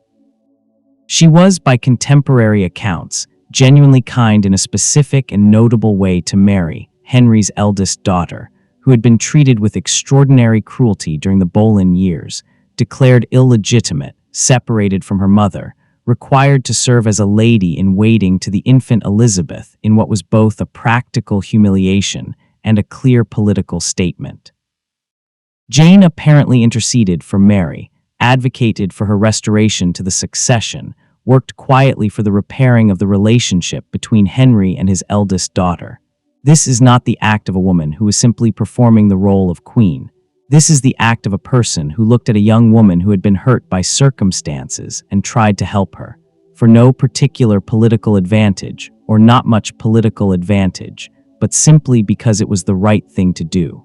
She was, by contemporary accounts, genuinely kind in a specific and notable way to Merrie, Henry's eldest daughter, who had been treated with extraordinary cruelty during the Boleyn years, declared illegitimate, separated from her mother, required to serve as a lady-in-waiting to the infant Elizabeth in what was both a practical humiliation and a clear political statement. Jane apparently interceded for Merrie, advocated for her restoration to the succession, worked quietly for the repairing of the relationship between Henry and his eldest daughter. This is not the act of a woman who is simply performing the role of queen. This is the act of a person who looked at a young woman who had been hurt by circumstances and tried to help her, for no particular political advantage, or not much political advantage, but simply because it was the right thing to do.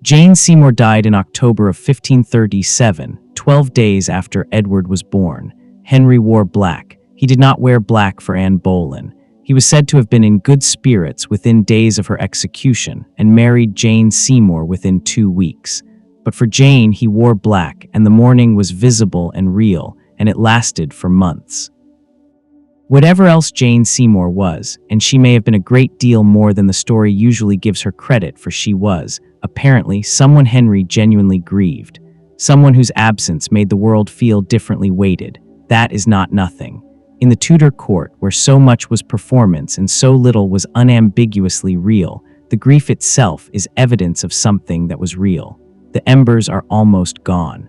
Jane Seymour died in October of 1537, 12 days after Edward was born. Henry wore black. He did not wear black for Anne Boleyn. He was said to have been in good spirits within days of her execution and married Jane Seymour within 2 weeks. But for Jane, he wore black, and the mourning was visible and real, and it lasted for months. Whatever else Jane Seymour was, and she may have been a great deal more than the story usually gives her credit for, she was, apparently, someone Henry genuinely grieved, someone whose absence made the world feel differently weighted. That is not nothing. In the Tudor court, where so much was performance and so little was unambiguously real, the grief itself is evidence of something that was real. The embers are almost gone.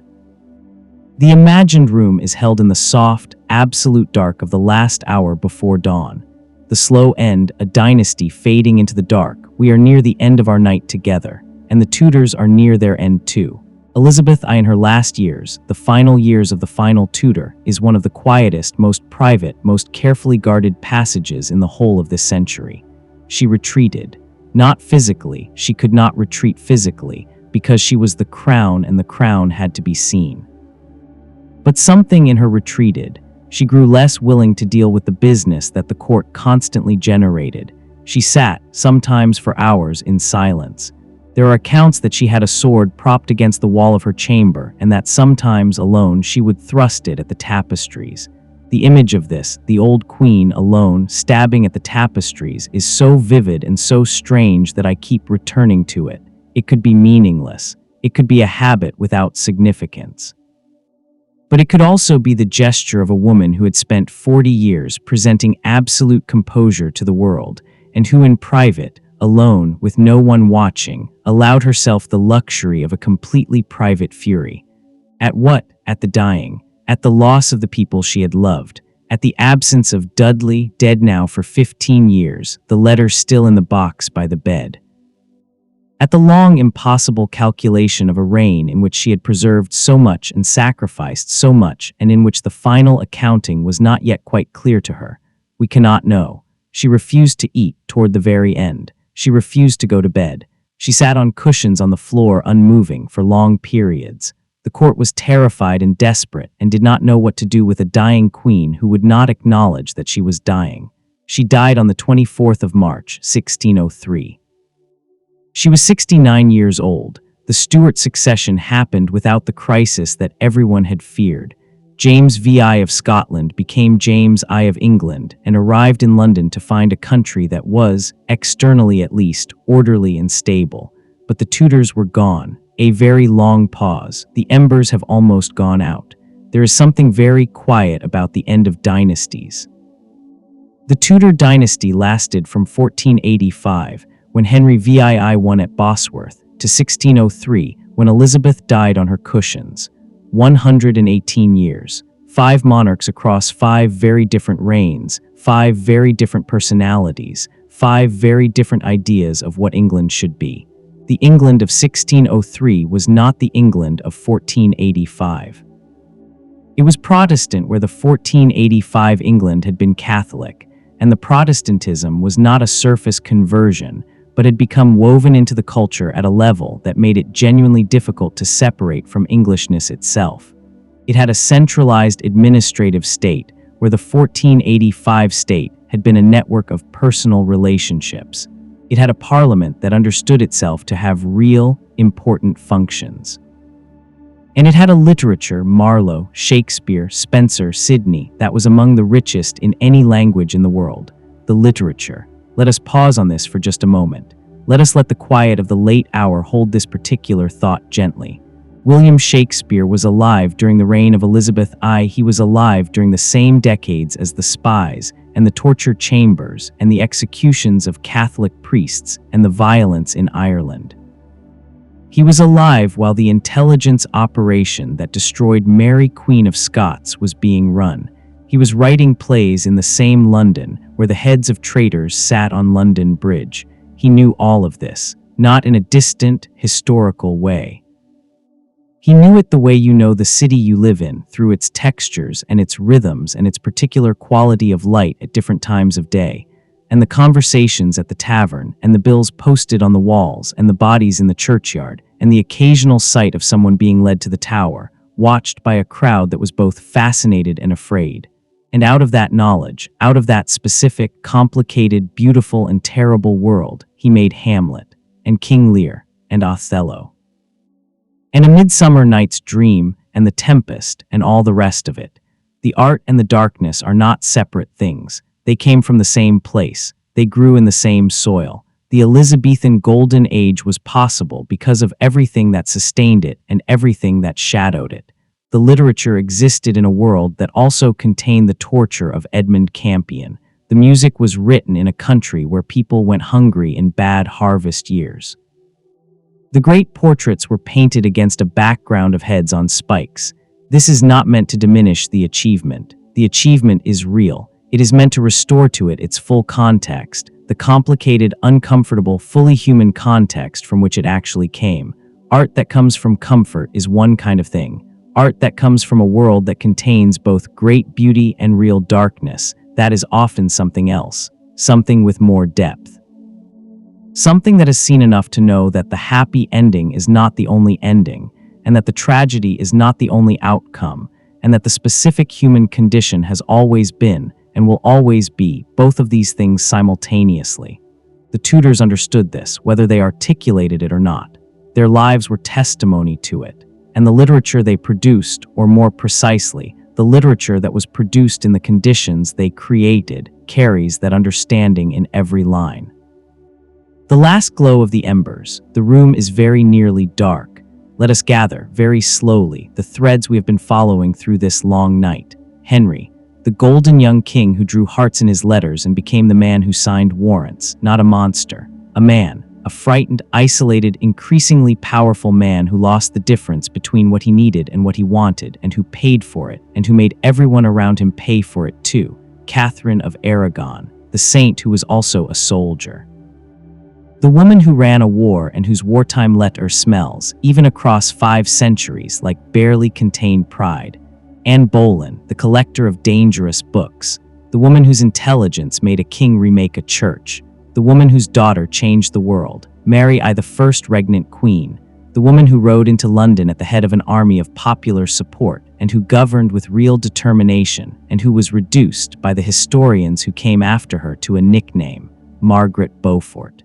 The imagined room is held in the soft, absolute dark of the last hour before dawn. The slow end, a dynasty fading into the dark. We are near the end of our night together, and the Tudors are near their end too. Elizabeth I in her last years, the final years of the final Tudor, is one of the quietest, most private, most carefully guarded passages in the whole of this century. She retreated. Not physically, she could not retreat physically, because she was the crown and the crown had to be seen. But something in her retreated. She grew less willing to deal with the business that the court constantly generated. She sat, sometimes for hours, in silence. There are accounts that she had a sword propped against the wall of her chamber, and that sometimes, alone, she would thrust it at the tapestries. The image of this, the old queen alone, stabbing at the tapestries, is so vivid and so strange that I keep returning to it. It could be meaningless. It could be a habit without significance. But it could also be the gesture of a woman who had spent 40 years presenting absolute composure to the world, and who in private, alone, with no one watching, allowed herself the luxury of a completely private fury. At what? At the dying. At the loss of the people she had loved. At the absence of Dudley, dead now for 15 years, the letter still in the box by the bed. At the long, impossible calculation of a reign in which she had preserved so much and sacrificed so much, and in which the final accounting was not yet quite clear to her. We cannot know. She refused to eat toward the very end. She refused to go to bed. She sat on cushions on the floor unmoving for long periods. The court was terrified and desperate and did not know what to do with a dying queen who would not acknowledge that she was dying. She died on the 24th of March, 1603. She was 69 years old. The Stuart succession happened without the crisis that everyone had feared. James VI of Scotland became James I of England and arrived in London to find a country that was, externally at least, orderly and stable. But the Tudors were gone. A very long pause. The embers have almost gone out. There is something very quiet about the end of dynasties. The Tudor dynasty lasted from 1485, when Henry VII won at Bosworth, to 1603, when Elizabeth died on her cushions. 118 years. 5 monarchs across 5 very different reigns, 5 very different personalities, 5 very different ideas of what England should be. The England of 1603 was not the England of 1485. It was Protestant where the 1485 England had been Catholic, and the Protestantism was not a surface conversion, but had become woven into the culture at a level that made it genuinely difficult to separate from Englishness itself. It had a centralized administrative state, where the 1485 state had been a network of personal relationships. It had a parliament that understood itself to have real, important functions. And it had a literature, Marlowe, Shakespeare, Spenser, Sidney, that was among the richest in any language in the world. The literature. Let us pause on this for just a moment. Let us let the quiet of the late hour hold this particular thought gently. William Shakespeare was alive during the reign of Elizabeth I. He was alive during the same decades as the spies and the torture chambers and the executions of Catholic priests and the violence in Ireland. He was alive while the intelligence operation that destroyed Merrie, Queen of Scots, was being run. He was writing plays in the same London where the heads of traitors sat on London Bridge. He knew all of this, not in a distant, historical way. He knew it the way you know the city you live in, through its textures and its rhythms and its particular quality of light at different times of day, and the conversations at the tavern, and the bills posted on the walls, and the bodies in the churchyard, and the occasional sight of someone being led to the tower, watched by a crowd that was both fascinated and afraid. And out of that knowledge, out of that specific, complicated, beautiful, and terrible world, he made Hamlet, and King Lear, and Othello. And A Midsummer Night's Dream, and The Tempest, and all the rest of it. The art and the darkness are not separate things. They came from the same place. They grew in the same soil. The Elizabethan Golden Age was possible because of everything that sustained it and everything that shadowed it. The literature existed in a world that also contained the torture of Edmund Campion. The music was written in a country where people went hungry in bad harvest years. The great portraits were painted against a background of heads on spikes. This is not meant to diminish the achievement. The achievement is real. It is meant to restore to it its full context, the complicated, uncomfortable, fully human context from which it actually came. Art that comes from comfort is one kind of thing. Art that comes from a world that contains both great beauty and real darkness, that is often something else, something with more depth. Something that has seen enough to know that the happy ending is not the only ending, and that the tragedy is not the only outcome, and that the specific human condition has always been, and will always be, both of these things simultaneously. The Tudors understood this, whether they articulated it or not. Their lives were testimony to it, and the literature they produced, or more precisely, the literature that was produced in the conditions they created, carries that understanding in every line. The last glow of the embers, the room is very nearly dark. Let us gather, very slowly, the threads we have been following through this long night. Henry, the golden young king who drew hearts in his letters and became the man who signed warrants, not a monster. A man, a frightened, isolated, increasingly powerful man who lost the difference between what he needed and what he wanted, and who paid for it, and who made everyone around him pay for it too. Catherine of Aragon, the saint who was also a soldier. The woman who ran a war and whose wartime letter smells, even across 5 centuries, like barely contained pride. Anne Boleyn, the collector of dangerous books. The woman whose intelligence made a king remake a church. The woman whose daughter changed the world. Merrie, the first regnant queen. The woman who rode into London at the head of an army of popular support, and who governed with real determination, and who was reduced by the historians who came after her to a nickname, Margaret Beaufort.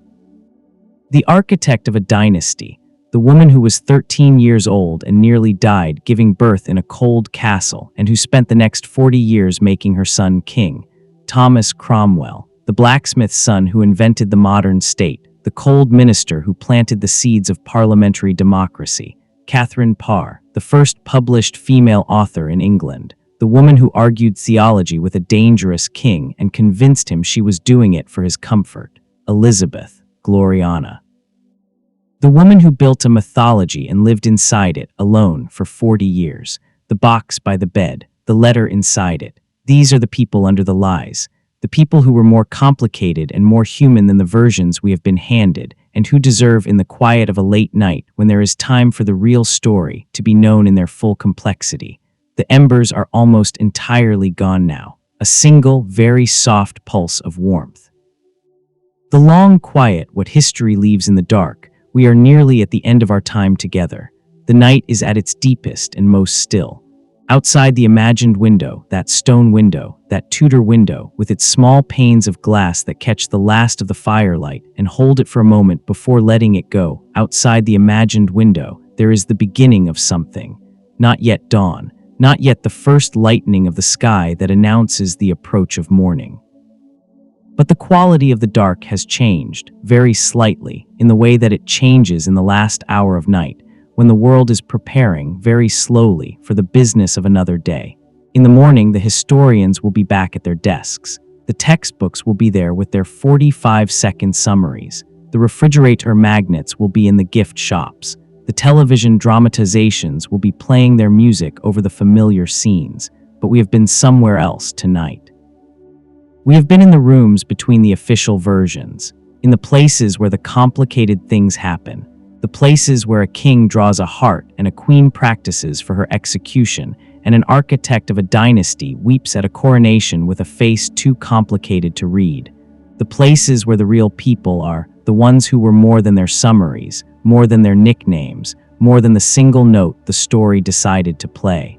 The architect of a dynasty, the woman who was 13 years old and nearly died giving birth in a cold castle and who spent the next 40 years making her son king, Thomas Cromwell, the blacksmith's son who invented the modern state, the cold minister who planted the seeds of parliamentary democracy, Catherine Parr, the first published female author in England, the woman who argued theology with a dangerous king and convinced him she was doing it for his comfort, Elizabeth, Gloriana. The woman who built a mythology and lived inside it, alone, for 40 years. The box by the bed, the letter inside it. These are the people under the lies. The people who were more complicated and more human than the versions we have been handed, and who deserve in the quiet of a late night, when there is time for the real story, to be known in their full complexity. The embers are almost entirely gone now. A single, very soft pulse of warmth. The long quiet, what history leaves in the dark. We are nearly at the end of our time together. The night is at its deepest and most still. Outside the imagined window, that stone window, that Tudor window, with its small panes of glass that catch the last of the firelight and hold it for a moment before letting it go, outside the imagined window, there is the beginning of something. Not yet dawn, not yet the first lightening of the sky that announces the approach of morning. But the quality of the dark has changed, very slightly, in the way that it changes in the last hour of night, when the world is preparing, very slowly, for the business of another day. In the morning, the historians will be back at their desks. The textbooks will be there with their 45-second summaries. The refrigerator magnets will be in the gift shops. The television dramatizations will be playing their music over the familiar scenes, but we have been somewhere else tonight. We have been in the rooms between the official versions, in the places where the complicated things happen, the places where a king draws a heart and a queen practices for her execution, and an architect of a dynasty weeps at a coronation with a face too complicated to read. The places where the real people are, the ones who were more than their summaries, more than their nicknames, more than the single note the story decided to play.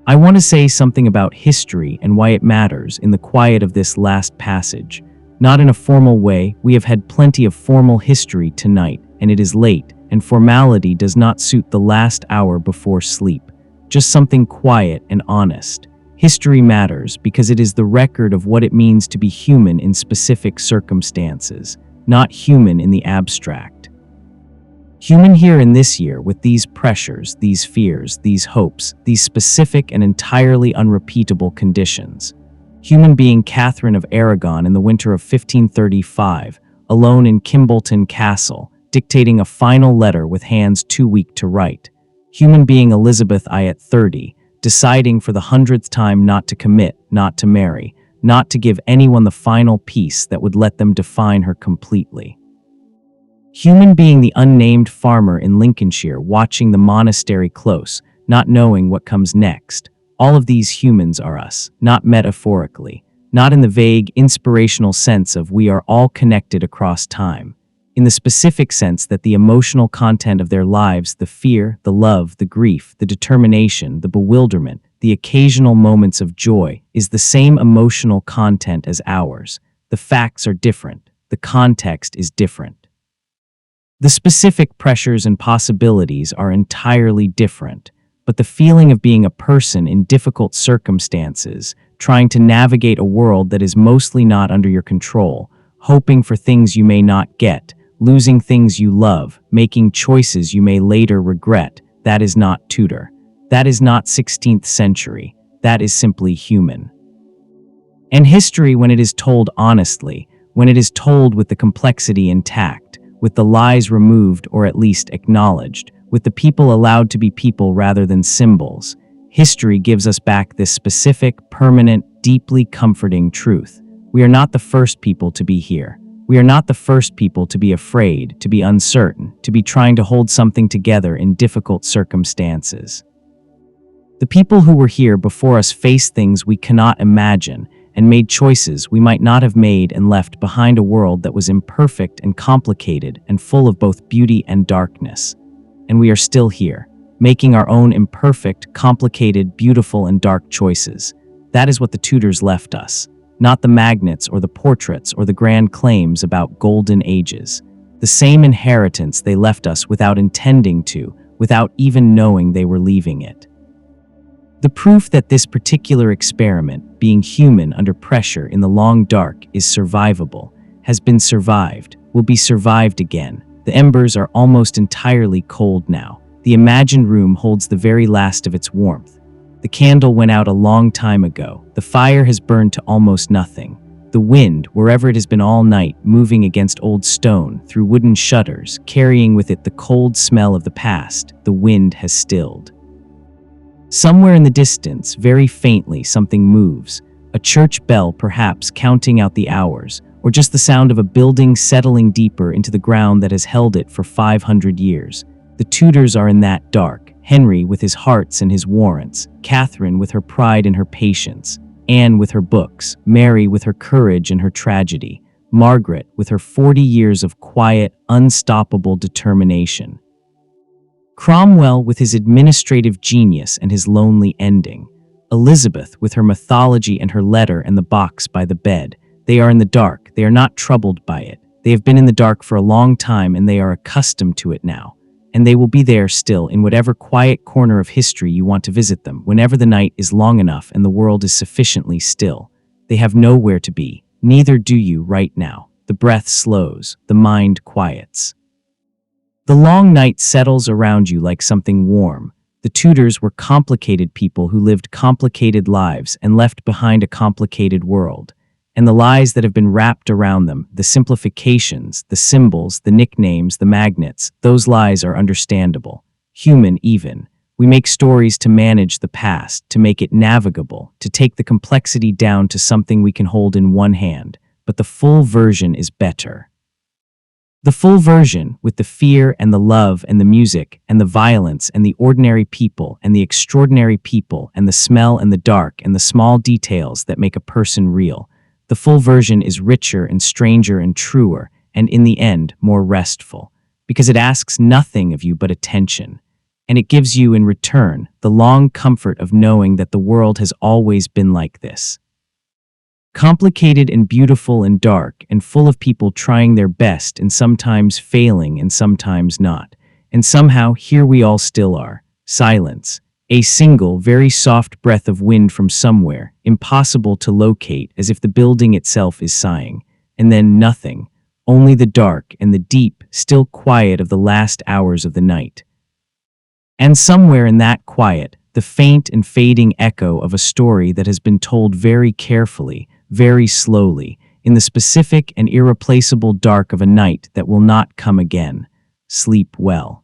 I want to say something about history and why it matters in the quiet of this last passage. Not in a formal way, we have had plenty of formal history tonight, and it is late, and formality does not suit the last hour before sleep. Just something quiet and honest. History matters because it is the record of what it means to be human in specific circumstances, not human in the abstract. Human here in this year with these pressures, these fears, these hopes, these specific and entirely unrepeatable conditions. Human being Catherine of Aragon in the winter of 1535, alone in Kimbolton Castle, dictating a final letter with hands too weak to write. Human being Elizabeth I at 30, deciding for the 100th time not to commit, not to marry, not to give anyone the final piece that would let them define her completely. Human being the unnamed farmer in Lincolnshire watching the monastery close, not knowing what comes next. All of these humans are us, not metaphorically, not in the vague, inspirational sense of we are all connected across time. In the specific sense that the emotional content of their lives, the fear, the love, the grief, the determination, the bewilderment, the occasional moments of joy, is the same emotional content as ours. The facts are different. The context is different. The specific pressures and possibilities are entirely different, but the feeling of being a person in difficult circumstances, trying to navigate a world that is mostly not under your control, hoping for things you may not get, losing things you love, making choices you may later regret, that is not Tudor. That is not 16th century. That is simply human. And history, when it is told honestly, when it is told with the complexity intact, with the lies removed or at least acknowledged, with the people allowed to be people rather than symbols, history gives us back this specific, permanent, deeply comforting truth. We are not the first people to be here. We are not the first people to be afraid, to be uncertain, to be trying to hold something together in difficult circumstances. The people who were here before us faced things we cannot imagine and made choices we might not have made and left behind a world that was imperfect and complicated and full of both beauty and darkness. And we are still here, making our own imperfect, complicated, beautiful, and dark choices. That is what the Tudors left us, not the magnets or the portraits or the grand claims about golden ages. The same inheritance they left us without intending to, without even knowing they were leaving it. The proof that this particular experiment, being human under pressure in the long dark, is survivable, has been survived, will be survived again. The embers are almost entirely cold now. The imagined room holds the very last of its warmth. The candle went out a long time ago. The fire has burned to almost nothing. The wind, wherever it has been all night, moving against old stone, through wooden shutters, carrying with it the cold smell of the past, the wind has stilled. Somewhere in the distance, very faintly, something moves. A church bell, perhaps, counting out the hours, or just the sound of a building settling deeper into the ground that has held it for 500 years. The Tudors are in that dark. Henry with his hearts and his warrants, Catherine with her pride and her patience, Anne with her books, Merrie with her courage and her tragedy, Margaret with her 40 years of quiet, unstoppable determination. Cromwell with his administrative genius and his lonely ending. Elizabeth with her mythology and her letter and the box by the bed. They are in the dark. They are not troubled by it. They have been in the dark for a long time and they are accustomed to it now. And they will be there still in whatever quiet corner of history you want to visit them, whenever the night is long enough and the world is sufficiently still. They have nowhere to be. Neither do you right now. The breath slows. The mind quiets. The long night settles around you like something warm. The Tudors were complicated people who lived complicated lives and left behind a complicated world. And the lies that have been wrapped around them, the simplifications, the symbols, the nicknames, the magnets, those lies are understandable. Human even. We make stories to manage the past, to make it navigable, to take the complexity down to something we can hold in one hand. But the full version is better. The full version, with the fear and the love and the music and the violence and the ordinary people and the extraordinary people and the smell and the dark and the small details that make a person real. The full version is richer and stranger and truer, and in the end, more restful. because it asks nothing of you but attention, and it gives you in return the long comfort of knowing that the world has always been like this. Complicated and beautiful and dark and full of people trying their best and sometimes failing and sometimes not. And somehow here we all still are. Silence. A single, very soft breath of wind from somewhere, impossible to locate, as if the building itself is sighing. And then nothing. Only the dark and the deep, still quiet of the last hours of the night. And somewhere in that quiet, the faint and fading echo of a story that has been told very carefully, very slowly, in the specific and irreplaceable dark of a night that will not come again. Sleep well.